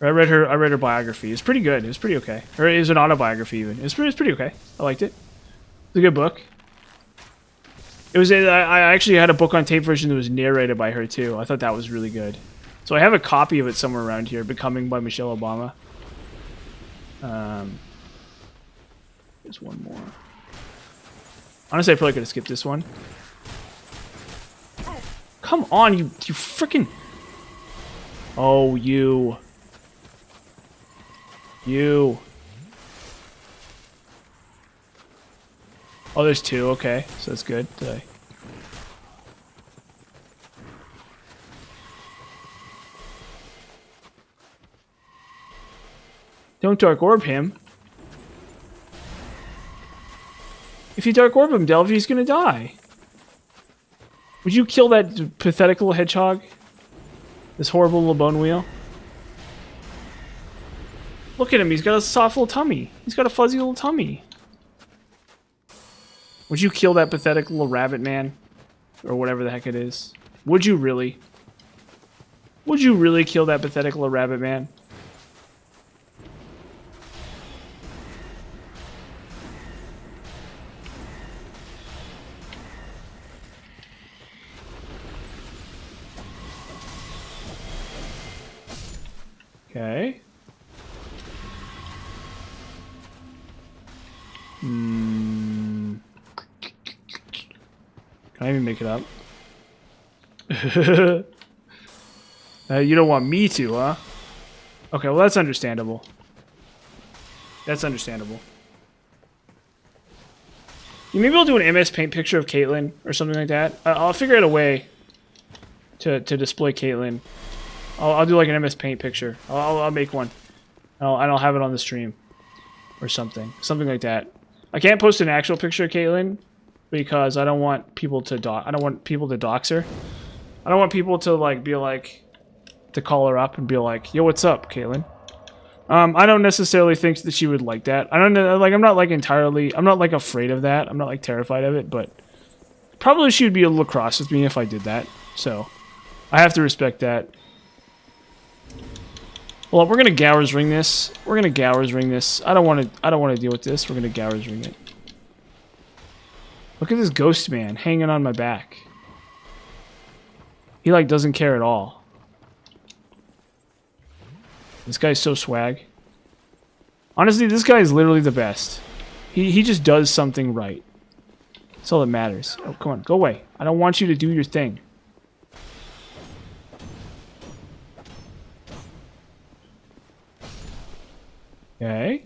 I read her biography. It's pretty good. It was pretty okay. Or it was an autobiography even. It was pretty okay. I liked it. It's a good book. It was. I actually had a book on tape version that was narrated by her too. I thought that was really good. So I have a copy of it somewhere around here. Becoming by Michelle Obama. There's one more. Honestly, I probably could have skipped this one. Come on, you freaking. Oh, you. You. Oh, there's two. Okay, so that's good. Don't Dark Orb him. If you Dark Orb him, Delphi, he's gonna die. Would you kill that pathetic little hedgehog? This horrible little bone wheel? Look at him, he's got a soft little tummy. He's got a fuzzy little tummy. Would you kill that pathetic little rabbit man? Or whatever the heck it is? Would you really? Would you really kill that pathetic little rabbit man? Okay. Can I even make it up? You don't want me to, huh? Okay, well that's understandable. That's understandable. Maybe I'll do an MS Paint picture of Caitlyn or something like that. I'll figure out a way to display Caitlyn. I'll do like an MS Paint picture. I'll make one. And I'll have it on the stream. Or something. Something like that. I can't post an actual picture of Caitlyn because I don't want people to dox her. I don't want people to like be like to call her up and be like, "Yo, what's up, Caitlyn?" I don't necessarily think that she would like that. I don't know, like I'm not like afraid of that. I'm not like terrified of it, but probably she would be a little cross with me if I did that. So I have to respect that. Well, we're gonna Gowers ring this. We're gonna Gowers ring this. I don't want to deal with this. We're gonna Gowers ring it. Look at this ghost man hanging on my back. He like doesn't care at all. This guy's so swag. Honestly, this guy is literally the best. He just does something right. That's all that matters. Oh, come on, go away. I don't want you to do your thing. Okay.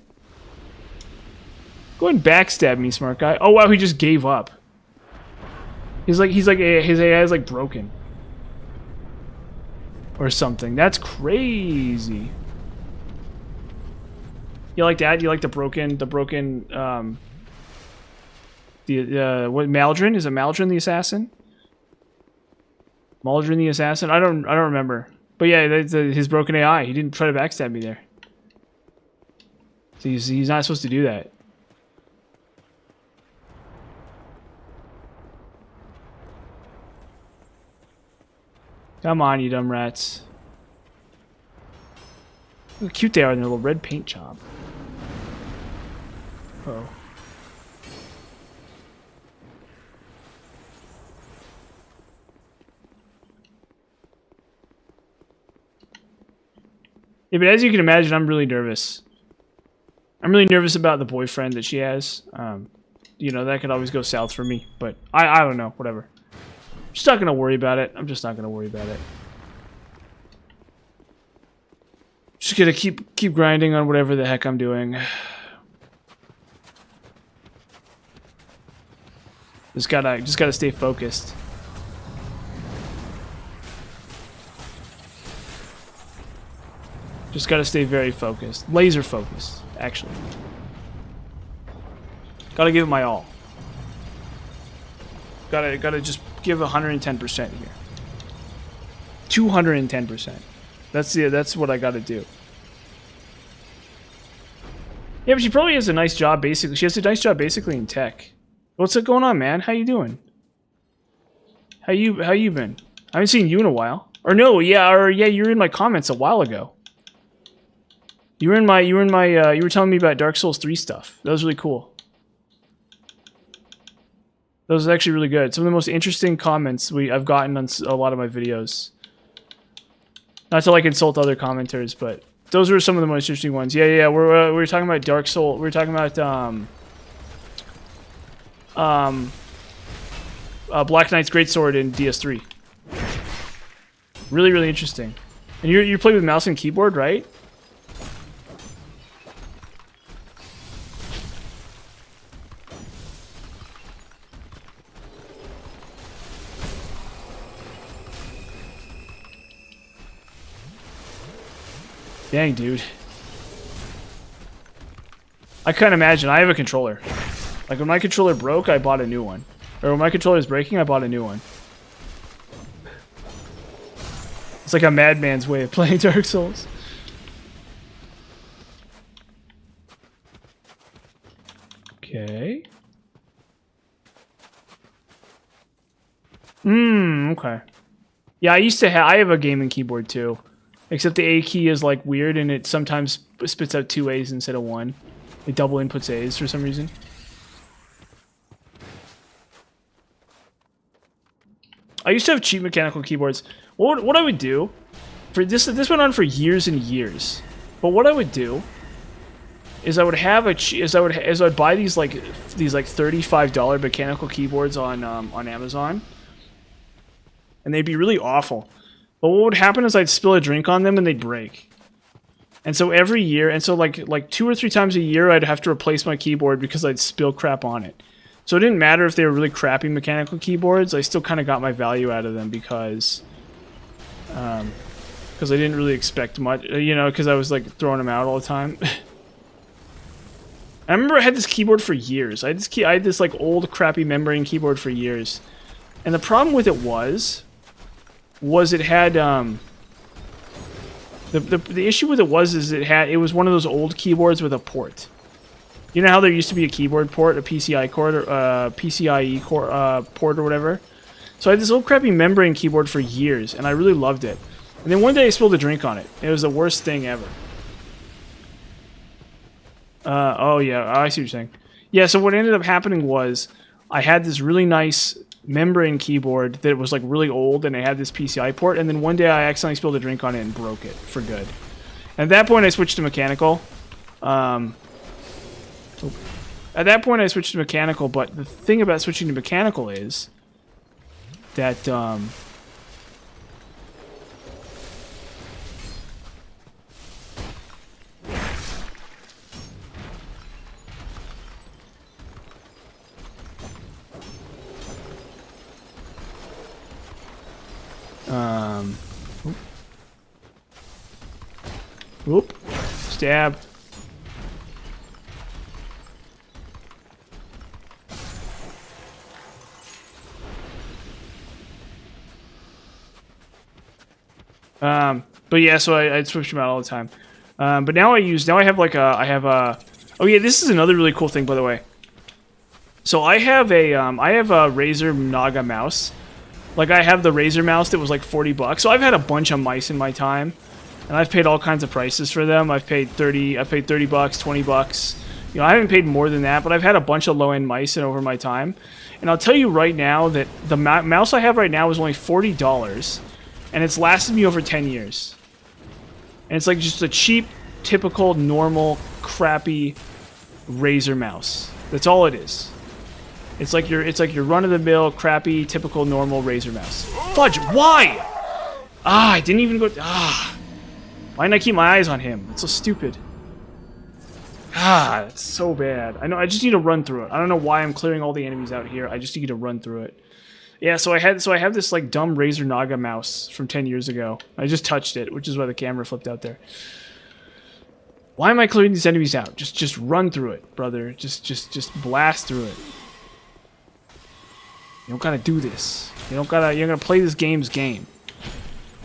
Go ahead and backstab me, smart guy. Oh wow, he just gave up. His AI is like broken. Or something. That's crazy. You like that? You like the broken what Maldron? Is it Maldron the assassin? Maldron the assassin? I don't remember. But yeah, that's his broken AI. He didn't try to backstab me there. So he's not supposed to do that. Come on, you dumb rats. Look how cute they are in their little red paint job. Uh-oh. Yeah, but as you can imagine, I'm really nervous. I'm really nervous about the boyfriend that she has. You know, that could always go south for me. But I don't know. Whatever. I'm just not going to worry about it. I'm just not going to worry about it. Just going to keep grinding on whatever the heck I'm doing. Just gotta stay focused. Just gotta stay very focused. Laser focused, actually. Gotta give it my all. Gotta just give 110% here. 210%. That's what I gotta do. Yeah, but she probably has a nice job basically. She has a nice job basically in tech. What's going on, man? How you doing? How you been? I haven't seen you in a while. Or no, yeah, you were in my comments a while ago. You were telling me about Dark Souls 3 stuff. That was really cool. Those are actually really good. Some of the most interesting comments I've gotten on a lot of my videos. Not to like insult other commenters, but those are some of the most interesting ones. Yeah. We're talking about Dark Soul. We're talking about Black Knight's Greatsword in DS3. Really, really interesting. And you play with mouse and keyboard, right? Dang, dude. I can't imagine. I have a controller. Like, when my controller broke, I bought a new one. Or when my controller is breaking, I bought a new one. It's like a madman's way of playing Dark Souls. Okay. Okay. Yeah, I used to have... I have a gaming keyboard, too. Except the A key is, like, weird, and it sometimes spits out 2 A's instead of 1. It double inputs A's for some reason. I used to have cheap mechanical keyboards. What I would do... for this went on for years and years. But what I would do... is I would have I would buy these $35 mechanical keyboards on Amazon. And they'd be really awful. But what would happen is I'd spill a drink on them and they'd break. And so every year, and so like 2 or 3 times a year, I'd have to replace my keyboard because I'd spill crap on it. So it didn't matter if they were really crappy mechanical keyboards. I still kind of got my value out of them because I didn't really expect much, you know, because I was like throwing them out all the time. I remember I had this keyboard for years. I had this like old crappy membrane keyboard for years, and the problem with it was it had the issue with it was it was one of those old keyboards with a port. You know how there used to be a keyboard port, a PCI port, or PCIe port or whatever. So I had this old crappy membrane keyboard for years, and I really loved it. And then one day I spilled a drink on it. It was the worst thing ever. Oh yeah, I see what you're saying. Yeah, so what ended up happening was I had this really nice membrane keyboard that was like really old, and it had this PCI port, and then one day I accidentally spilled a drink on it and broke it for good. And at that point I switched to mechanical. At that point I switched to mechanical, but the thing about switching to mechanical is that Oop. Stab. But yeah, so I'd switch them out all the time. But now I have oh yeah, this is another really cool thing, by the way. So I have a Razer Naga mouse. Like, I have the Razer mouse that was like $40. So I've had a bunch of mice in my time, and I've paid all kinds of prices for them. I've paid $30, $20. You know, I haven't paid more than that, but I've had a bunch of low-end mice over my time. And I'll tell you right now that the mouse I have right now is only $40, and it's lasted me over 10 years. And it's like just a cheap, typical, normal, crappy Razer mouse. That's all it is. It's like your run-of-the-mill, crappy, typical, normal Razer mouse. Fudge, why? I didn't even go... Why didn't I keep my eyes on him? It's so stupid. It's so bad. I know, I just need to run through it. I don't know why I'm clearing all the enemies out here. I just need to run through it. Yeah, so I have this like dumb Razer Naga mouse from 10 years ago. I just touched it, which is why the camera flipped out there. Why am I clearing these enemies out? Just run through it, brother. Just blast through it. You don't gotta do this. You're gonna play this game's game.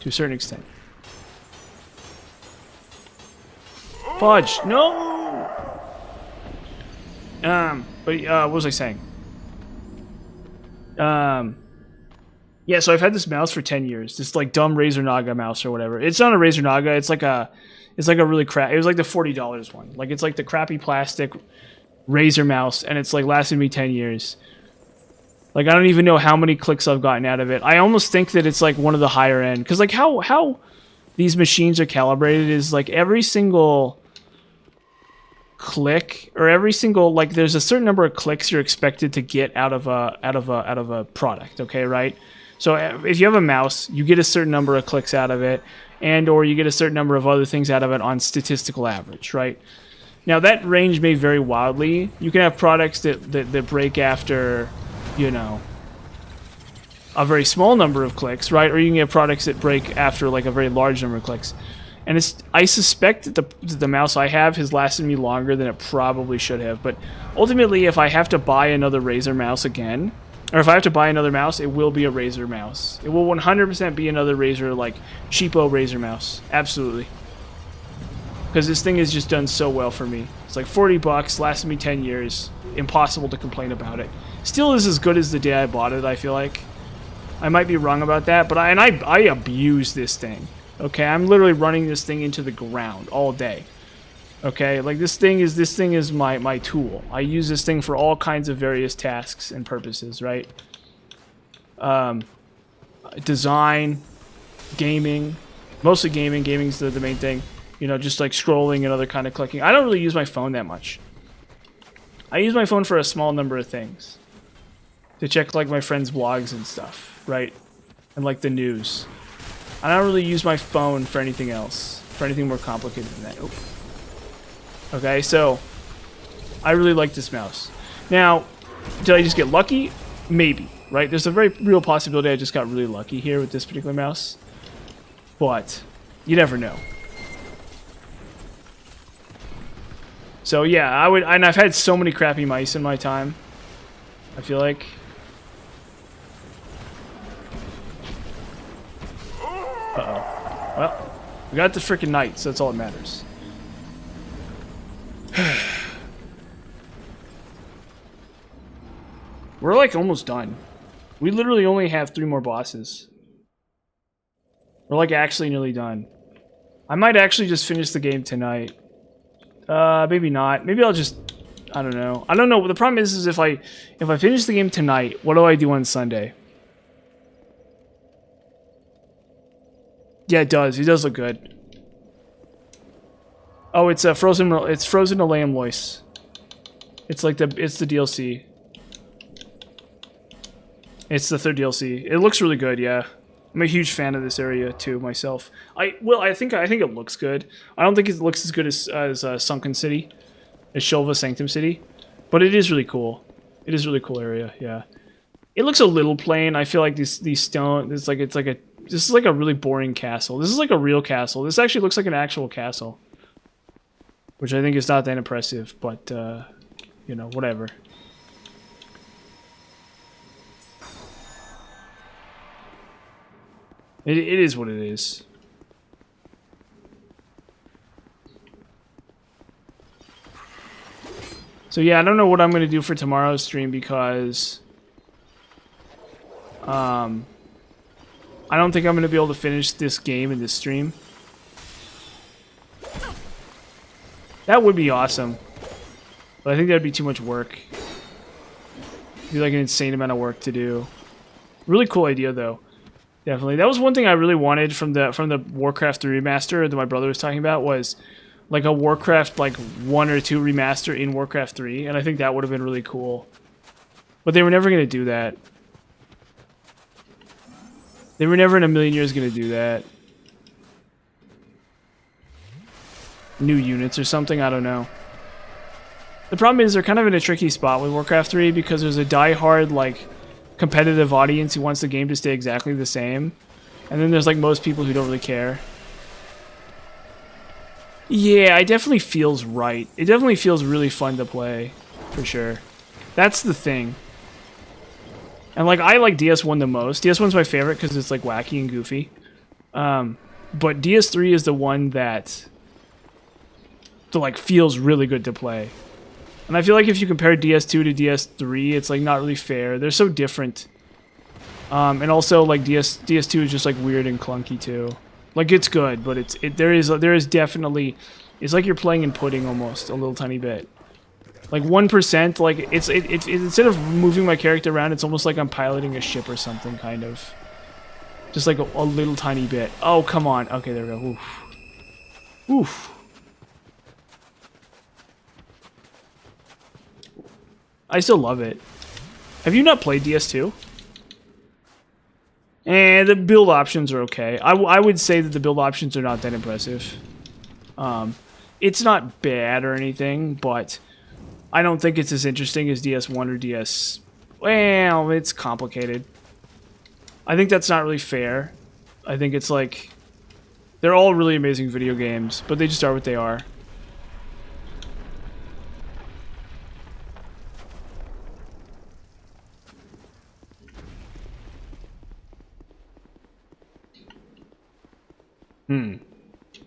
To a certain extent. Fudge, no! But what was I saying? Yeah, so I've had this mouse for 10 years. This like dumb Razer Naga mouse or whatever. It's not a Razer Naga, it's like a really crap. It was like the $40 one. Like, it's like the crappy plastic Razer mouse, and it's like lasted me 10 years. Like, I don't even know how many clicks I've gotten out of it. I almost think that it's like one of the higher end. Because, like, how these machines are calibrated is like every single click or every single, like, there's a certain number of clicks you're expected to get out of a product, okay, right? So if you have a mouse, you get a certain number of clicks out of it, and or you get a certain number of other things out of it on statistical average, right? Now, that range may vary wildly. You can have products that break after, you know, a very small number of clicks, right? Or you can get products that break after like a very large number of clicks. And I suspect that the mouse I have has lasted me longer than it probably should have. But ultimately, if I have to buy another Razer mouse again, or if I have to buy another mouse, it will be a Razer mouse. It will 100% be another Razer, like cheapo Razer mouse. Absolutely. Because this thing has just done so well for me. It's like $40, lasted me 10 years. Impossible to complain about it. Still is as good as the day I bought it, I feel like. I might be wrong about that, but I abuse this thing. Okay, I'm literally running this thing into the ground all day. Okay, like this thing is my tool. I use this thing for all kinds of various tasks and purposes, right? Design, gaming, mostly gaming. Gaming's the main thing. You know, just like scrolling and other kind of clicking. I don't really use my phone that much. I use my phone for a small number of things. To check like my friends' blogs and stuff, right? And like the news. I don't really use my phone for anything else. For anything more complicated than that. Oop. Okay, so I really like this mouse. Now, did I just get lucky? Maybe, right? There's a very real possibility I just got really lucky here with this particular mouse. But you never know. So yeah, and I've had so many crappy mice in my time. I feel like. Uh-oh. Well, we got the freaking knight, so that's all that matters. We're like almost done. We literally only have 3 more bosses. We're like actually nearly done. I might actually just finish the game tonight. Maybe not. Maybe I'll just... I don't know. I don't know. The problem is if I finish the game tonight, what do I do on Sunday? Yeah, it does. He does look good. Oh, it's a frozen. It's Frozen to Lamb Lois. It's like the DLC. It's the 3rd DLC. It looks really good. Yeah, I'm a huge fan of this area too myself. I think it looks good. I don't think it looks as good as Sunken City, as Shulva Sanctum City, but it is really cool. It is a really cool area. Yeah, it looks a little plain. I feel like these stone. This is like a really boring castle. This is like a real castle. This actually looks like an actual castle, which I think is not that impressive, but you know, whatever. It is what it is. So yeah, I don't know what I'm going to do for tomorrow's stream because I don't think I'm going to be able to finish this game in this stream. That would be awesome. But I think that would be too much work. It'd be like an insane amount of work to do. Really cool idea though. Definitely. That was one thing I really wanted from the Warcraft 3 remaster that my brother was talking about, was like a Warcraft like 1 or 2 remaster in Warcraft 3, and I think that would have been really cool. But they were never going to do that. They were never in a million years going to do that. New units or something, I don't know. The problem is they're kind of in a tricky spot with Warcraft 3 because there's a die-hard like competitive audience who wants the game to stay exactly the same, and then there's like most people who don't really care. Yeah, it definitely feels right. It definitely feels really fun to play, for sure. That's the thing. And like I like DS1 the most. DS1's my favorite because it's like wacky and goofy. But DS3 is the one that like feels really good to play. And I feel like if you compare DS2 to DS3, it's like not really fair. They're so different. And also like DS2 is just like weird and clunky too. Like it's good, but there is definitely, it's like you're playing in pudding almost a little tiny bit. Like 1%, like it's instead of moving my character around, it's almost like I'm piloting a ship or something, kind of. Just like a little tiny bit. Oh, come on. Okay, there we go. Oof. Oof. I still love it. Have you not played DS2? And the build options are okay. I would say that the build options are not that impressive. It's not bad or anything, but I don't think it's as interesting as DS1 or DS... Well, it's complicated. I think that's not really fair. I think it's like... They're all really amazing video games, but they just are what they are.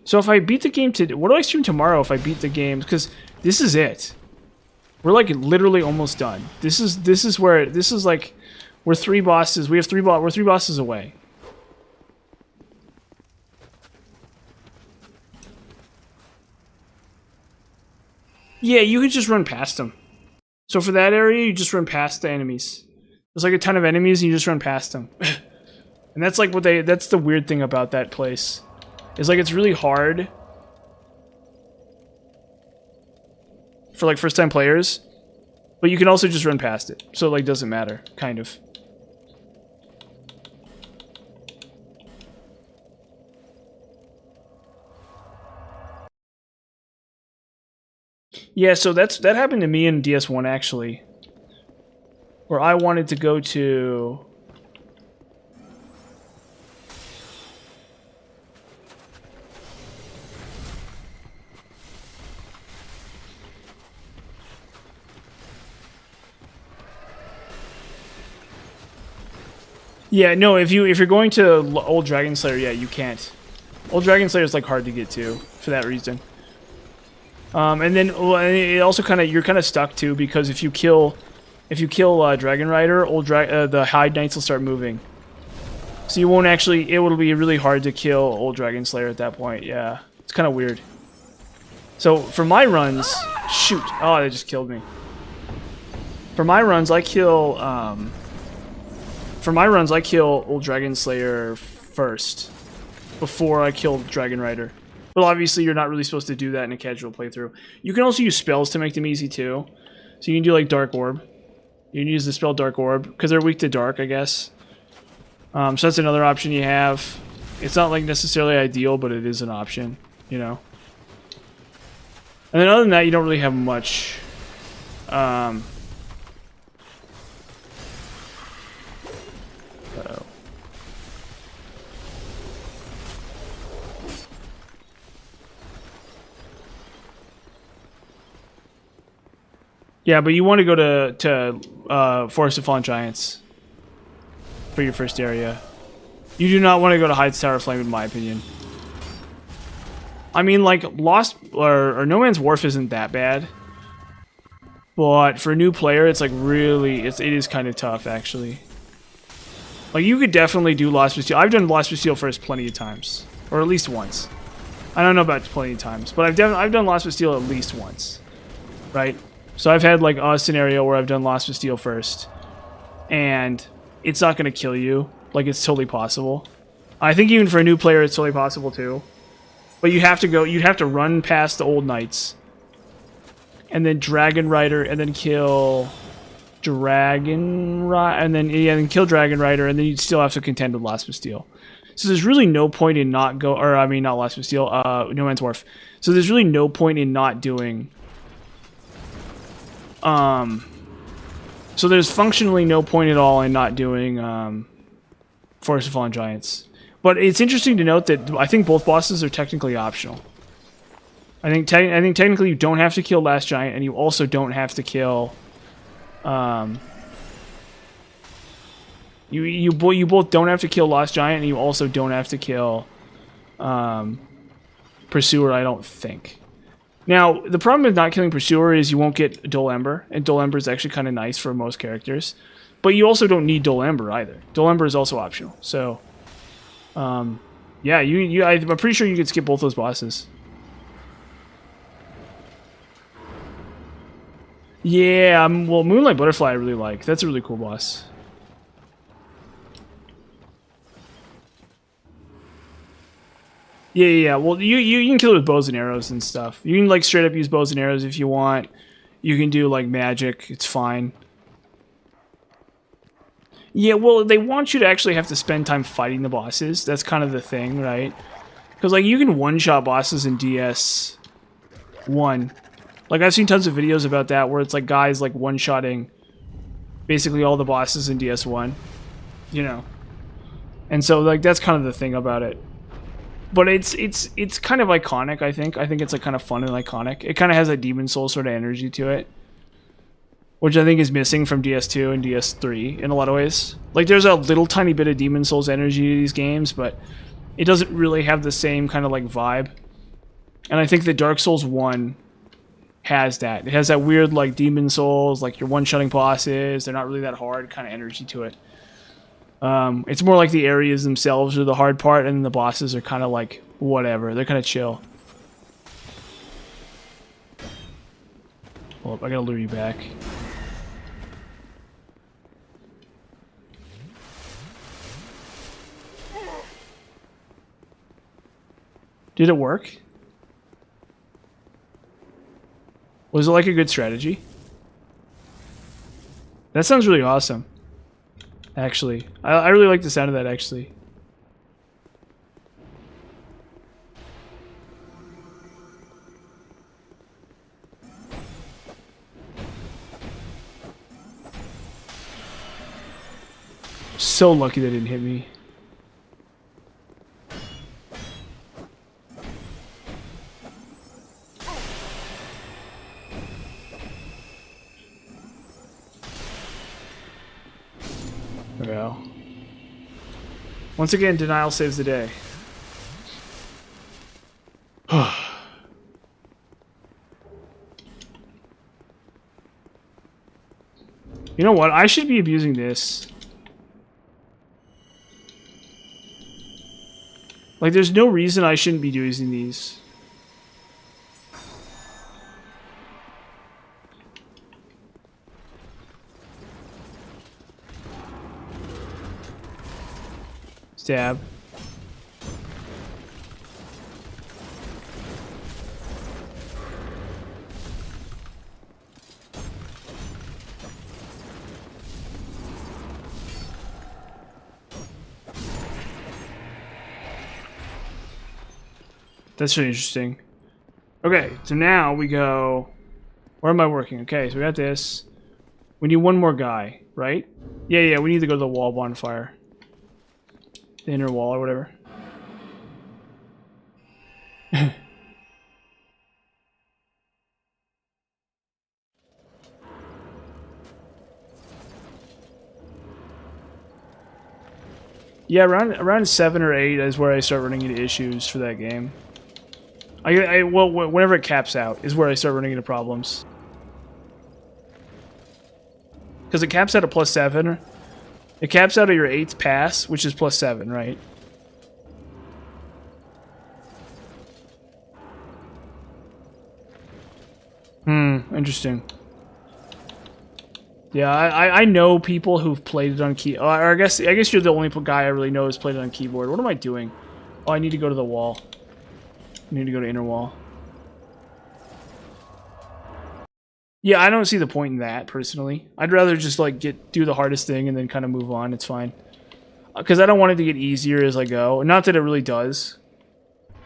So if I beat the game today, what do I stream tomorrow if I beat the game? Because this is it. We're like literally almost done. This is like we're 3 bosses. We're 3 bosses away. Yeah, you could just run past them. So for that area, you just run past the enemies. There's like a ton of enemies, and you just run past them. And that's like that's the weird thing about that place. It's like it's really hard for like first time players, but you can also just run past it. So it like doesn't matter, kind of. Yeah, so that happened to me in DS1 actually. Where I wanted to go to Yeah, no, if you're going to Old Dragon Slayer, yeah, you can't. Old Dragon Slayer is like hard to get to for that reason. And then it also you're kind of stuck too, because if you kill Dragon Rider, the Hide Knights will start moving. So you won't actually. It will be really hard to kill Old Dragon Slayer at that point. Yeah, it's kind of weird. So for my runs, shoot! Oh, they just killed me. For my runs, I kill. Old Dragon Slayer first, before I kill Dragon Rider. Well, obviously, you're not really supposed to do that in a casual playthrough. You can also use spells to make them easy, too. So you can do, like, Dark Orb. You can use the spell Dark Orb, because they're weak to Dark, I guess. So that's another option you have. It's not, like, necessarily ideal, but it is an option, you know? And then other than that, you don't really have much. Uh-oh. Yeah, but you want to go to Forest of Fallen Giants for your first area. You do not want to go to Heights Tower of Flame, in my opinion. I mean, like, Lost or No Man's Wharf isn't that bad, but for a new player, it's like really it is kind of tough, actually. Like, you could definitely do Lost Bastille. I've done Lost Bastille first plenty of times, or at least once. I don't know about plenty of times, but I've done Lost Bastille at least once, right? So I've had like a scenario where I've done Lost Bastille first, and it's not going to kill you. Like, it's totally possible. I think even for a new player, it's totally possible too. But you'd have to run past the old knights, and then Dragon Rider, and then kill then kill Dragon Rider, and then you'd still have to contend with Lost Bastille. So there's really no point in not Lost Bastille, No Man's Wharf. So there's really no point in not doing. So there's functionally no point at all in not doing Forest of Fallen Giants. But it's interesting to note that I think both bosses are technically optional. I think technically you don't have to kill Last Giant, and you also don't have to kill. You both don't have to kill Lost Giant, and you also don't have to kill Pursuer, I don't think. Now, the problem with not killing Pursuer is you won't get Dull Ember, and Dull Ember is actually kind of nice for most characters. But you also don't need Dull Ember either. Dull Ember is also optional. So, yeah, I'm pretty sure you could skip both those bosses. Yeah, well, Moonlight Butterfly I really like. That's a really cool boss. Yeah. Well, you can kill it with bows and arrows and stuff. You can like straight up use bows and arrows if you want. You can do like magic. It's fine. Yeah, well, they want you to actually have to spend time fighting the bosses. That's kind of the thing, right? Because like you can one-shot bosses in DS1. Like I've seen tons of videos about that where it's like guys like one-shotting basically all the bosses in DS1. You know. And so like that's kind of the thing about it. But it's kind of iconic, I think. I think it's like kind of fun and iconic. It kind of has a Demon Soul sort of energy to it, which I think is missing from DS2 and DS3 in a lot of ways. Like there's a little tiny bit of Demon Souls energy to these games, but it doesn't really have the same kind of like vibe. And I think that Dark Souls 1 has that. It has that weird like Demon Souls, like you're one-shotting bosses, they're not really that hard kind of energy to it. It's more like the areas themselves are the hard part, and the bosses are kind of like whatever. They're kind of chill. Hold up, I gotta lure you back. Did it work? Was it like a good strategy? That sounds really awesome. Actually, I really like the sound of that, actually. So lucky that didn't hit me. There we go. Once again, denial saves the day. You know what? I should be abusing this. Like, there's no reason I shouldn't be using these. Stab. That's really interesting. Okay, so now we go... Where am I working? Okay, so we got this. We need one more guy, right? Yeah, we need to go to the wall bonfire. The inner wall or whatever. Yeah, around 7 or 8 is where I start running into issues for that game. Well, whenever it caps out is where I start running into problems. Because it caps out at +7. It caps out at your 8th pass, which is +7, right? Interesting. Yeah, I know people who've played it on key. Or I guess you're the only guy I really know who's played it on keyboard. What am I doing? Oh, I need to go to the wall. I need to go to inner wall. Yeah, I don't see the point in that personally. I'd rather just like do the hardest thing and then kind of move on. It's fine. Because I don't want it to get easier as I go. Not that it really does.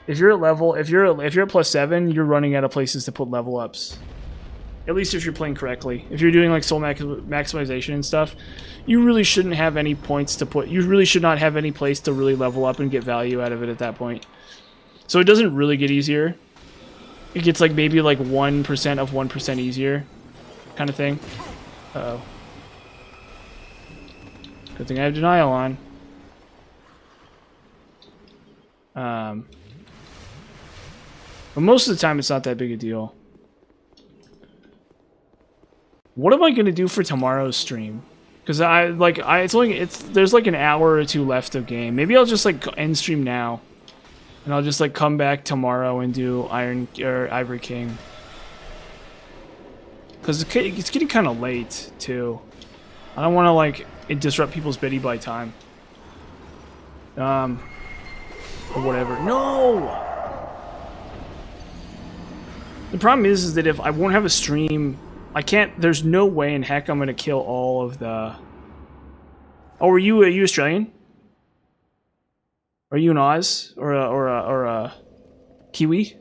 If you're at level, if you're at +7, you're running out of places to put level ups. At least if you're playing correctly. If you're doing like soul maximization and stuff, you really shouldn't have any points to put. You really should not have any place to really level up and get value out of it at that point. So it doesn't really get easier. It gets like maybe like 1% of 1% easier kind of thing. Uh-oh. Good thing I have denial on. But most of the time it's not that big a deal. What am I gonna do for tomorrow's stream? Because there's like an hour or two left of game. Maybe I'll just like end stream now. And I'll just like come back tomorrow and do Ivory King. Because it's getting kind of late, too. I don't want to, like, disrupt people's Biddy by time. Or whatever. No! The problem is that if I won't have a stream, I can't, there's no way in heck I'm going to kill all of the... Oh, are you Australian? Are you an Oz? Or a Kiwi?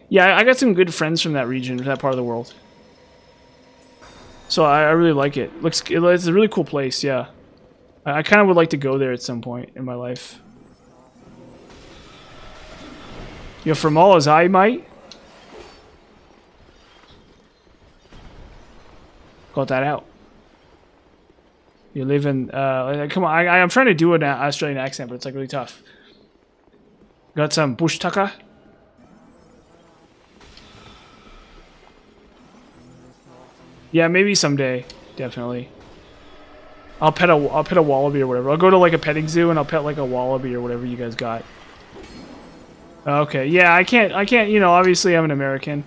Yeah, I got some good friends from that region, that part of the world. So I really like it. It's a really cool place, yeah. I kind of would like to go there at some point in my life. You're from all as I might. Got that out. You live in, come on, I'm trying to do an Australian accent, but it's like really tough. Got some bush tucker. Yeah, maybe someday, definitely. I'll pet a wallaby or whatever. I'll go to like a petting zoo and I'll pet like a wallaby or whatever you guys got. Okay, yeah, I can't, you know, obviously I'm an American.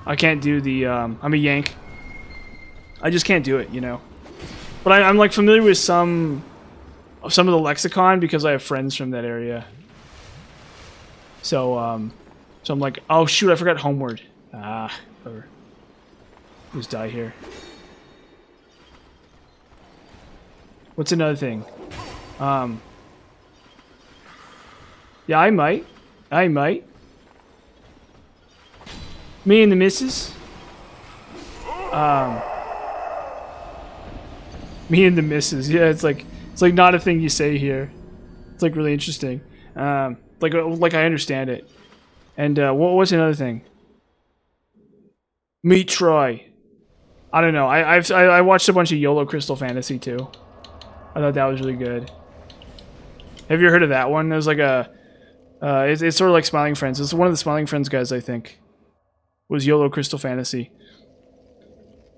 I can't do the, I'm a Yank. I just can't do it, you know. But I'm like familiar with some of the lexicon because I have friends from that area. So, so I'm like, oh shoot, I forgot Homeward. Ah, whatever. Just die here. What's another thing? Yeah, I might. Me and the missus. Me and the missus. Yeah, it's like not a thing you say here. It's like really interesting. Like I understand it. And what's another thing? Meet Troy. I don't know. I watched a bunch of YOLO Crystal Fantasy too. I thought that was really good. Have you heard of that one? There's like a it's sort of like Smiling Friends. It's one of the Smiling Friends guys, I think. Was YOLO Crystal Fantasy.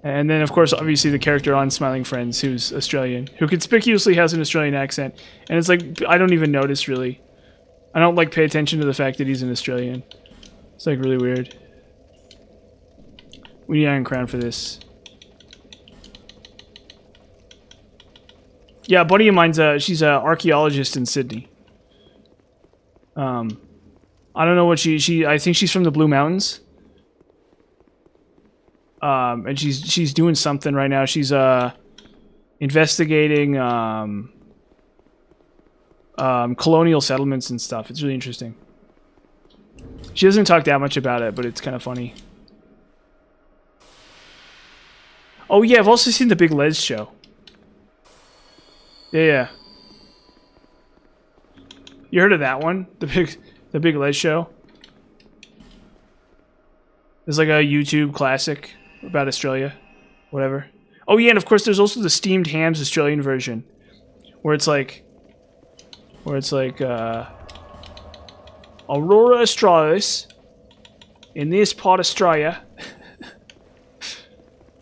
And then, of course, obviously the character on Smiling Friends, who's Australian, who conspicuously has an Australian accent. And it's like, I don't even notice, really. I don't, like, pay attention to the fact that he's an Australian. It's, like, really weird. We need Iron Crown for this. Yeah, a buddy of mine's, she's an archaeologist in Sydney. I don't know what I think she's from the Blue Mountains. And she's doing something right now. She's investigating colonial settlements and stuff. It's really interesting. She doesn't talk that much about it, but it's kind of funny. Oh yeah, I've also seen the Big Les show. Yeah. You heard of that one? The Big Les show? It's like a YouTube classic about Australia. Whatever. Oh yeah, and of course there's also the Steamed Hams Australian version. Where it's like Aurora Australis in this part of Australia.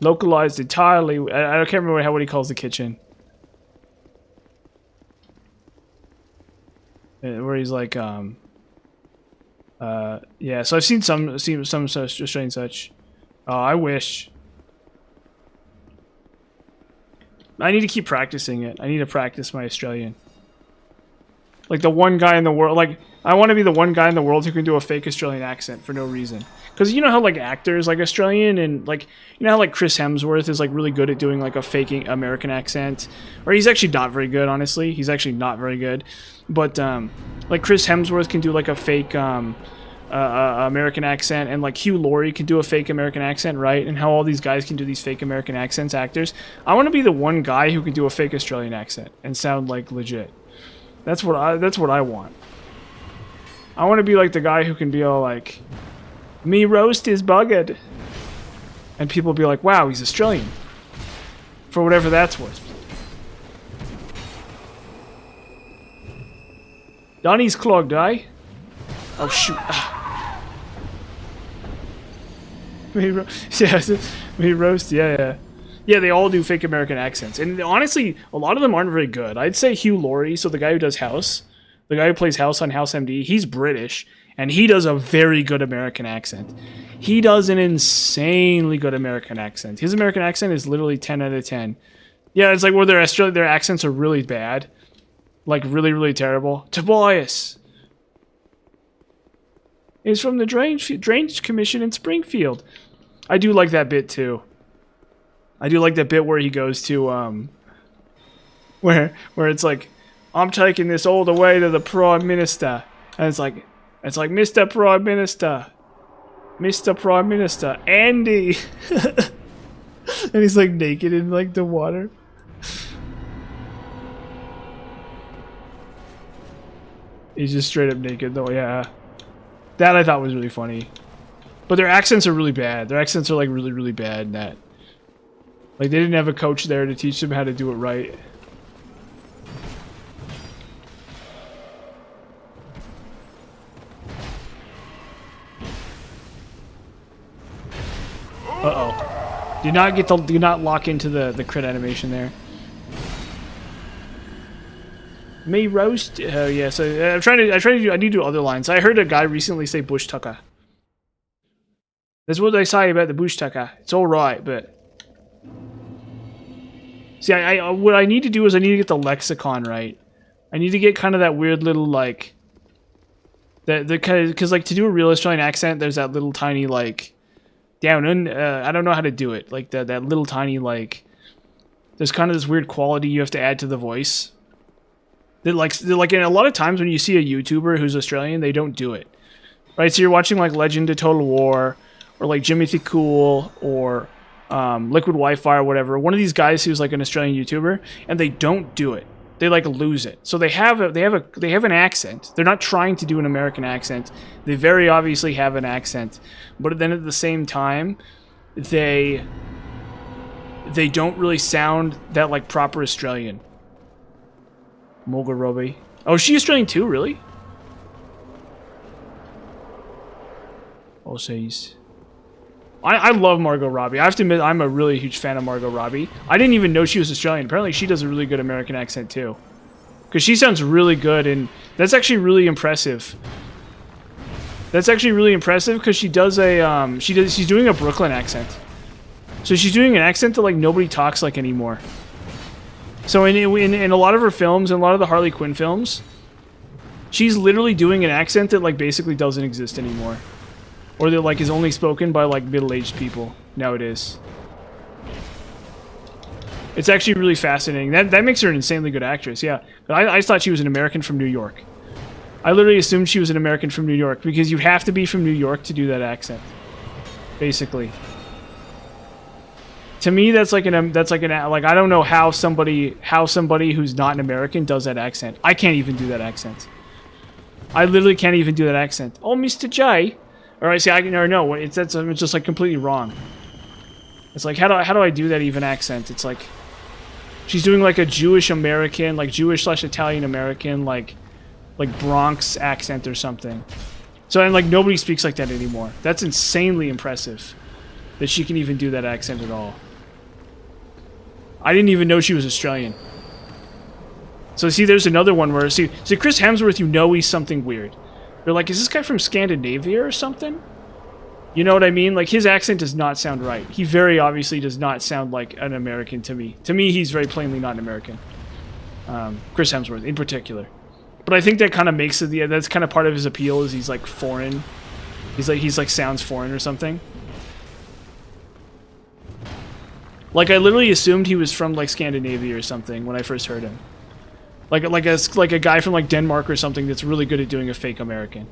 Localized entirely. I can't remember what he calls the kitchen. Where he's like, yeah. So I've seen some Australian such. Oh, I wish. I need to keep practicing it. I need to practice my Australian. Like the one guy in the world, like I want to be the one guy in the world who can do a fake Australian accent for no reason. Because you know how like actors like Australian and like you know how like Chris Hemsworth is like really good at doing like a faking American accent, or he's actually not very good. Honestly, he's actually not very good. But like Chris Hemsworth can do like a fake American accent, and like Hugh Laurie can do a fake American accent, right? And how all these guys can do these fake American accents, actors. I want to be the one guy who can do a fake Australian accent and sound like legit. That's what I want. I want to be like the guy who can be all like, "Me roast is buggered," and people be like, "Wow, he's Australian," for whatever that's worth. Donnie's clogged, eh? Oh shoot! Me roast, yeah. Yeah, they all do fake American accents. And honestly, a lot of them aren't very good. I'd say Hugh Laurie, so the guy who does House, the guy who plays House on House MD, he's British. And he does a very good American accent. He does an insanely good American accent. His American accent is literally 10 out of 10. Yeah, it's like where their accents are really bad. Like really, really terrible. Tobias is from the Drainage Commission in Springfield. I do like that bit too. I do like that bit where he goes to where it's like, I'm taking this all the way to the Prime Minister. And it's like Mr. Prime Minister. Mr. Prime Minister. Andy. And he's like naked in like the water. He's just straight up naked though, yeah. That I thought was really funny. But their accents are really bad. Their accents are like really, really bad in that. Like they didn't have a coach there to teach them how to do it right. Uh-oh. Do not lock into the crit animation there. Me roast. Oh yeah. So I need to do other lines. I heard a guy recently say bush tucker. That's what they say about the bush tucker. It's all right, but see, what I need to do is I need to get the lexicon right. I need to get kind of that weird little like the kind of, because like to do a real Australian accent, there's that little tiny like down and I don't know how to do it. Like that little tiny like there's kind of this weird quality you have to add to the voice. They're like in a lot of times when you see a YouTuber who's Australian, they don't do it. Right? So you're watching like Legend of Total War or like Jimmy the Cool or Liquid Wi-Fi or whatever. One of these guys who's like an Australian YouTuber, and they don't do it. They like lose it. So they have an accent. They're not trying to do an American accent. They very obviously have an accent, but then at the same time, they don't really sound that like proper Australian. Margot Robbie. Oh, is she Australian too, really? Oh, says. I love Margot Robbie. I have to admit, I'm a really huge fan of Margot Robbie. I didn't even know she was Australian. Apparently, she does a really good American accent too. Because she sounds really good, and that's actually really impressive. That's actually really impressive because she does a she's doing a Brooklyn accent. So she's doing an accent that like nobody talks like anymore. So in a lot of her films, and a lot of the Harley Quinn films, she's literally doing an accent that like basically doesn't exist anymore, or that like is only spoken by like middle-aged people nowadays. It's actually really fascinating. That makes her an insanely good actress. Yeah, but I thought she was an American from New York. I literally assumed she was an American from New York because you have to be from New York to do that accent, basically. To me, that's like I don't know how somebody who's not an American does that accent. I can't even do that accent. I literally can't even do that accent. Oh, Mr. J. All right, see, I can or no. It's just like completely wrong. It's like how do I do that even accent? It's like she's doing like a Jewish American, like Jewish/Italian American, like Bronx accent or something. So and like nobody speaks like that anymore. That's insanely impressive that she can even do that accent at all. I didn't even know she was Australian. So see, there's another one where see Chris Hemsworth, you know he's something weird. They're like, is this guy from Scandinavia or something? You know what I mean? Like his accent does not sound right. He very obviously does not sound like an American to me. To me, he's very plainly not an American. Chris Hemsworth in particular. But I think that kind of makes it. That's kind of part of his appeal is he's like foreign. He's like sounds foreign or something. Like I literally assumed he was from like Scandinavia or something when I first heard him. Like a guy from like Denmark or something that's really good at doing a fake American.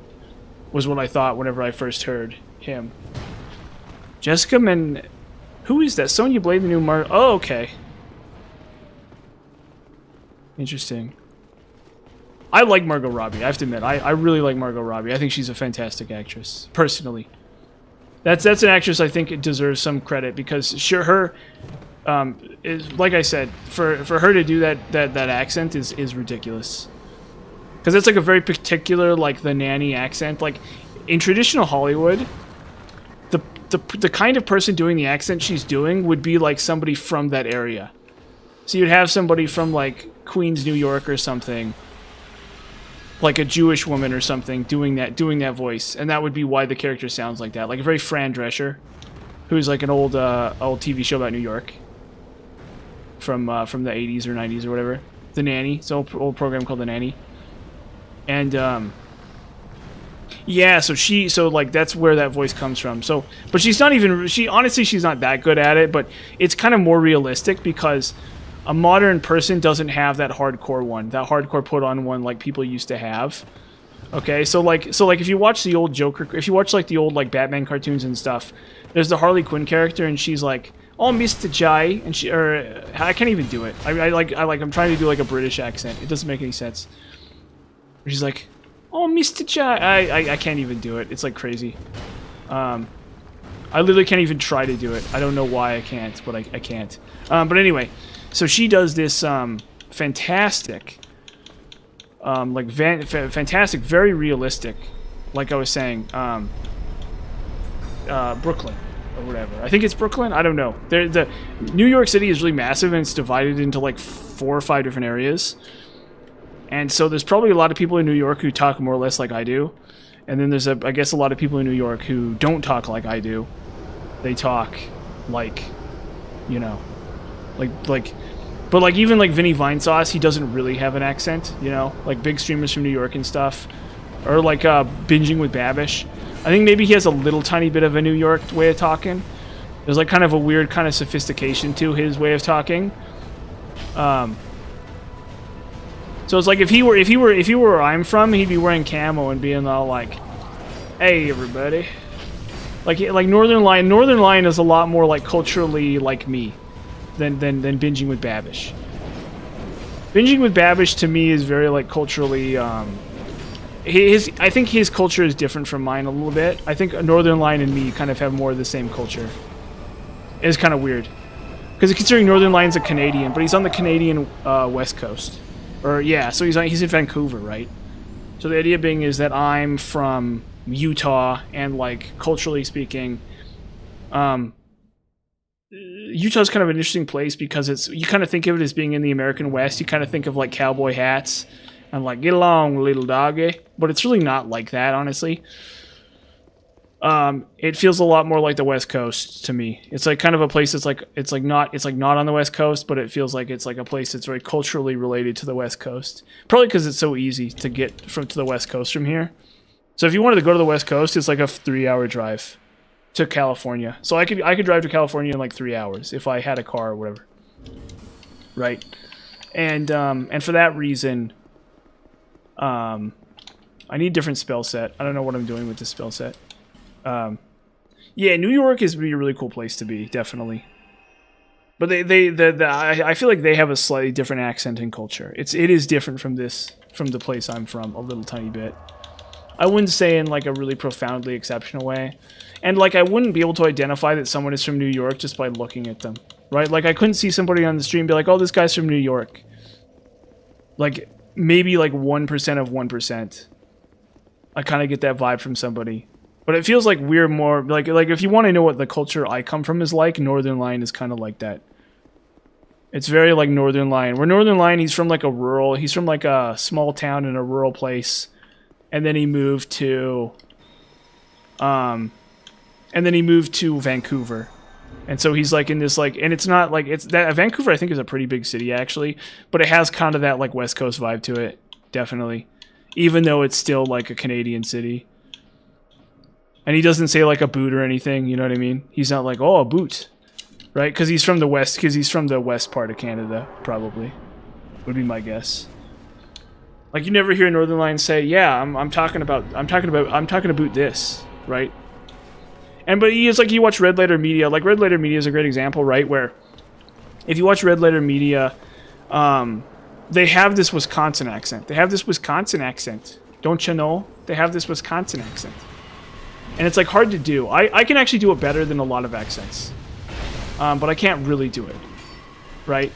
Was what I thought whenever I first heard him. Jessica who is that? Sonya Blade, the new Oh, okay. Interesting. I like Margot Robbie. I have to admit, I really like Margot Robbie. I think she's a fantastic actress, personally. That's an actress I think it deserves some credit because sure her, like I said, for her to do that accent is ridiculous. Because that's like a very particular like the nanny accent. Like in traditional Hollywood, the kind of person doing the accent she's doing would be like somebody from that area. So you'd have somebody from like Queens, New York or something. like a Jewish woman or something doing that voice, and that would be why the character sounds like that, like a very Fran Drescher, who's like an old TV show about New York from the 80s or 90s or whatever. The Nanny. It's an old program called The Nanny. And yeah, so like that's where that voice comes from. So, but she's not even, honestly she's not that good at it, but it's kind of more realistic because a modern person doesn't have that hardcore put on one like people used to have. Okay, so like if you watch the old Joker, if you watch like the old like Batman cartoons and stuff, there's the Harley Quinn character and she's like, "Oh, Mr. J," and I can't even do it. I'm trying to do like a British accent. It doesn't make any sense. She's like, "Oh, Mr. J." I can't even do it. It's like crazy. I literally can't even try to do it. I don't know why I can't, but I can't. But anyway, so she does this fantastic, fantastic, very realistic, like I was saying, Brooklyn or whatever. I think it's Brooklyn. I don't know. The New York City is really massive and it's divided into like 4 or 5 different areas. And so there's probably a lot of people in New York who talk more or less like I do. And then there's, I guess, a lot of people in New York who don't talk like I do. They talk like, you know, but like even like Vinny Vinesauce, he doesn't really have an accent, you know, like big streamers from New York and stuff. Or like Binging with Babish. I think maybe he has a little tiny bit of a New York way of talking. There's like kind of a weird kind of sophistication to his way of talking. So it's like if he were where I'm from, he'd be wearing camo and being all like, "Hey everybody." Like Northern Lion is a lot more like culturally like me than Binging with Babish. Binging with Babish to me is very like culturally I think his culture is different from mine a little bit. I think Northern Lion and me kind of have more of the same culture. It's kind of weird. Because considering Northern Lion's a Canadian, but he's on the Canadian West Coast. Or yeah, so he's in Vancouver, right? So the idea being is that I'm from Utah, and like culturally speaking, Utah's kind of an interesting place because you kind of think of it as being in the American West. You kind of think of like cowboy hats and like get along, little doggy, but it's really not like that, honestly. It feels a lot more like the West Coast to me. It's like kind of a place that's like it's not on the West Coast, but it feels like it's like a place that's very culturally related to the West Coast. Probably because it's so easy to get to the West Coast from here. So if you wanted to go to the West Coast, it's like a 3-hour drive to California. So I could drive to California in like 3 hours if I had a car or whatever. Right. And for that reason, I need a different spell set. I don't know what I'm doing with this spell set. Yeah, New York is a really cool place to be, definitely. But I feel like they have a slightly different accent and culture. It is different from the place I'm from a little tiny bit. I wouldn't say in like a really profoundly exceptional way. And like I wouldn't be able to identify that someone is from New York just by looking at them. Right? Like I couldn't see somebody on the street and be like, "Oh, this guy's from New York." Like maybe like 1% of 1%. I kind of get that vibe from somebody. But it feels like we're more like if you want to know what the culture I come from is like, Northern Lion is kind of like that. It's very like Northern Lion. Where Northern Lion, he's from like a small town in a rural place, and then he moved to Vancouver. And so he's like in this like, and it's not like it's that Vancouver I think is a pretty big city actually, but it has kind of that like West Coast vibe to it, definitely. Even though it's still like a Canadian city. And he doesn't say like a boot or anything, you know what I mean? He's not like, "Oh, a boot." Right? Because he's from the west part of Canada, probably. Would be my guess. Like you never hear Northern Lion say, "Yeah, I'm talking about this," right? But he is like, you watch Red Letter Media, like Red Letter Media is a great example, right? Where if you watch Red Letter Media, they have this Wisconsin accent. Don't you know? They have this Wisconsin accent. And it's like hard to do. I can actually do it better than a lot of accents. But I can't really do it. Right?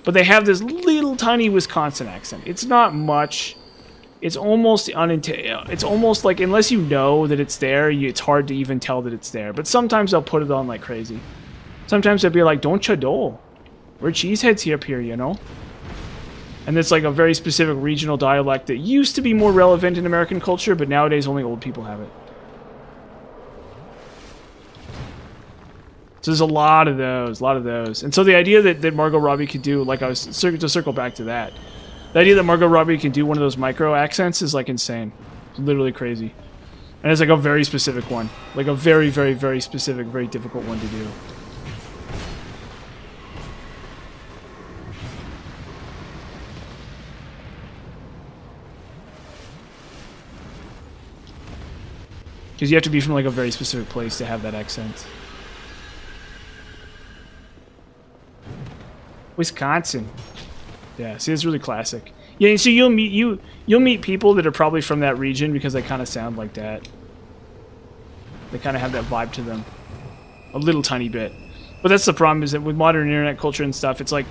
But they have this little tiny Wisconsin accent. It's not much. It's almost it's almost like unless you know that it's there, it's hard to even tell that it's there. But sometimes they'll put it on like crazy. Sometimes they'll be like, "Don't you know? We're cheeseheads up here, you know?" And it's like a very specific regional dialect that used to be more relevant in American culture, but nowadays only old people have it. So there's a lot of those, And so the idea that Margot Robbie could do, like I was to circle back to that, the idea that Margot Robbie can do one of those micro accents is like insane. It's literally crazy. And it's like a very specific one. Like a very, very, very specific, very difficult one to do. Because you have to be from like a very specific place to have that accent. Wisconsin. Yeah, see, it's really classic. Yeah, and so you'll meet people that are probably from that region because they kind of sound like that. They kind of have that vibe to them, a little tiny bit. But that's the problem, is that with modern internet culture and stuff, it's like,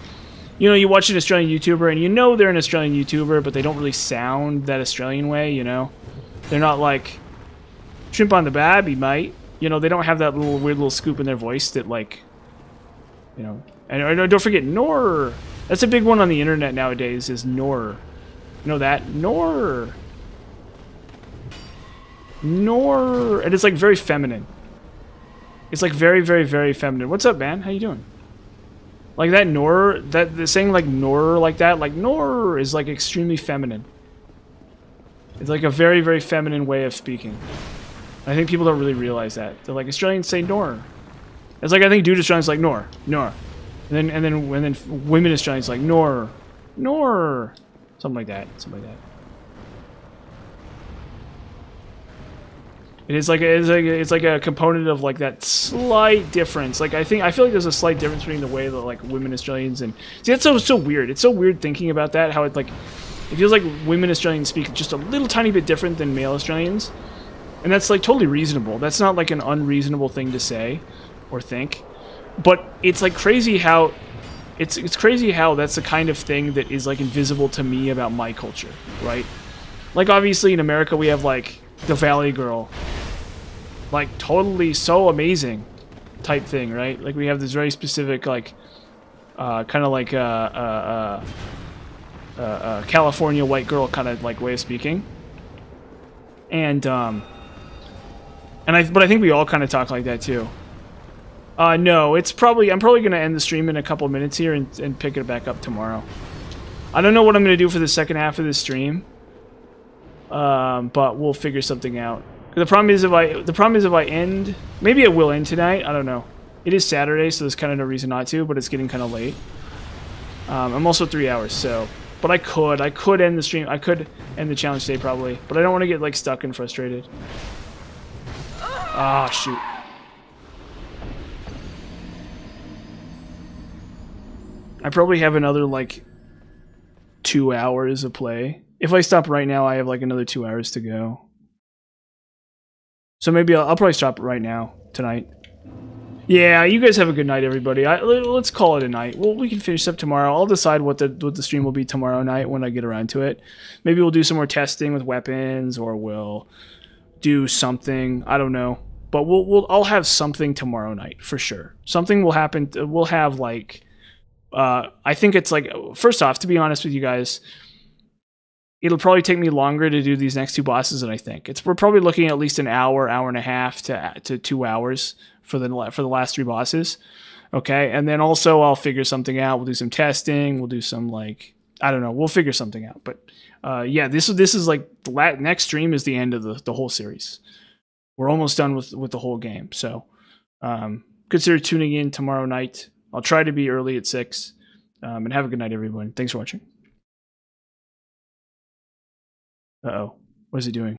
you know, you watch an Australian YouTuber and you know they're an Australian YouTuber, but they don't really sound that Australian way. You know, they're not like Shrimp on the Babby, mate. You know, they don't have that little weird little scoop in their voice that, like, you know. And don't forget Nor. That's a big one on the internet nowadays, is Nor. You know that? Nor. Nor. And it's like very feminine. It's like very, very, very feminine. What's up, man? How you doing? Like that Nor, the saying like Nor like that, like Nor is like extremely feminine. It's like a very, very feminine way of speaking. I think people don't really realize that. They're like, Australians say Nor. It's like, I think dude Australians like Nor. And then women Australians like Nor. Something like that. It's like a component of like that slight difference. Like I feel like there's a slight difference between the way that like women Australians and see, that's so weird. It's so weird thinking about that, how it feels like women Australians speak just a little tiny bit different than male Australians. And that's like totally reasonable. That's not like an unreasonable thing to say or think. But it's like crazy how it's crazy how that's the kind of thing that is like invisible to me about my culture, right? Like obviously in America we have like the Valley Girl, like totally so amazing type thing, right? Like we have this very specific like kind of like California white girl kind of like way of speaking. But I think we all kind of talk like that too. No, I'm probably going to end the stream in a couple minutes here and pick it back up tomorrow. I don't know what I'm going to do for the second half of this stream. But we'll figure something out. The problem is if I end, maybe it will end tonight. I don't know. It is Saturday, so there's kind of no reason not to, but it's getting kind of late. I'm also 3 hours, so, but I could end the stream. I could end the challenge today probably, but I don't want to get like stuck and frustrated. Ah, shoot. I probably have another like 2 hours of play. If I stop right now, I have like another 2 hours to go. So maybe I'll probably stop right now tonight. Yeah, you guys have a good night, everybody. Let's call it a night. Well, we can finish up tomorrow. I'll decide what the stream will be tomorrow night when I get around to it. Maybe we'll do some more testing with weapons, or we'll do something. I don't know, but I'll have something tomorrow night for sure. Something will happen. We'll have like. I think it's like, first off, to be honest with you guys, it'll probably take me longer to do these next two bosses than I think. We're probably looking at least an hour and a half to 2 hours for the last three bosses. Okay, and then also I'll figure something out. We'll do some testing. We'll do some like, I don't know. We'll figure something out. But yeah, this is like the next stream is the end of the whole series. We're almost done with the whole game. So consider tuning in tomorrow night. I'll try to be early at 6. And have a good night, everyone. Thanks for watching. Uh-oh. What is it doing?